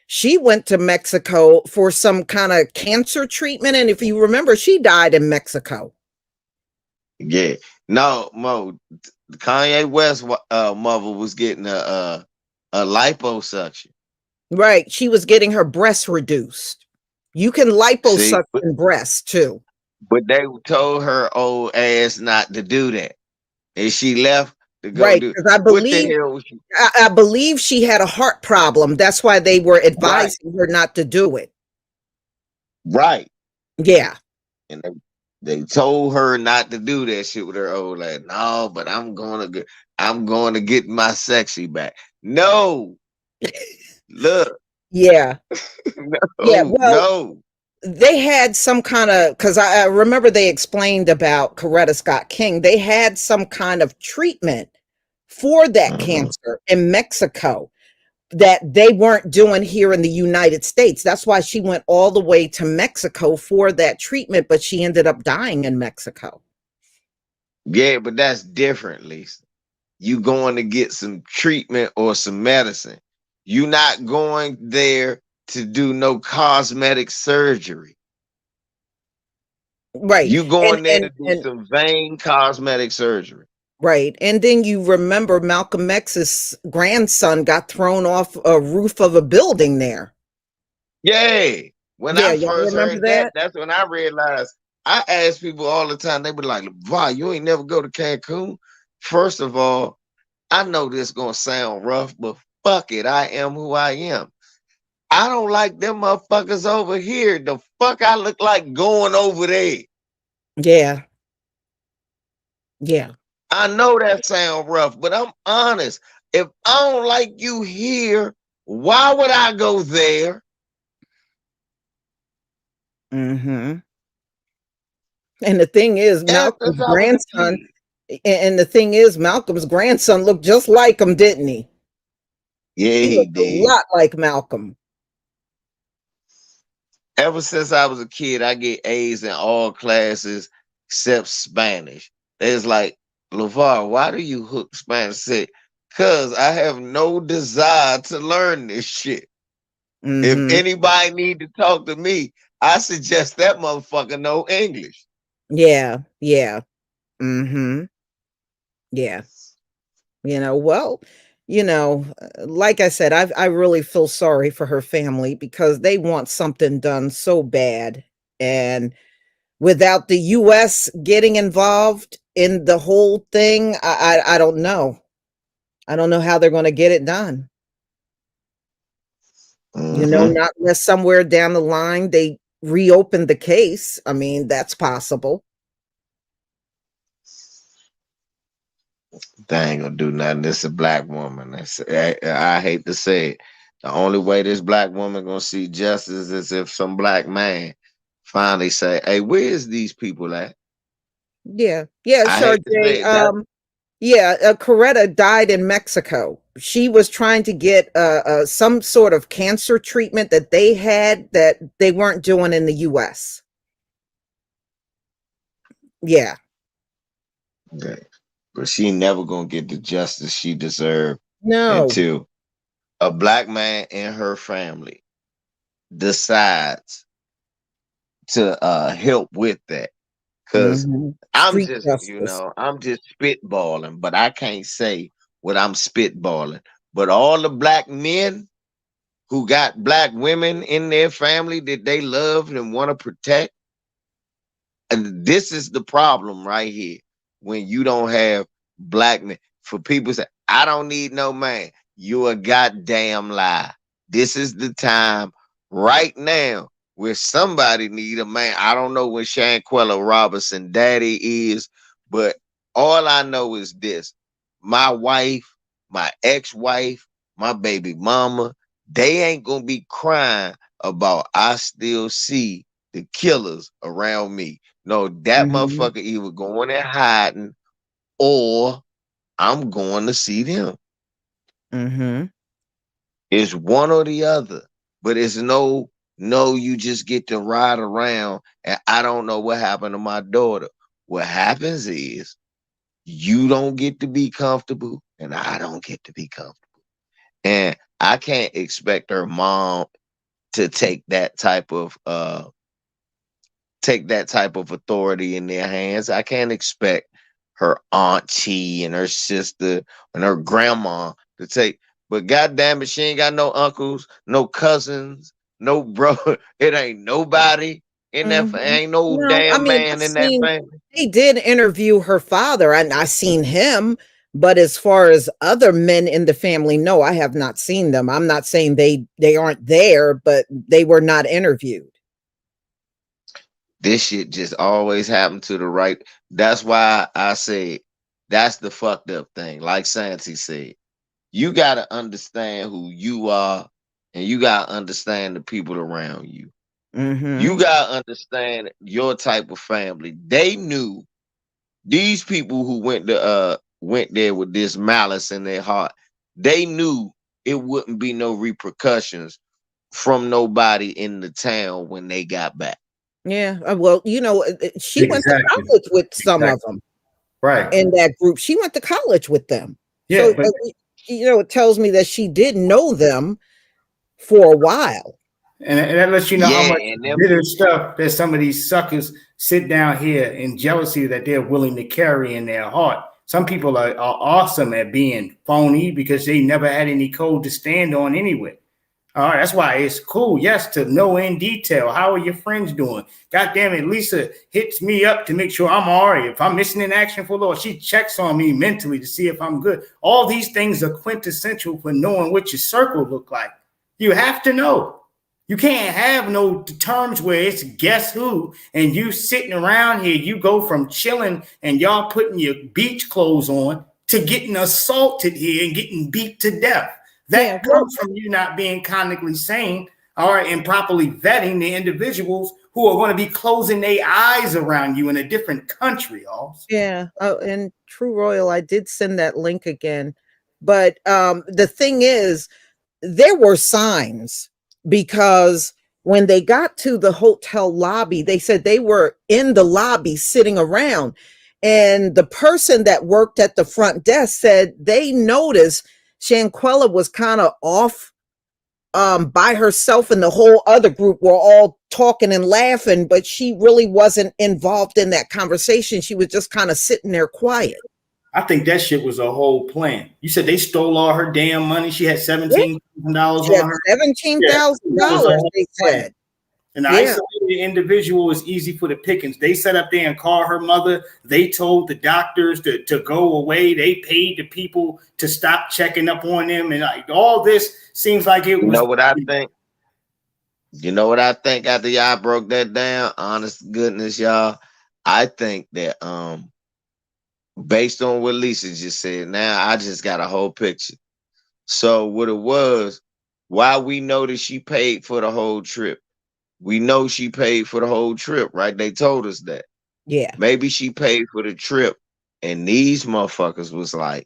S1: she went to Mexico for some kind of cancer treatment, and if you remember, she died in Mexico.
S3: Yeah. No, Mo, Kanye West mother was getting a liposuction.
S1: Right, she was getting her breasts reduced. You can
S3: See,
S1: liposuction breasts too.
S3: but they told her old ass not to do that, and she left to go
S1: Right,
S3: do.
S1: because I
S3: What the
S1: believe
S3: hell was she?
S1: I believe she had a heart problem. That's why they were
S3: Right,
S1: advising her not to do it.
S3: right.
S1: Yeah.
S3: And they told her not to do that shit with her old ass. No, but I'm going to get my sexy back. No, look,
S1: Yeah. Yeah.
S3: no,
S1: Well,
S3: no.
S1: they had some kind of, because I remember they explained about Coretta Scott King. They had some kind of treatment for that
S3: Mhm.
S1: cancer in Mexico that they weren't doing here in the United States. That's why she went all the way to Mexico for that treatment, but she ended up dying in Mexico.
S3: Yeah, but that's different, Lisa. You going to get some treatment or some medicine. You not going there to do no cosmetic surgery.
S1: Right.
S3: You
S1: And
S3: going there
S1: and
S3: to do
S1: and
S3: some vain cosmetic surgery.
S1: right. And then you remember Malcolm X's grandson got thrown off a roof of a building there.
S3: Yeah. When
S1: Yeah,
S3: I
S1: y'all
S3: first
S1: remember
S3: heard that,
S1: that?
S3: that's when I realized. I ask people all the time, they be like, "Wow, you ain't never go to Cancun?" First of all, I know this gonna sound rough, but fuck it, I am who I am. I don't like them motherfuckers over here. The fuck I look like going over there.
S1: Yeah. Yeah.
S3: I know that sound rough, but I'm honest. If I don't like you here, why would I go there?
S1: Mhm. And the thing is,
S3: Ever since
S1: Malcolm's
S3: I was a
S1: grandson,
S3: kid.
S1: and the thing is, Malcolm's grandson looked just like him, didn't he?
S3: Yeah,
S1: He
S3: he
S1: looked a
S3: did.
S1: lot like Malcolm.
S3: Ever since I was a kid, I get A's in all classes except Spanish. It's like, LeVar, why do you hook Spanish? Say, cause I have no desire to learn this shit. If
S1: Mhm.
S3: anybody need to talk to me, I suggest that motherfucker know English.
S1: Yeah. Yeah. Mhm. Yeah. Well, like I said, I really feel sorry for her family because they want something done so bad. And without the US getting involved in the whole thing, I don't know. I don't know how they're going to get it done.
S3: Mm-hmm.
S1: Not unless somewhere down the line they reopen the case. I mean, that's possible.
S3: They ain't gonna do nothing. This a black woman. I hate to say it. The only way this black woman gonna see justice is if some black man finally say, "Hey, where's these people at?"
S1: Yeah. Yeah,
S3: I hate to say
S1: Sharjay.
S3: it. That
S1: Yeah, Coretta died in Mexico. She was trying to get some sort of cancer treatment that they had that they weren't doing in the US. Yeah.
S3: okay. but she never gonna get the justice she deserved
S1: No.
S3: until a black man in her family decides to help with that. Cause I'm
S1: Street
S3: just,
S1: justice.
S3: I'm just spitballing, but I can't say what I'm spitballing. But all the black men who got black women in their family that they love and want to protect, and this is the problem right here. When you don't have black men, for people say, I don't need no man. You a goddamn lie. This is the time right now where somebody need a man. I don't know when Shanquella Robinson daddy is, but all I know is this. My wife, my ex-wife, my baby mama, they ain't gonna be crying about I still see the killers around me. No, that motherfucker either going and hiding or I'm going to see them. It's one or the other. But it's no, you just get to ride around and I don't know what happened to my daughter. What happens is you don't get to be comfortable and I don't get to be comfortable. And I can't expect her mom to take that type of authority in their hands. I can't expect her auntie and her sister and her grandma to take. But goddamn it, she ain't got no uncles, no cousins, no bro. It ain't nobody in that. Ain't no
S1: No, I
S3: damn
S1: mean,
S3: man in that family.
S1: they did interview her father, and I seen him. But as far as other men in the family, no, I have not seen them. I'm not saying they aren't there, but they were not interviewed.
S3: This shit just always happened to the right. That's why I say that's the fucked up thing. Like Santi said, you got to understand who you are and you got to understand the people around you. You got to understand your type of family. They knew these people who went there with this malice in their heart. They knew it wouldn't be no repercussions from nobody in the town when they got back.
S1: Yeah, well, she went to college with some of them,
S6: right?
S1: In that group, she went to college with them.
S6: Yeah,
S1: so
S6: but
S1: it tells me that she did know them for a while.
S6: And that lets you know how much bitter stuff that some of these suckers sit down here in jealousy that they're willing to carry in their heart. Some people are awesome at being phony because they never had any code to stand on anyway. All right, that's why it's cool, yes, to know in detail. How are your friends doing? God damn it, Lisa hits me up to make sure I'm all right. If I'm missing in action for Lord, she checks on me mentally to see if I'm good. All these things are quintessential for knowing what your circle look like. You have to know. You can't have no terms where it's guess who, and you sitting around here, you go from chilling and y'all putting your beach clothes on to getting assaulted here and getting beat to death. That comes from you not being cognitively sane, all right, and properly vetting the individuals who are going to be closing their eyes around you in a different country. Also.
S1: Yeah, and True Royal, I did send that link again. But the thing is, there were signs, because when they got to the hotel lobby, they said they were in the lobby sitting around. And the person that worked at the front desk said they noticed Shanquella was kind of off by herself, and the whole other group were all talking and laughing, but she really wasn't involved in that conversation. She was just kind of sitting there quiet.
S6: I think that shit was a whole plan. You said they stole all her damn money. She had $17,000 on her.
S1: $17,000, they said.
S6: An isolated individual is easy for the pickings. They sat up there and called her mother. They told the doctors to go away. They paid the people to stop checking up on them. And like all this seems like it was.
S3: You know what I think? You know what I think after y'all broke that down? Honest goodness, y'all. I think that based on what Lisa just said, now I just got a whole picture. So what it was, why we know that she paid for the whole trip. We know she paid for the whole trip, right? They told us that.
S1: Yeah.
S3: Maybe she paid for the trip and these motherfuckers was like,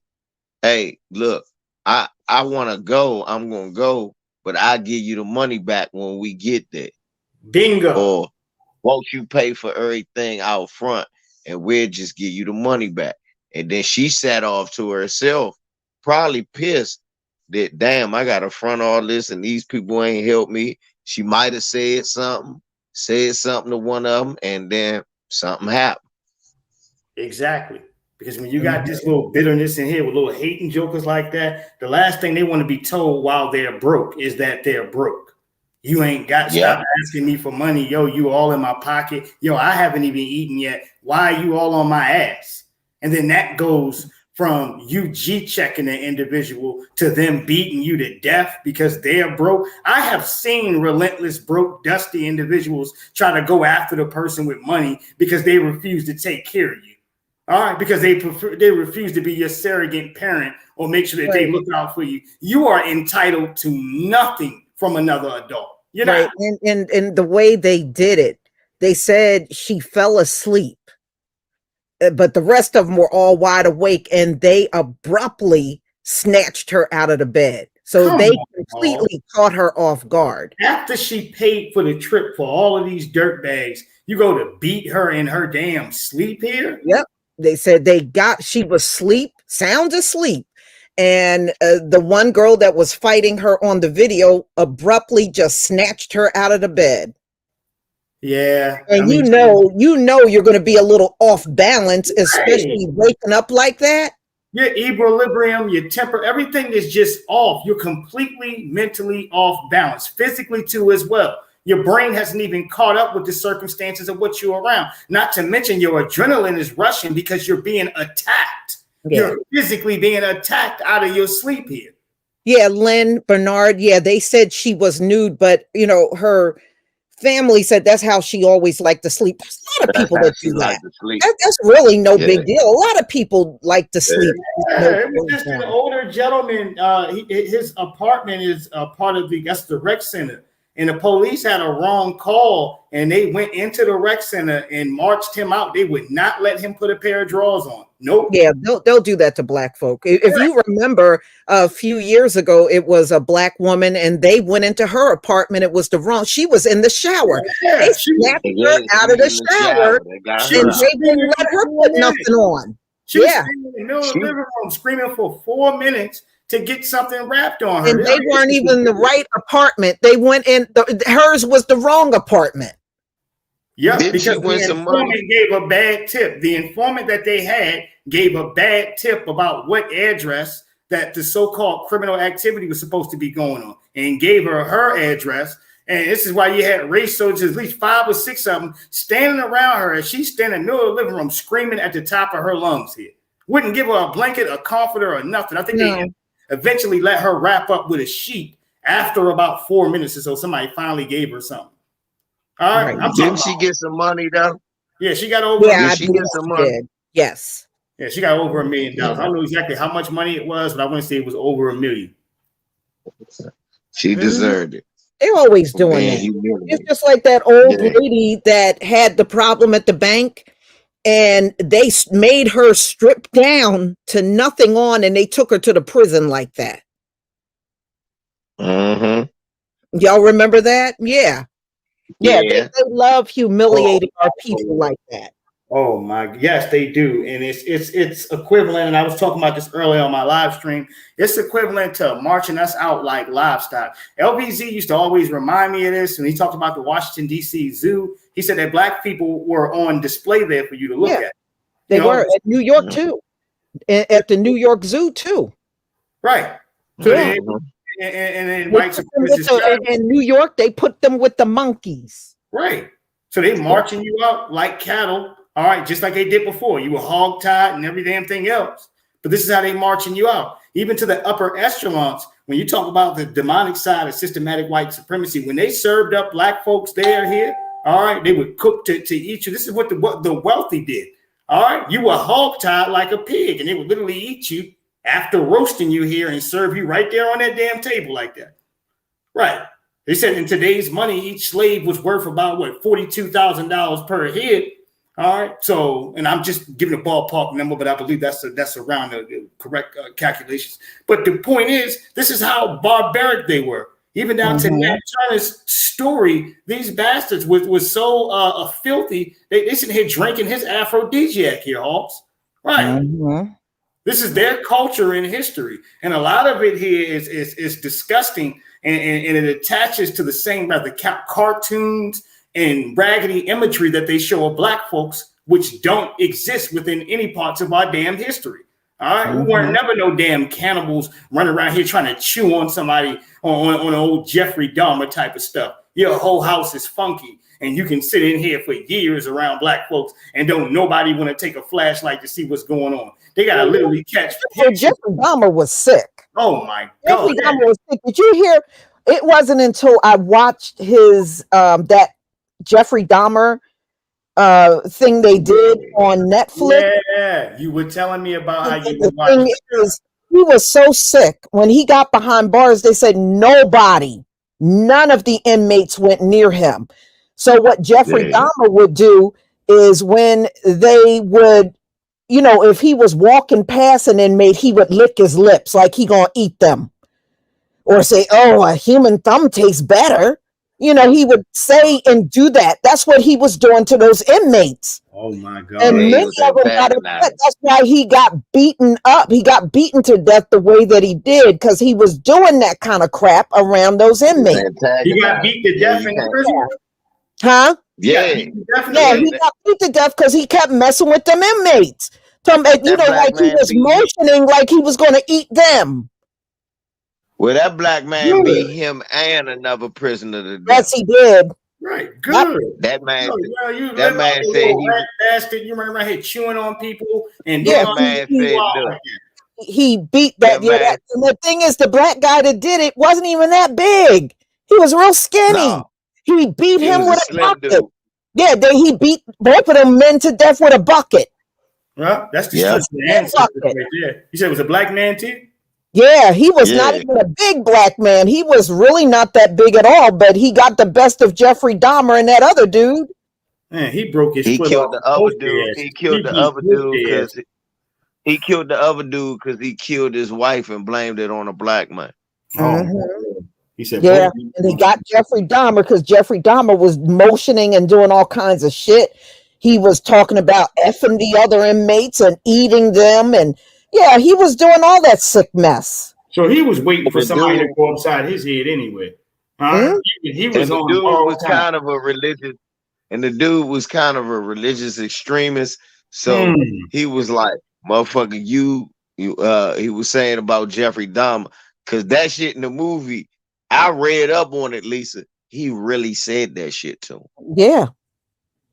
S3: hey, look, I want to go. I'm going to go, but I'll give you the money back when we get there.
S6: Bingo.
S3: Or won't you pay for everything out front and we'll just give you the money back. And then she sat off to herself, probably pissed that, damn, I got to front all this and these people ain't helped me. She might have said something to one of them, and then something happened.
S6: Exactly. Because when you got this little bitterness in here with little hating jokers like that, the last thing they want to be told while they're broke is that they're broke. You ain't got stop asking me for money. Yo, you all in my pocket. Yo, I haven't even eaten yet. Why are you all on my ass? And then that goes from you G-checking the individual to them beating you to death because they're broke. I have seen relentless, broke, dusty individuals try to go after the person with money because they refuse to take care of you. All right, because they refuse to be your surrogate parent or make sure that they look out for you. You are entitled to nothing from another adult. You know,
S1: right? And the way they did it, they said she fell asleep, but the rest of them were all wide awake, and they abruptly snatched her out of the bed. So they completely caught her off guard.
S6: After she paid for the trip for all of these dirtbags, you go to beat her in her damn sleep here?
S1: Yep. They said she was sound asleep. And the one girl that was fighting her on the video abruptly just snatched her out of the bed.
S6: Yeah.
S1: And you know you're going to be a little off balance, especially waking up like that.
S6: Your equilibrium, your temper, everything is just off. You're completely mentally off balance, physically too as well. Your brain hasn't even caught up with the circumstances of what you're around. Not to mention your adrenaline is rushing because you're being attacked. Yeah. You're physically being attacked out of your sleep here.
S1: Yeah, Lynn Bernard. Yeah, they said she was nude, but her family said that's how she always liked to sleep. There's a lot of people that do that. That's really no big deal. A lot of people like to sleep.
S6: Yeah, it was just an older gentleman. His apartment is part of the rec center. And the police had a wrong call, and they went into the rec center and marched him out. They would not let him put a pair of drawers on. Nope.
S1: Yeah, they'll do that to black folk. If you remember a few years ago, it was a black woman, and they went into her apartment. It was she was in the shower. Yeah, they snapped her out of the shower, and they didn't let her put nothing on.
S6: She was in the middle of the living room screaming for 4 minutes to get something wrapped on her.
S1: And they weren't even the right apartment. They went in, hers was the wrong apartment.
S6: Yeah, because the informant gave a bad tip. The informant that they had gave a bad tip about what address that the so-called criminal activity was supposed to be going on, and gave her address. And this is why you had race soldiers, at least 5 or 6 of them, standing around her as she's standing in the middle of the living room screaming at the top of her lungs here. Wouldn't give her a blanket, a comforter, or nothing. I think they eventually let her wrap up with a sheet after about 4 minutes or so. Somebody finally gave her something. All right.
S3: Didn't she get some money though?
S6: Yeah, she got over.
S1: Yeah, she get some money. Yes.
S6: Yeah, she got over $1 million. I don't know exactly how much money it was, but I want to say it was over $1 million.
S3: She deserved it.
S1: They're always doing that. It's just like that old lady that had the problem at the bank, and they made her strip down to nothing on, and they took her to the prison like that. Y'all remember that? Yeah. They love humiliating our people like that.
S6: Oh my, yes, they do. And it's equivalent. And I was talking about this earlier on my live stream. It's equivalent to marching us out like livestock. LBZ used to always remind me of this when he talked about the Washington, D.C. zoo. He said that black people were on display there for you to look at.
S1: They were at New York too. At the New York Zoo too.
S6: Right. So and white supremacists
S1: in New York, they put them with the monkeys.
S6: Right. So they marching you out like cattle. All right, just like they did before. You were hogtied and every damn thing else. But this is how they marching you out. Even to the upper echelons, when you talk about the demonic side of systematic white supremacy, when they served up black folks here, all right, they would cook to eat you. This is what the wealthy did. All right, you were hogtied like a pig, and they would literally eat you after roasting you here and serve you right there on that damn table like that. Right. They said in today's money, each slave was worth about $42,000 per head. All right. So, and I'm just giving a ballpark number, but I believe that's around the correct calculations. But the point is, this is how barbaric they were. Even down to Nat Turner's story, these bastards was so filthy. They sitting here drinking his aphrodisiac here, Hawks. Right.
S1: Mhm.
S6: This is their culture and history. And a lot of it here is disgusting, and it attaches to the same rather cartoons and raggedy imagery that they show of black folks, which don't exist within any parts of our damn history. All right, we weren't never no damn cannibals running around here trying to chew on somebody on old Jeffrey Dahmer type of stuff. Your whole house is funky, and you can sit in here for years around black folks and don't nobody want to take a flashlight to see what's going on. They gotta literally catch pictures.
S1: Jeffrey Dahmer was sick.
S6: Oh my
S1: Jeffrey
S6: God.
S1: Dahmer was sick. Did you hear? It wasn't until I watched his that Jeffrey Dahmer thing they did on Netflix.
S6: Yeah, you were telling me about how you
S1: The
S6: were
S1: thing
S6: watching.
S1: is, he was so sick when he got behind bars. They said none of the inmates went near him. So what Jeffrey Dahmer would do is when they would, you know, if he was walking past an inmate, he would lick his lips like he gonna eat them, or say, "Oh, a human thumb tastes better." You know, he would say and do that. That's what he was doing to those inmates.
S6: Oh my God.
S1: And
S3: Yeah,
S1: many of them got upset. That's why he got beaten up. He got beaten to death the way that he did, because he was doing that kind of crap around those inmates.
S6: He got beat to death in the prison?
S1: Huh?
S3: Yeah.
S1: Yeah, he got beat to death because he kept messing with them inmates. You know, like he was motioning like he was going to eat them.
S3: Well, that black man beat him and another prisoner to death.
S1: Yes, he did.
S6: Right, good.
S3: That man,
S6: that
S3: man said he
S6: bastard. You run around here chewing on people, and
S3: that man said
S1: he beat that. Yeah, and the thing is, the black guy that did it wasn't even that big. He was real skinny.
S3: No.
S1: He beat him with a bucket.
S3: Dude.
S1: Yeah, he beat both of them men to death with a bucket.
S6: Well, that's the ancestor right there. You said it was a black man too?
S1: Yeah, he was not even a big black man. He was really not that big at all, but he got the best of Jeffrey Dahmer and that other dude.
S6: Man, he broke his
S3: foot.
S6: He killed the other
S3: dude. He killed the other dude because he killed the other dude because he killed his wife and blamed it on a black man.
S6: He said,
S1: yeah, and he got Jeffrey Dahmer because Jeffrey Dahmer was motioning and doing all kinds of shit. He was talking about effing the other inmates and eating them, and yeah, he was doing all that sick mess.
S6: So he was waiting for somebody to go upside his head anyway. Huh? He was on.
S3: The dude was kind of a religious, and the dude was kind of a religious extremist. So he was like, "Motherfucker, he was saying about Jeffrey Dahmer, because that shit in the movie, I read up on it, Lisa. He really said that shit to him.
S1: Yeah.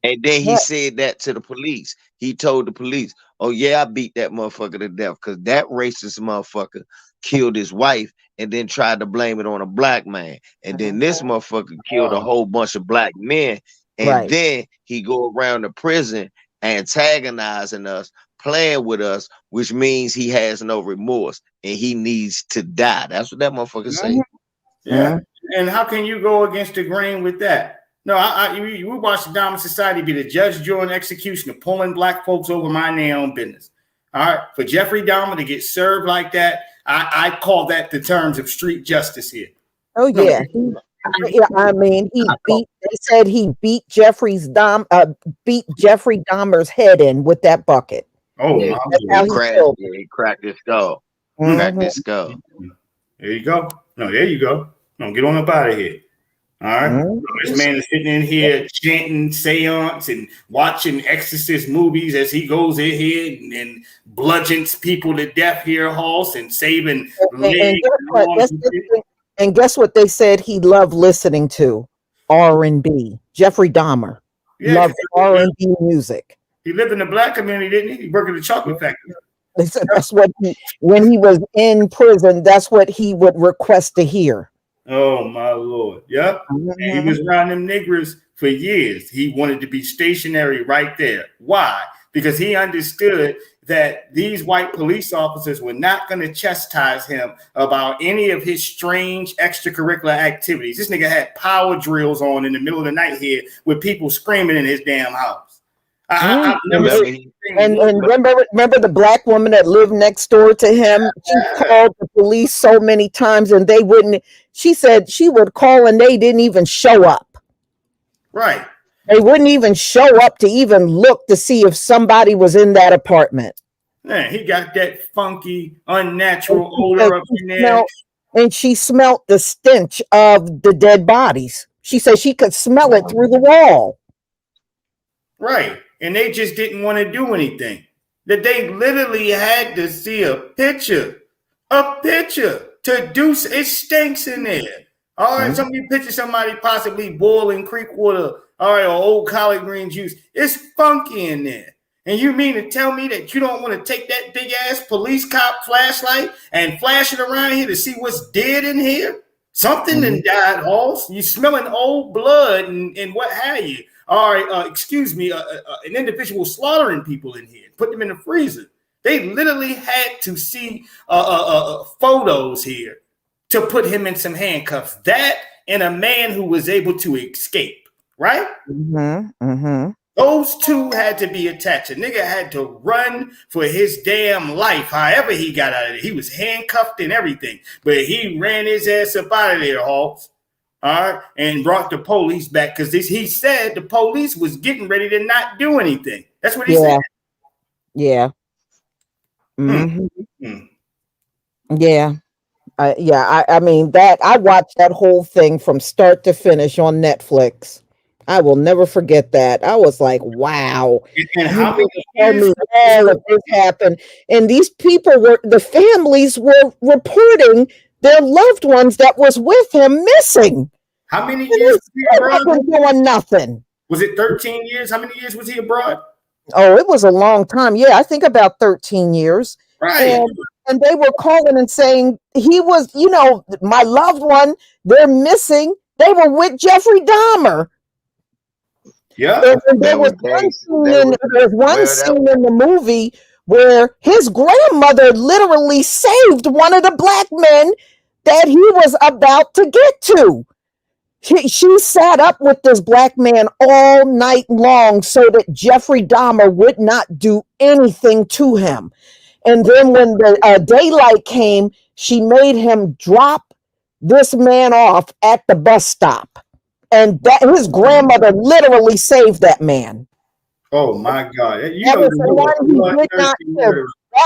S3: And then he said that to the police. He told the police, "Oh yeah, I beat that motherfucker to death because that racist motherfucker killed his wife and then tried to blame it on a black man. And then this motherfucker killed a whole bunch of black men. And then he go around the prison antagonizing us, playing with us, which means he has no remorse and he needs to die." That's what that motherfucker said.
S6: Yeah. And how can you go against the grain with that? No, we watch the Dahmer Society be the judge, jury, and executioner, pulling black folks over my own business. All right. For Jeffrey Dahmer to get served like that, I call that the terms of street justice here.
S1: Oh, yeah. I mean, they said he beat Jeffrey Dahmer's head in with that bucket.
S6: Oh,
S3: yeah, he cracked his skull. Cracked his skull.
S6: There you go. No, there you go. No, get on up out of here. All right. This man is sitting in here chanting seance and watching exorcist movies as he goes ahead and bludgeons people to death here, Hoss, and saving legs.
S1: And guess what they said he loved listening to? R&B. Jeffrey Dahmer loved R&B music.
S6: He lived in the black community, didn't he? He worked at the chocolate factory.
S1: They said that's what when he was in prison, that's what he would request to hear.
S6: Oh my Lord. Yep. And he was around them niggers for years. He wanted to be stationary right there. Why? Because he understood that these white police officers were not going to chastise him about any of his strange extracurricular activities. This nigga had power drills on in the middle of the night here with people screaming in his damn house. I've never seen
S1: and remember the black woman that lived next door to him? She called the police so many times and they wouldn't. She said she would call and they didn't even show up.
S6: Right.
S1: They wouldn't even show up to even look to see if somebody was in that apartment.
S6: Man, he got that funky, unnatural odor up in there.
S1: And she smelled the stench of the dead bodies. She said she could smell it through the wall.
S6: Right. And they just didn't want to do anything. That they literally had to see a picture to do. It stinks in there. All right, somebody picture somebody possibly boiling creek water, all right, or old collard green juice. It's funky in there. And you mean to tell me that you don't want to take that big ass police cop flashlight and flash it around here to see what's dead in here? Something done died, Hoss. You smelling old blood and what have you. All right, excuse me, an individual slaughtering people in here, put them in the freezer. They literally had to see photos here to put him in some handcuffs. That and a man who was able to escape, right? Those two had to be attached. A nigga had to run for his damn life. However he got out of it, he was handcuffed and everything, but he ran his ass up out of there, Hawks. All right, and brought the police back because he said the police was getting ready to not do anything. That's what he said.
S1: Yeah. Yeah. I mean that I watched that whole thing from start to finish on Netflix. I will never forget that. I was like, wow.
S6: And how many
S1: years all of this happened? And these people the families were reporting their loved ones that was with him missing.
S6: How many years was he abroad?
S1: Doing nothing.
S6: Was it 13 years? How many years was he abroad?
S1: Oh, it was a long time. Yeah, I think about 13 years.
S6: Right.
S1: And they were calling and saying he was, my loved one, they're missing. They were with Jeffrey Dahmer.
S6: Yeah.
S1: And there was one scene in the movie where his grandmother literally saved one of the black men that he was about to get to. She sat up with this black man all night long so that Jeffrey Dahmer would not do anything to him. And then when the daylight came, she made him drop this man off at the bus stop. And that his grandmother literally saved that man.
S6: Oh my God.
S1: That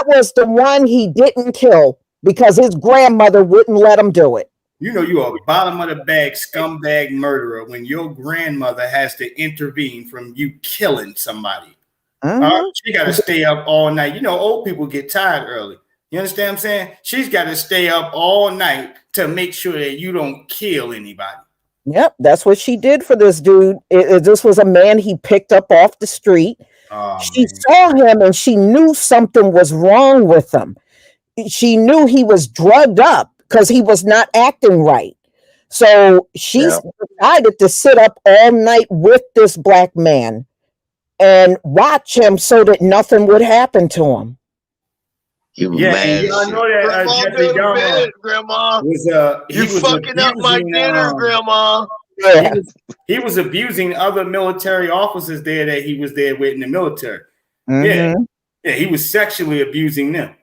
S1: was the one he didn't kill because his grandmother wouldn't let him do it.
S6: You know you are a bottom of the bag scumbag murderer when your grandmother has to intervene from you killing somebody. She got to stay up all night. You know, old people get tired early. You understand what I'm saying? She's got to stay up all night to make sure that you don't kill anybody.
S1: Yep, that's what she did for this dude. This was a man he picked up off the street. She saw him and she knew something was wrong with him. She knew he was drugged up because he was not acting right. So she decided to sit up all night with this black man and watch him so that nothing would happen to him.
S3: You
S6: and y'all know that Jeffrey Dahmer
S3: Grandma.
S6: You
S3: fucking up my dinner, Grandma.
S1: Yeah.
S6: He was abusing other military officers there that he was there with in the military. Yeah, he was sexually abusing them.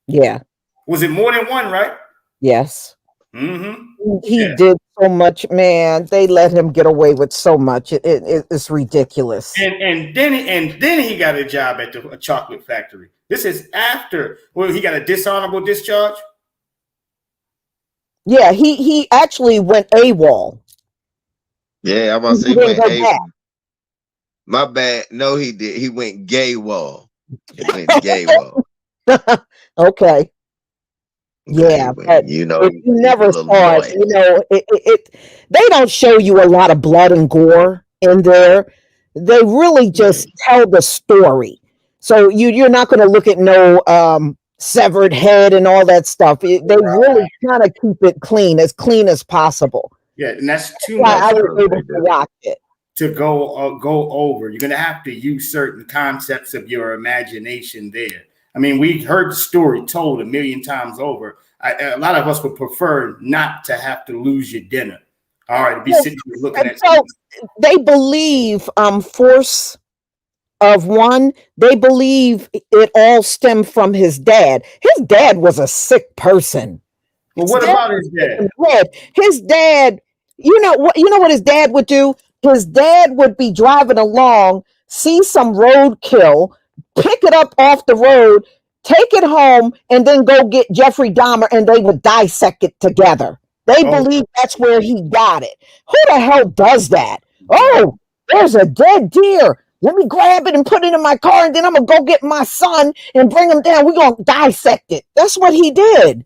S1: Yeah.
S6: Was it more than one, right?
S1: Yes. He did so much, man. They let him get away with so much. It's ridiculous.
S6: And then he got a job at a chocolate factory. This is after he got a dishonorable discharge.
S1: Yeah, he actually went AWOL.
S3: Yeah, I'm about to say he went AWOL. My bad. No, he did. He went gay wall. He went gay wall.
S1: Okay. Yeah, but you never saw it. They don't show you a lot of blood and gore in there. They really just tell the story. So you're not going to look at no severed head and all that stuff. They really kind of keep it clean as possible.
S6: Yeah, and that's too much.
S1: I was able to watch it.
S6: To go over. You're going to have to use certain concepts of your imagination there. I mean, we heard the story told a million times over. A lot of us would prefer not to have to lose your dinner. All right, to be sitting here looking at.
S1: So they believe force of one. They believe it all stemmed from his dad. His dad was a sick person.
S6: Well, what about his dad?
S1: His dad. You know what his dad would do? His dad would be driving along, see some roadkill, pick it up off the road, take it home, and then go get Jeffrey Dahmer, and they would dissect it together. They believe that's where he got it. Who the hell does that? Oh, there's a dead deer. Let me grab it and put it in my car, and then I'm going to go get my son and bring him down. We're going to dissect it. That's what he did.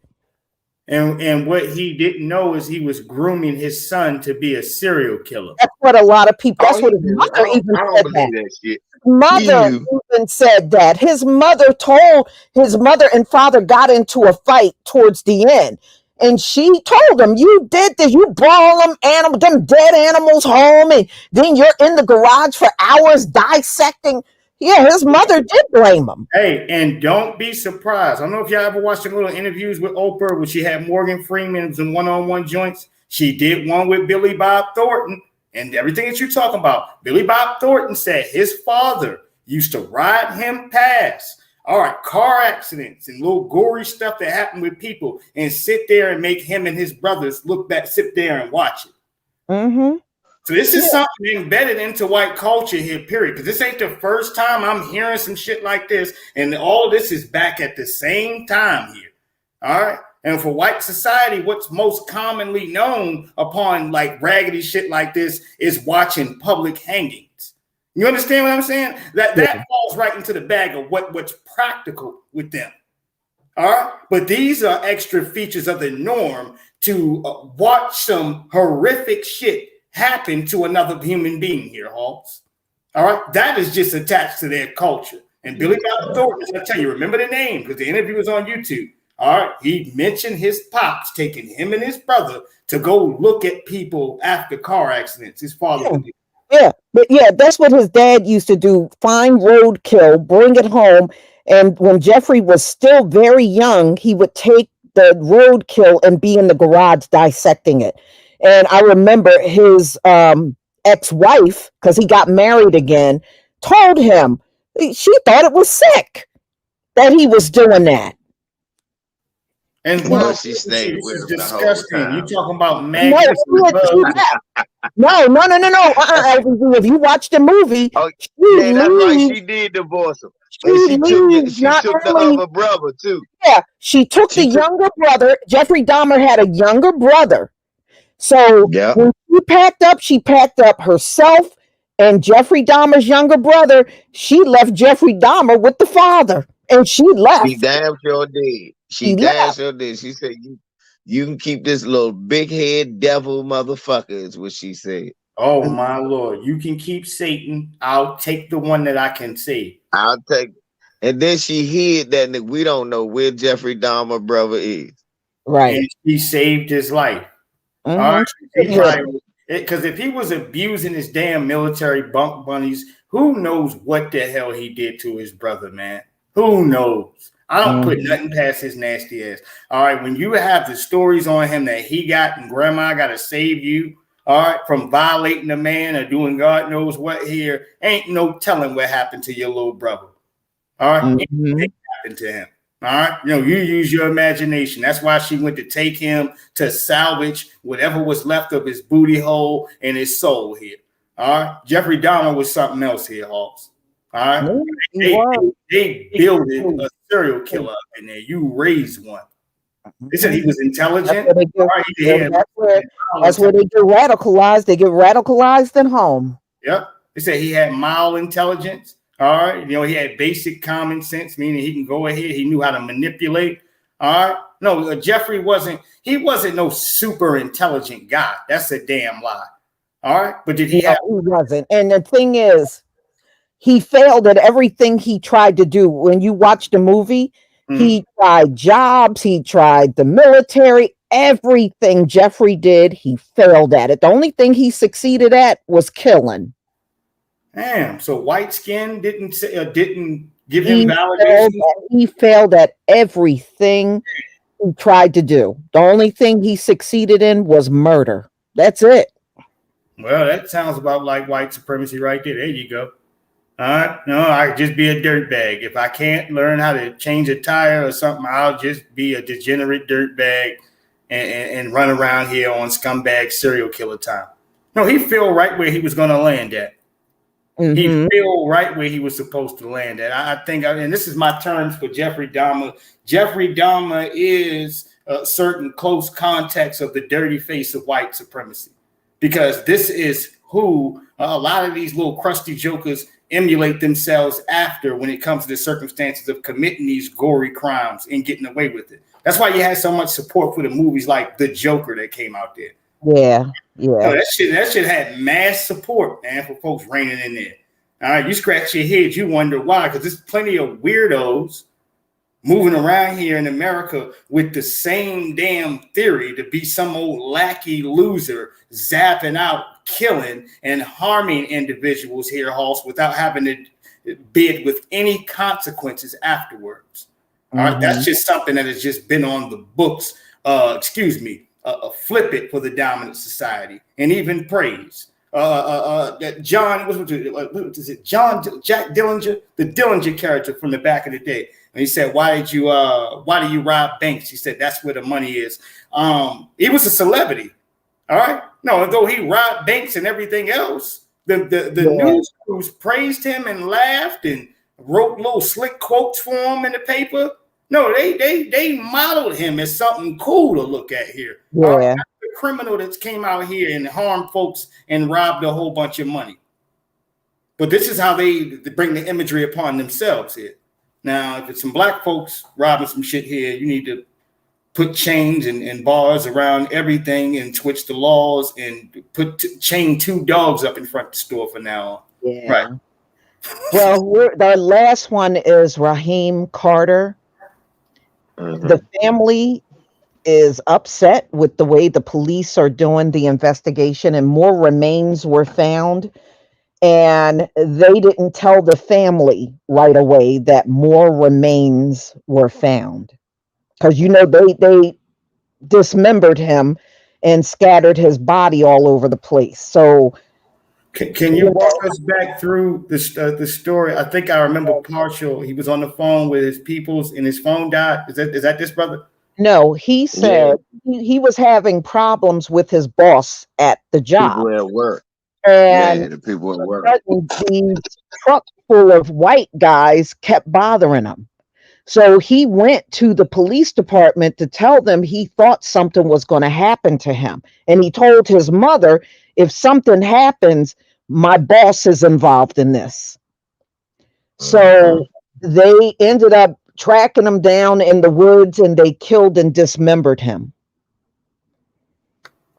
S6: And what he didn't know is he was grooming his son to be a serial killer.
S1: That's what a lot of people, that's what his mother even said that. Mother even said that. His mother told, his mother and father got into a fight towards the end. And she told him, you did this, you brought them dead animals home, and then you're in the garage for hours dissecting. Yeah, his mother did blame him.
S6: Hey, and don't be surprised. I don't know if y'all ever watched the little interviews with Oprah where she had Morgan Freeman in one-on-one joints. She did one with Billy Bob Thornton, and everything that you're talking about. Billy Bob Thornton said his father used to ride him past. All right, car accidents and little gory stuff that happened with people, and sit there and make him and his brothers look back, sit there and watch it.
S1: Mm-hmm.
S6: So this is something embedded into white culture here, period. Because this ain't the first time I'm hearing some shit like this, and all of this is back at the same time here. All right. And for white society, what's most commonly known upon like raggedy shit like this is watching public hangings. You understand what I'm saying? That falls right into the bag of what's practical with them. All right. But these are extra features of the norm to watch some horrific shit happen to another human being here, Hawks. All right. That is just attached to their culture. And Billy Bob Thornton, I tell you, remember the name because the interview was on YouTube. All right. He mentioned his pops taking him and his brother to go look at people after car accidents. His father did.
S1: Yeah, but yeah, that's what his dad used to do. Find roadkill, bring it home. And when Jeffrey was still very young, he would take the roadkill and be in the garage dissecting it. And I remember his ex-wife, because he got married again, told him she thought it was sick that he was doing that.
S6: And
S3: well, she stayed with him
S6: disgusting. You talking about
S1: No. If you watch the movie,
S3: that's right. She did divorce him. She took the other brother too.
S1: Yeah, she took the younger brother. Jeffrey Dahmer had a younger brother. So when she packed up herself and Jeffrey Dahmer's younger brother. She left Jeffrey Dahmer with the father, and she left.
S3: She damn sure did. She damn sure did. She said, you can keep this little big head devil motherfucker, is what she said.
S6: Oh, my Lord. You can keep Satan. I'll take the one that I can save.
S3: I'll take. And then she hid that we don't know where Jeffrey Dahmer brother is.
S1: Right.
S6: And she saved his life.
S1: Mm-hmm.
S6: All right. Because if he was abusing his damn military bunk bunnies, who knows what the hell he did to his brother, man? Who knows? I don't put nothing past his nasty ass. All right. When you have the stories on him that he got and grandma got to save you, all right, from violating a man or doing God knows what here, ain't no telling what happened to your little brother. All right. Anything happened to him. All right. You use your imagination. That's why she went to take him to salvage whatever was left of his booty hole and his soul here. All right. Jeffrey Dahmer was something else here, Hawks. All right. They built a serial killer up in there. You raised one. They said he was intelligent.
S1: That's where they get radicalized. They get radicalized at home.
S6: Yep. They said he had mild intelligence. All right. He had basic common sense, meaning he can go ahead. He knew how to manipulate. All right. No, Jeffrey wasn't no super intelligent guy. That's a damn lie. All right. But did he have?
S1: He wasn't. And the thing is, he failed at everything he tried to do. When you watch the movie, he tried jobs, he tried the military, everything Jeffrey did, he failed at it. The only thing he succeeded at was killing.
S6: Damn. So white skin didn't give him validation.
S1: He failed at everything he tried to do. The only thing he succeeded in was murder. That's it.
S6: Well, that sounds about like white supremacy right there. There you go. All right. No, I just be a dirtbag. If I can't learn how to change a tire or something, I'll just be a degenerate dirtbag and run around here on scumbag serial killer time. No, he fell right where he was going to land at. He
S1: Mm-hmm.
S6: fell right where he was supposed to land at. I think, and this is my terms for Jeffrey Dahmer. Jeffrey Dahmer is a certain close context of the dirty face of white supremacy, because this is who a lot of these little crusty jokers emulate themselves after when it comes to the circumstances of committing these gory crimes and getting away with it. That's why you had so much support for the movies like The Joker that came out there.
S1: Yeah,
S6: No,
S1: yeah.
S6: that shit had mass support, man, for folks reigning in there. All right, you scratch your head, you wonder why, because there's plenty of weirdos moving around here in America with the same damn theory to be some old lackey loser, zapping out, killing, and harming individuals here, Hoss, without having to bid with any consequences afterwards. All right, that's just something that has just been on the books. Flip it for the dominant society, and even praise. That John, what was it? Jack Dillinger, the Dillinger character from the back of the day. And he said, why do you rob banks? He said, that's where the money is. He was a celebrity. All right. No, though he robbed banks and everything else, the news crews praised him and laughed and wrote little slick quotes for him in the paper. No, they modeled him as something cool to look at here.
S1: Yeah.
S6: All right? The criminal that came out here and harmed folks and robbed a whole bunch of money. But this is how they bring the imagery upon themselves here. Now, if it's some black folks robbing some shit here, you need to put chains and bars around everything and switch the laws and chain 2 dogs up in front of the store for now.
S1: Yeah.
S6: Right.
S1: Well, the last one is Raheem Carter. The family is upset with the way the police are doing the investigation, and more remains were found. And they didn't tell the family right away that more remains were found, because they dismembered him and scattered his body all over the place. So
S6: can you walk us back through the story? I think I remember partial. He was on the phone with his peoples and his phone died. Is that this brother?
S1: No, he said he was having problems with his boss at the job.
S3: People at work.
S1: And
S3: the people at work.
S1: These trucks full of white guys kept bothering him. So he went to the police department to tell them he thought something was going to happen to him. And he told his mother, if something happens, my boss is involved in this. So they ended up tracking him down in the woods, and they killed and dismembered him.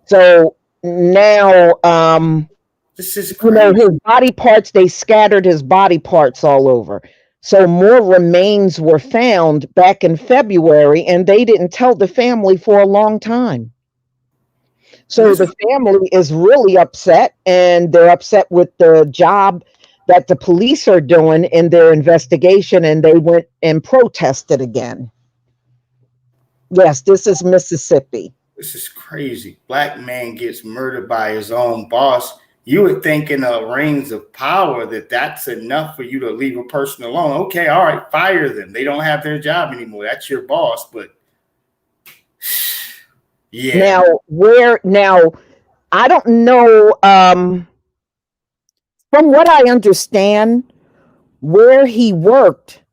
S1: So now,
S6: this is crazy.
S1: His body parts, they scattered his body parts all over. So more remains were found back in February, and they didn't tell the family for a long time. So the family is really upset, and they're upset with the job that the police are doing in their investigation, and they went and protested again. Yes, this is Mississippi.
S6: This is crazy. Black man gets murdered by his own boss. You would think in a reigns of power that's enough for you to leave a person alone. Okay, all right, fire them. They don't have their job anymore. That's your boss, but yeah.
S1: Now, I don't know. From what I understand, where he worked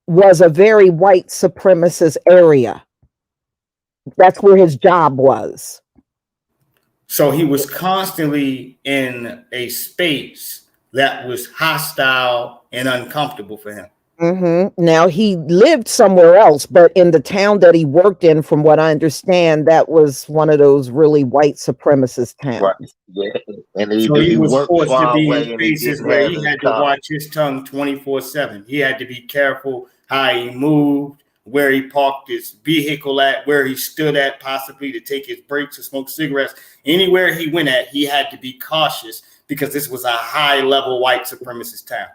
S1: was a very white supremacist area. That's where his job was.
S6: So he was constantly in a space that was hostile and uncomfortable for him.
S1: Now, he lived somewhere else, but in the town that he worked in, from what I understand, that was one of those really white supremacist towns.
S3: Right. Yeah. And
S6: So he was forced to be in
S3: away
S6: spaces where he had to watch his tongue 24/7. He had to be careful how he moved, where he parked his vehicle at, where he stood at, possibly to take his breaks or smoke cigarettes. Anywhere he went at, he had to be cautious because this was a high-level white supremacist town.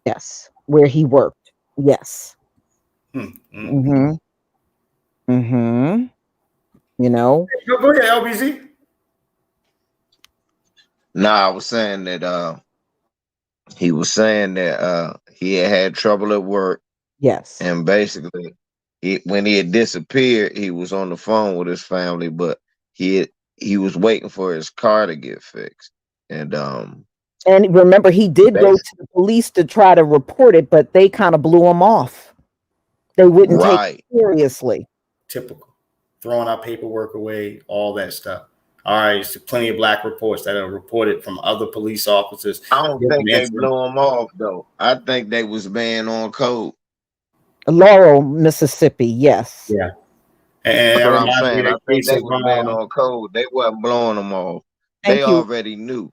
S1: Yes, where he worked. Yes. You know.
S6: Go ahead, LBZ.
S3: No, I was saying that he was saying that he had trouble at work.
S1: Yes.
S3: And basically, when he had disappeared, he was on the phone with his family, but he was waiting for his car to get fixed. And
S1: And remember, he did go
S3: Bas-
S1: to the police to try to report it, but they kind of blew him off. They wouldn't take
S3: right.
S1: it seriously.
S6: Typical. Throwing our paperwork away, all that stuff. All right, there's plenty of black reports that are reported from other police officers.
S3: I don't think they blew them off though. I think they was banned on code.
S1: Laurel, Mississippi, yes.
S6: Yeah. And
S3: That's
S6: that
S3: what I'm
S6: reminds me of
S3: saying. I
S6: that
S3: think
S6: case
S3: they
S6: of
S3: was banned on code. They wasn't blowing them off. They
S1: Thank you.
S3: already knew.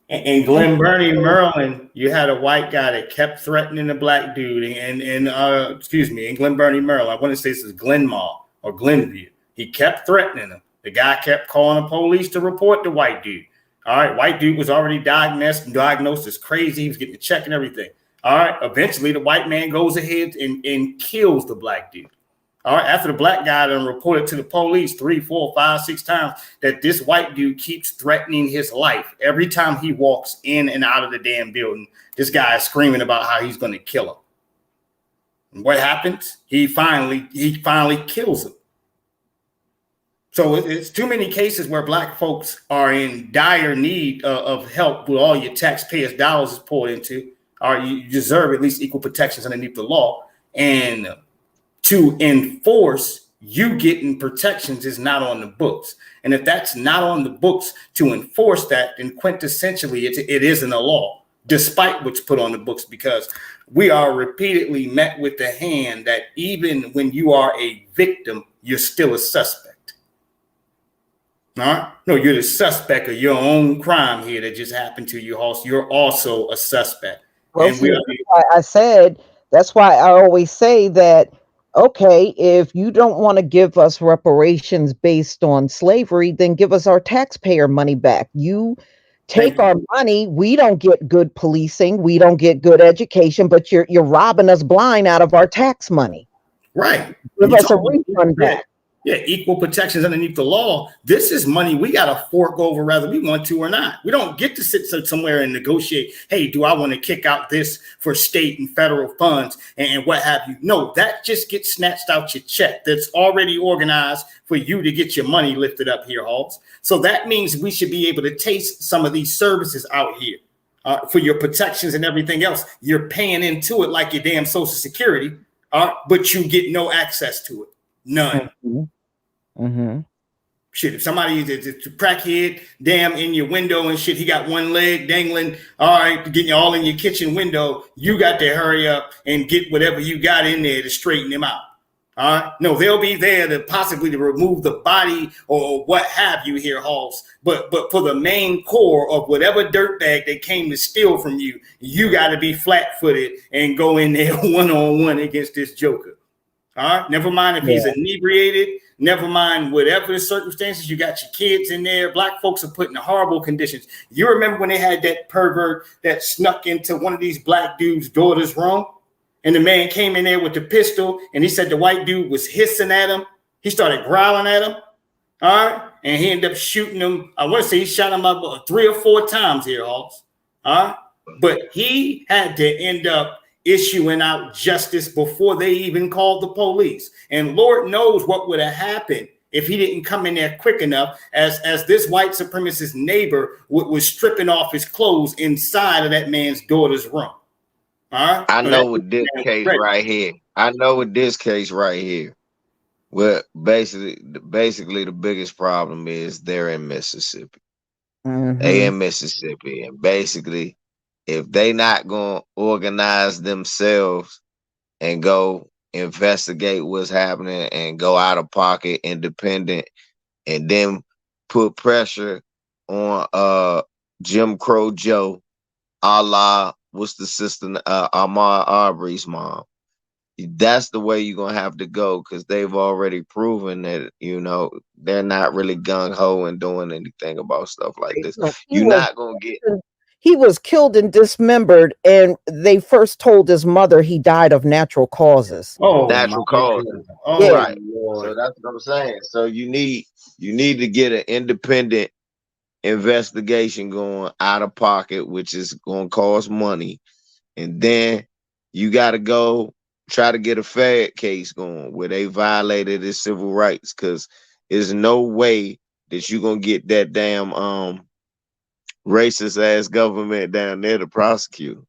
S6: in Glen Burnie, Maryland, you had a white guy that kept threatening a black dude, and in Glen Burnie, Maryland, I want to say this is Glenmore or Glenview. He kept threatening him. The guy kept calling the police to report the white dude. All right, white dude was already diagnosed as crazy. He was getting a check and everything. All right, eventually the white man goes ahead and kills the black dude. All right, after the black guy done reported to the police 3, 4, 5, 6 times that this white dude keeps threatening his life every time he walks in and out of the damn building. This guy is screaming about how he's going to kill him. And what happens? He finally kills him. So it's too many cases where black folks are in dire need of help with all your taxpayers' dollars is poured into. Or you deserve at least equal protections underneath the law. And to enforce you getting protections is not on the books. And if that's not on the books to enforce that, then quintessentially it isn't a law, despite what's put on the books, because we are repeatedly met with the hand that even when you are a victim, you're still a suspect. All right? No, you're the suspect of your own crime here that just happened to you. You're also a suspect.
S1: Well,
S6: And we are
S1: that's why I always say that, okay, if you don't want to give us reparations based on slavery, then give us our taxpayer money back. You take our money, we don't get good policing, we don't get good education, but you're robbing us blind out of our tax money.
S6: right.
S1: Give us a refund back.
S6: Yeah, equal protections underneath the law. This is money we got to fork over whether we want to or not. We don't get to sit somewhere and negotiate, hey, do I want to kick out this for state and federal funds and what have you? No, that just gets snatched out your check that's already organized for you to get your money lifted up here, Halls. So that means we should be able to taste some of these services out here for your protections and everything else. You're paying into it like your damn Social Security, but you get no access to it. None.
S1: Mm-hmm. Mm-hmm.
S6: Shit, if somebody is a crackhead, damn, in your window and shit, he got one leg dangling, all right, getting all in your kitchen window, you got to hurry up and get whatever you got in there to straighten him out. All right. No, they'll be there to possibly to remove the body or what have you here, Halls. But for the main core of whatever dirtbag they came to steal from you, you got to be flat-footed and go in there one-on-one against this joker. All right. Never mind if he's inebriated. Never mind whatever the circumstances. You got your kids in there. Black folks are put in horrible conditions. You remember when they had that pervert that snuck into one of these black dudes' daughter's room? And the man came in there with the pistol and he said the white dude was hissing at him. He started growling at him. All right. And he ended up shooting him. I want to say he shot him up 3 or 4 times here, Hawks. All right. But he had to end up issuing out justice before they even called the police. And Lord knows what would have happened if he didn't come in there quick enough as this white supremacist neighbor was stripping off his clothes inside of that man's daughter's room. All right?
S3: I know with this case right here. Well, basically the biggest problem is they're in Mississippi.
S1: Mm-hmm.
S3: They in Mississippi. And basically, if they not going to organize themselves and go investigate what's happening and go out of pocket independent and then put pressure on Jim Crow Joe, a la what's the sister Ahmaud Arbery's mom. That's the way you're going to have to go, because they've already proven that, you know, they're not really gung-ho and doing anything about stuff like this. You're not going to get...
S1: He was killed and dismembered, and they first told his mother he died of natural causes.
S3: Oh, natural causes. Oh, right. So that's what I'm saying. So you need to get an independent investigation going out of pocket, which is going to cost money, and then you got to go try to get a Fed case going where they violated his civil rights, because there's no way that you're gonna get that damn racist ass government down there to prosecute.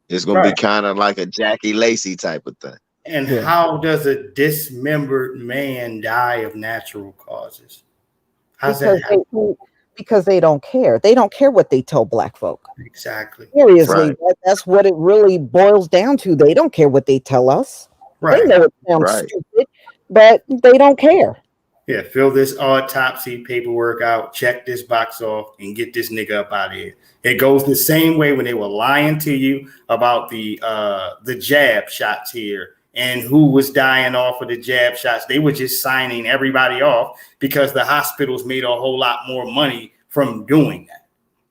S3: It's gonna be
S6: Right.
S3: kind of like a Jackie Lacey type of thing.
S6: And
S1: Yeah.
S6: how does a dismembered man die of natural causes? How's that happen?
S1: Because they don't care. They don't care what they tell black folk.
S6: Exactly.
S1: Seriously,
S3: Right.
S1: that's what it really boils down to. They don't care what they tell us. They
S6: Right.
S1: know it sounds
S3: Right.
S1: stupid, but they don't care.
S6: Yeah, fill this autopsy paperwork out, check this box off, and get this nigga up out of here. It goes the same way when they were lying to you about the jab shots here and who was dying off of the jab shots. They were just signing everybody off because the hospitals made a whole lot more money from doing that.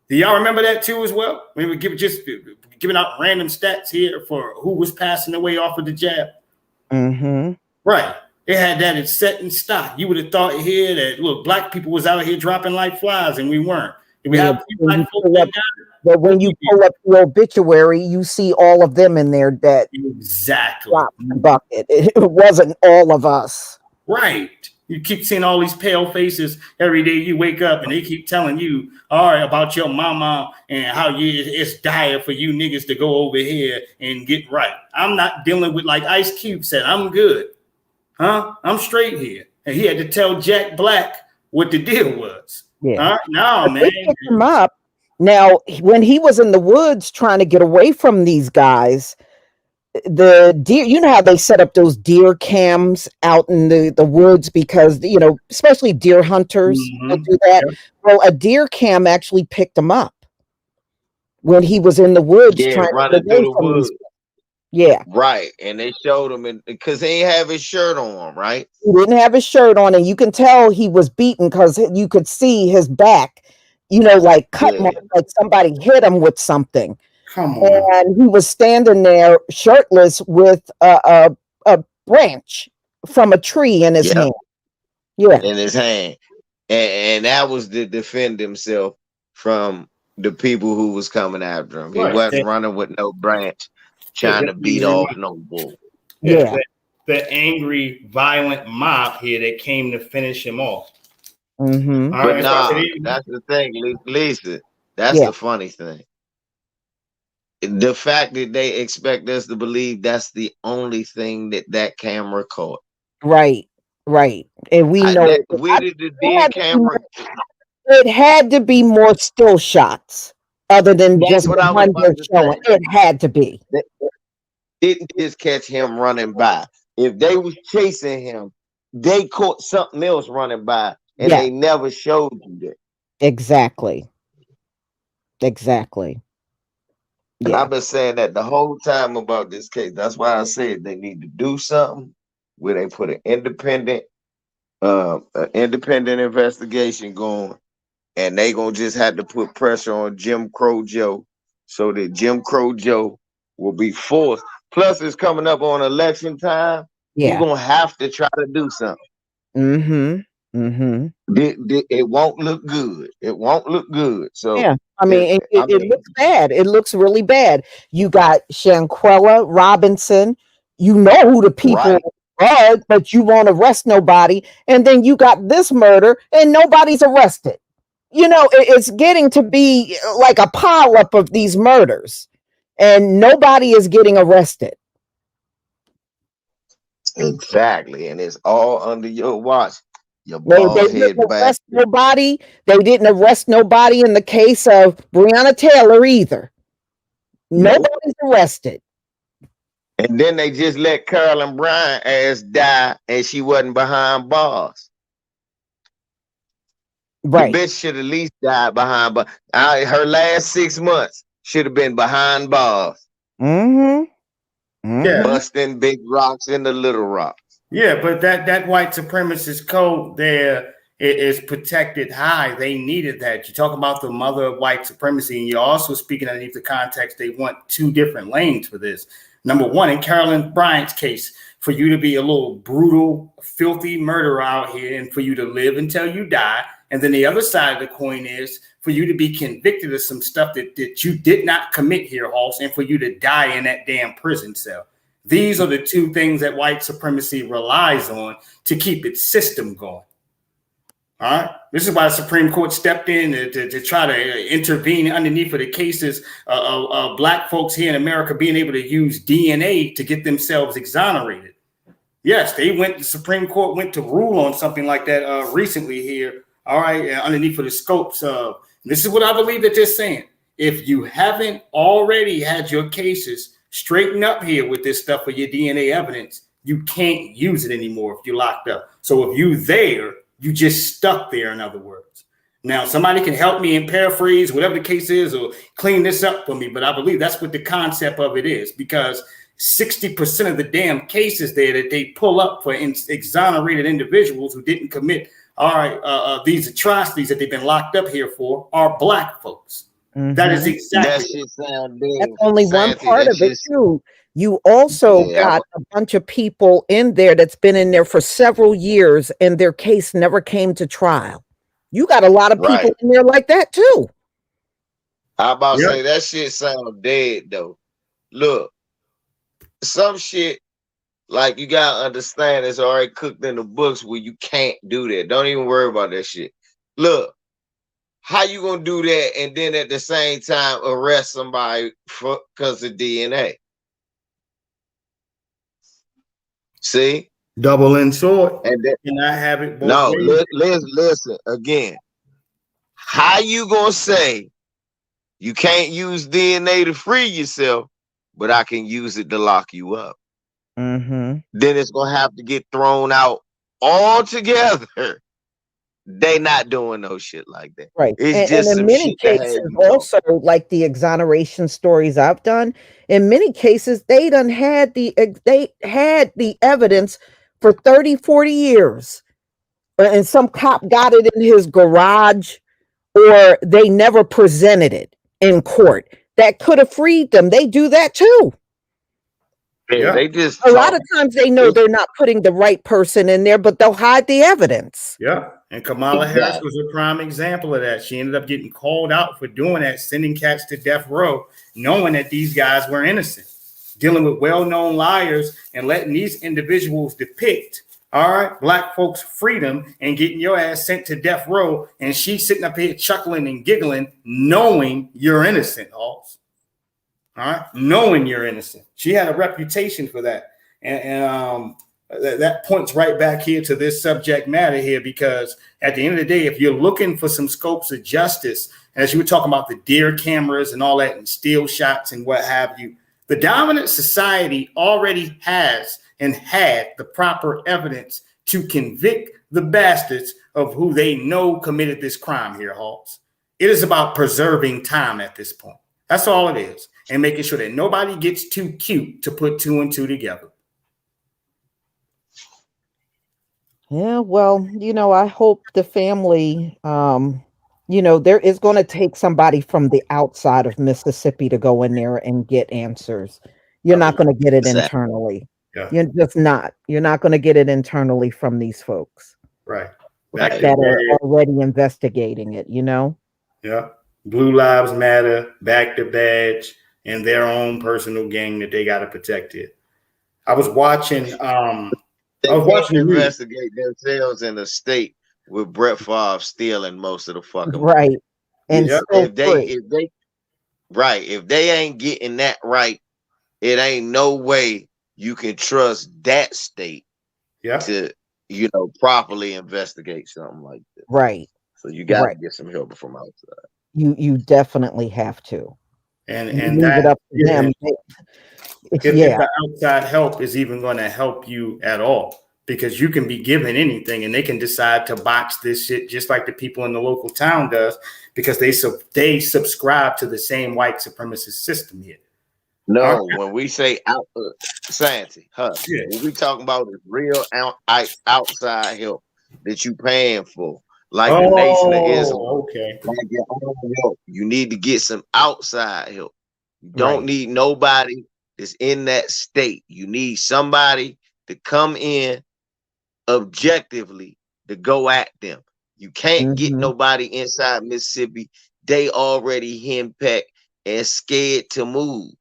S6: Do y'all remember that too as well? We were giving out random stats here for who was passing away off of the jab.
S1: Mm-hmm.
S6: Right. They had that in set in stock. You would have thought here that look, black people was out here dropping like flies, and we weren't. We have black folks that died.
S1: But when you pull up your obituary, you see all of them in there that
S6: exactly
S1: dropped the bucket. It wasn't all of us.
S6: Right. You keep seeing all these pale faces every day you wake up, and they keep telling you, all right, about your mama and how it's dire for you niggas to go over here and get right. I'm not dealing with, like Ice Cube said, I'm good. Huh? I'm straight here. And he had to tell Jack Black what the deal was.
S1: Yeah.
S6: No, man.
S1: They picked him up. Now, when he was in the woods trying to get away from these guys, the deer, you know how they set up those deer cams out in the woods because, you know, especially deer hunters will do that. Yep. Well, a deer cam actually picked him up when he was in the woods trying to get away from these. Yeah.
S3: Right. And they showed him because he ain't have his shirt on, right?
S1: He didn't have his shirt on, and you can tell he was beaten because you could see his back, you know, like cut marks, like somebody hit him with something.
S6: Come on.
S1: And he was standing there shirtless with a branch from a tree in his hand. Yeah.
S3: In his hand. And that was to defend himself from the people who was coming after him. He wasn't running with no branch. Trying to beat off no bull.
S1: Yeah.
S6: The angry, violent mob here that came to finish him off.
S1: Mm-hmm.
S3: But that's the thing, Lisa. That's the funny thing. The fact that they expect us to believe that's the only thing that camera caught.
S1: Right. And we know
S3: where did the deer camera?
S1: It had to be more still shots. Other than just what one they're showing, it had to be.
S3: Didn't just catch him running by. If they was chasing him, they caught something else running by, and they never showed you that.
S1: Exactly.
S3: And I've been saying that the whole time about this case. That's why I said they need to do something where they put an independent investigation going. And they gonna just have to put pressure on Jim Crow Joe so that Jim Crow Joe will be forced. Plus, it's coming up on election time. You're gonna have to try to do something. It won't look good. It won't look good. So
S1: I mean, it looks bad. It looks really bad. You got Shanquella Robinson. You know who the people are, but you won't arrest nobody. And then you got this murder, and nobody's arrested. You know, it's getting to be like a pileup of these murders, and nobody is getting arrested.
S3: Exactly, and it's all under your watch. Your
S1: they
S3: bald head
S1: didn't
S3: back.
S1: arrest nobody. They didn't arrest nobody in the case of Breonna Taylor either. Nobody's arrested.
S3: And then they just let Carolyn Bryant ass die, and she wasn't behind bars.
S1: Right.
S3: The bitch should at least die behind bars. Her last 6 months should have been behind bars. Busting big rocks into little rocks.
S6: Yeah, but that white supremacist code there is protected high. They needed that. You talk about the mother of white supremacy, and you're also speaking underneath the context. They want two different lanes for this. Number one, in Carolyn Bryant's case, for you to be a little brutal, filthy murderer out here and for you to live until you die. And then the other side of the coin is for you to be convicted of some stuff that you did not commit here, Hoss, and for you to die in that damn prison cell. These are the two things that white supremacy relies on to keep its system going. All right. This is why the Supreme Court stepped in to try to intervene underneath of the cases of black folks here in America being able to use DNA to get themselves exonerated. Yes, the Supreme Court went to rule on something like that recently here. All right. Underneath of the scopes of this is what I believe that they're saying. If you haven't already had your cases straightened up here with this stuff for your DNA evidence, you can't use it anymore if you're locked up. So if you there, you just stuck there, in other words. Now, somebody can help me and paraphrase whatever the case is or clean this up for me, but I believe that's what the concept of it is, because 60% of the damn cases there that they pull up for exonerated individuals who didn't commit these atrocities that they've been locked up here for are black folks. That is exactly.
S3: That shit sound big.
S1: That's only one part of it too. You also got a bunch of people in there that's been in there for several years and their case never came to trial. You got a lot of people in there like that too.
S3: I about to say that shit sound dead though. Look, some shit like you gotta understand it's already cooked in the books where you can't do that. Don't even worry about that shit. Look, how you gonna do that and then at the same time arrest somebody because of DNA? See,
S6: double-edged sword, and I have it.
S3: No, listen again. How you gonna say you can't use DNA to free yourself, but I can use it to lock you up? Then it's gonna have to get thrown out altogether. They not doing no shit like that.
S1: Right.
S3: It's just
S1: and in
S3: some
S1: many
S3: shit
S1: cases, also like the exoneration stories I've done, in many cases, they had the evidence for 30, 40 years. And some cop got it in his garage, or they never presented it in court. That could have freed them. They do that too.
S3: Yeah, they just
S1: a lot of times they know they're not putting the right person in there, but they'll hide the evidence.
S6: Yeah. And Kamala Harris was a prime example of that. She ended up getting called out for doing that, sending cats to death row, knowing that these guys were innocent, dealing with well-known liars and letting these individuals depict, all right, black folks' freedom and getting your ass sent to death row. And she's sitting up here chuckling and giggling, knowing you're innocent, Halls. All right, knowing you're innocent. She had a reputation for that. And that points right back here to this subject matter here, because at the end of the day, if you're looking for some scopes of justice, as you were talking about the deer cameras and all that and steel shots and what have you, the dominant society already has and had the proper evidence to convict the bastards of who they know committed this crime here, Halls. It is about preserving time at this point. That's all it is. And making sure that nobody gets too cute to put two and two together.
S1: Yeah, well, I hope the family, there is going to take somebody from the outside of Mississippi to go in there and get answers. You're not going to get it internally.
S6: Yeah.
S1: You're just not. You're not going to get it internally from these folks.
S6: Right.
S1: That are already investigating it,
S6: Yeah. Blue Lives Matter, back to badge, and their own personal gang that they got to protect here. I was watching.
S3: They investigate themselves in a state with Brett Favre stealing most of the fucking
S1: right. And
S3: if they ain't getting that right, it ain't no way you can trust that state to properly investigate something like this.
S1: Right.
S3: So you got to get some help from outside.
S1: You definitely have to.
S6: And
S1: leave it up to them.
S6: If the outside help is even going to help you at all, because you can be given anything and they can decide to botch this shit just like the people in the local town does, because they subscribe to the same white supremacist system here.
S3: No, when we say Santi, when we talking about this real outside help that you paying for, like the Nation of Islam, like your own help, you need to get some outside help. You don't need nobody that's in that state. You need somebody to come in objectively to go at them. You can't get nobody inside Mississippi. They already henpecked and scared to move.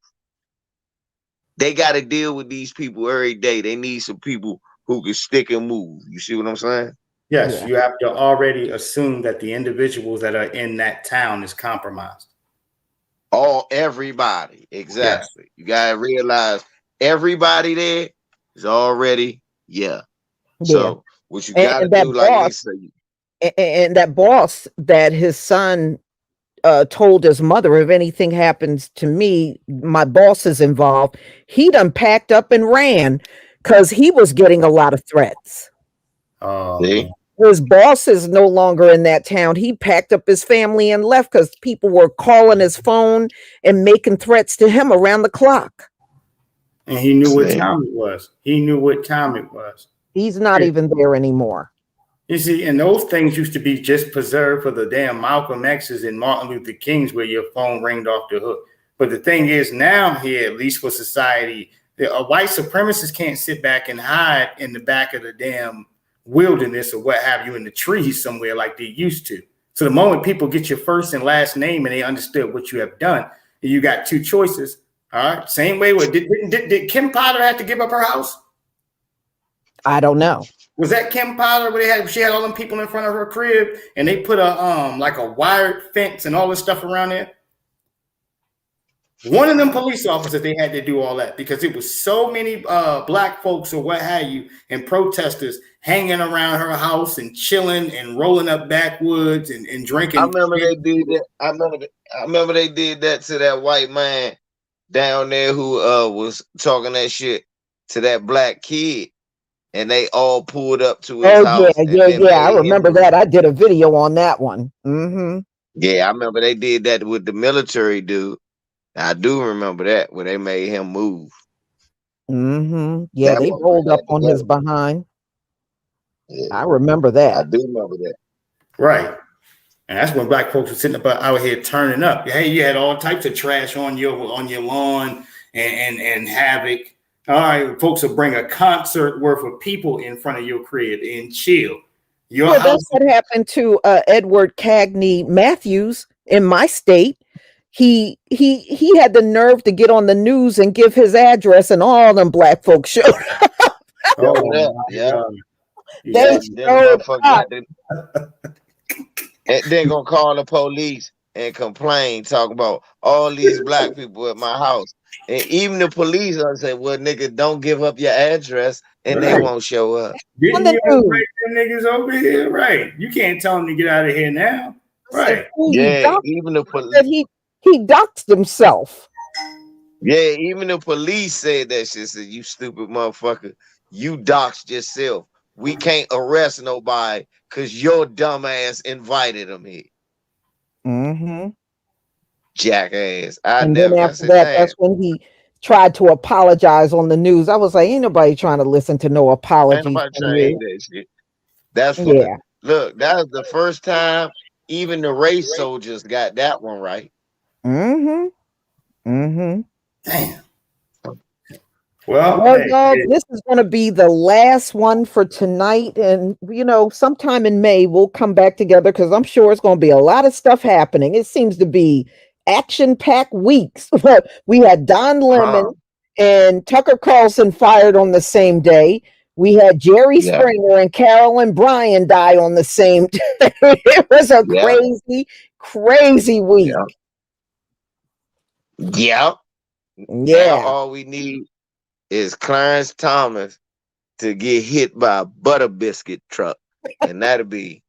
S3: They got to deal with these people every day. They need some people who can stick and move. You see what I'm saying?
S6: Yes,
S1: Yeah.
S6: you have to already assume that the individuals that are in that town is compromised.
S3: Everybody.
S6: Yes.
S3: Exactly. You gotta realize everybody there is already, yeah.
S1: Yeah.
S3: So what you
S1: And,
S3: gotta
S1: and that
S3: do, like
S1: boss,
S3: Lisa,
S1: and that boss that his son told his mother, if anything happens to me, my boss is involved. He done packed up and ran because he was getting a lot of threats.
S6: Oh man.
S3: see?
S1: His boss is no longer in that town. He packed up his family and left because people were calling his phone and making threats to him around the clock.
S6: And he knew what
S3: See?
S6: time it was. He knew what time it was.
S1: He's not even there anymore.
S6: You see, and those things used to be just preserved for the damn Malcolm X's and Martin Luther King's where your phone ringed off the hook. But the thing is now here, at least for society, a white supremacist can't sit back and hide in the back of the damn wilderness or what have you in the trees somewhere like they used to. So the moment people get your first and last name and they understood what you have done, you got two choices. All right. Same way with did Kim Potter have to give up her house?
S1: I don't know.
S6: Was that Kim Potter where she had all them people in front of her crib and they put a like a wired fence and all this stuff around there? One of them police officers, they had to do all that because it was so many black folks or what have you and protesters hanging around her house and chilling and rolling up backwoods and drinking.
S3: I remember they did that. I remember they did that to that white man down there who was talking that shit to that black kid, and they all pulled up to his
S1: Oh
S3: house and then
S1: yeah. I
S3: made him
S1: remember
S3: move.
S1: that. I did a video on that one. Mm-hmm.
S3: Yeah, I remember they did that with the military dude. I do remember that where they made him move.
S1: Mm-hmm. Yeah,
S3: That
S1: they
S3: one
S1: rolled up
S3: had to
S1: on his
S3: go.
S1: behind.
S3: Yeah,
S1: I remember
S3: I
S1: that.
S3: do remember that.
S6: Right. And that's when black folks were sitting up out here turning up. Hey, you had all types of trash on your lawn and havoc. All right, folks will bring a concert worth of people in front of your crib and chill. Your
S1: Well,
S6: house.
S1: that's what happened to Edward Cagney Matthews in my state. He had the nerve to get on the news and give his address, and all them black folks showed up.
S6: Oh
S3: Yeah,
S6: my
S3: yeah,
S6: God.
S1: They
S3: yeah.
S6: Yeah.
S3: Then the
S1: showed
S3: motherfucker
S1: up.
S3: got and then gonna call the police and complain, talking about all these black people at my house. And even the police are say, well, nigga, don't give up your address, and they
S6: Right.
S3: won't show up.
S1: On
S6: Didn't
S1: the
S6: you
S1: news.
S6: break them niggas over here? Right. You can't tell them to get out of here now.
S1: I said,
S6: Right.
S1: "Fool, you
S3: Yeah,
S1: doxed."
S3: even the
S1: Said he doxed himself.
S3: even the police said that shit. Said, you stupid motherfucker, you doxed yourself. We can't arrest nobody because your dumb ass invited them here.
S1: Mm-hmm.
S3: Jackass.
S1: And then
S3: I
S1: after
S3: said,
S1: that,
S3: damn.
S1: that's when he tried to apologize on the news. I was like, ain't nobody trying to listen to no
S3: Ain't
S1: apologies
S3: nobody
S1: from
S3: trying to hear
S1: you.
S3: that shit. That's for
S1: Yeah.
S3: look, that was the first time even the race soldiers got that one right.
S1: Mm-hmm. Mm-hmm.
S6: Damn. Well,
S1: Well,
S6: hey,
S1: y'all, this is going to be the last one for tonight. And, sometime in May, we'll come back together because I'm sure it's going to be a lot of stuff happening. It seems to be action-packed weeks. We had Don Lemon and Tucker Carlson fired on the same day. We had Jerry
S3: Yeah.
S1: Springer and Carolyn Bryan die on the same day. It was a
S3: Yeah.
S1: crazy, crazy week.
S3: Yeah. Now
S1: Yeah.
S3: all we need is Clarence Thomas to get hit by a butter biscuit truck. And that'll be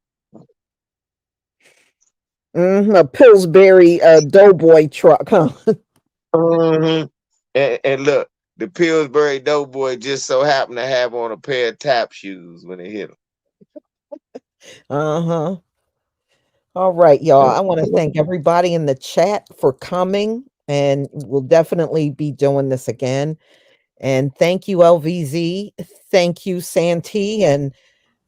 S1: A Pillsbury Doughboy truck, huh?
S3: and look, the Pillsbury Doughboy just so happened to have on a pair of tap shoes when it hit him.
S1: Uh-huh. All right, y'all. I want to thank everybody in the chat for coming, and we'll definitely be doing this again. And thank you, LVZ. Thank you, Santee, and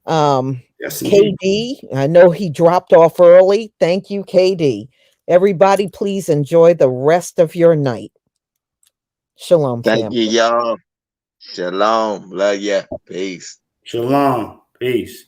S6: yes, indeed.
S1: KD. I know he dropped off early. Thank you, KD. Everybody, please enjoy the rest of your night. Shalom,
S3: Thank
S1: family.
S3: you, y'all. Shalom. Love ya. Peace.
S6: Shalom. Peace.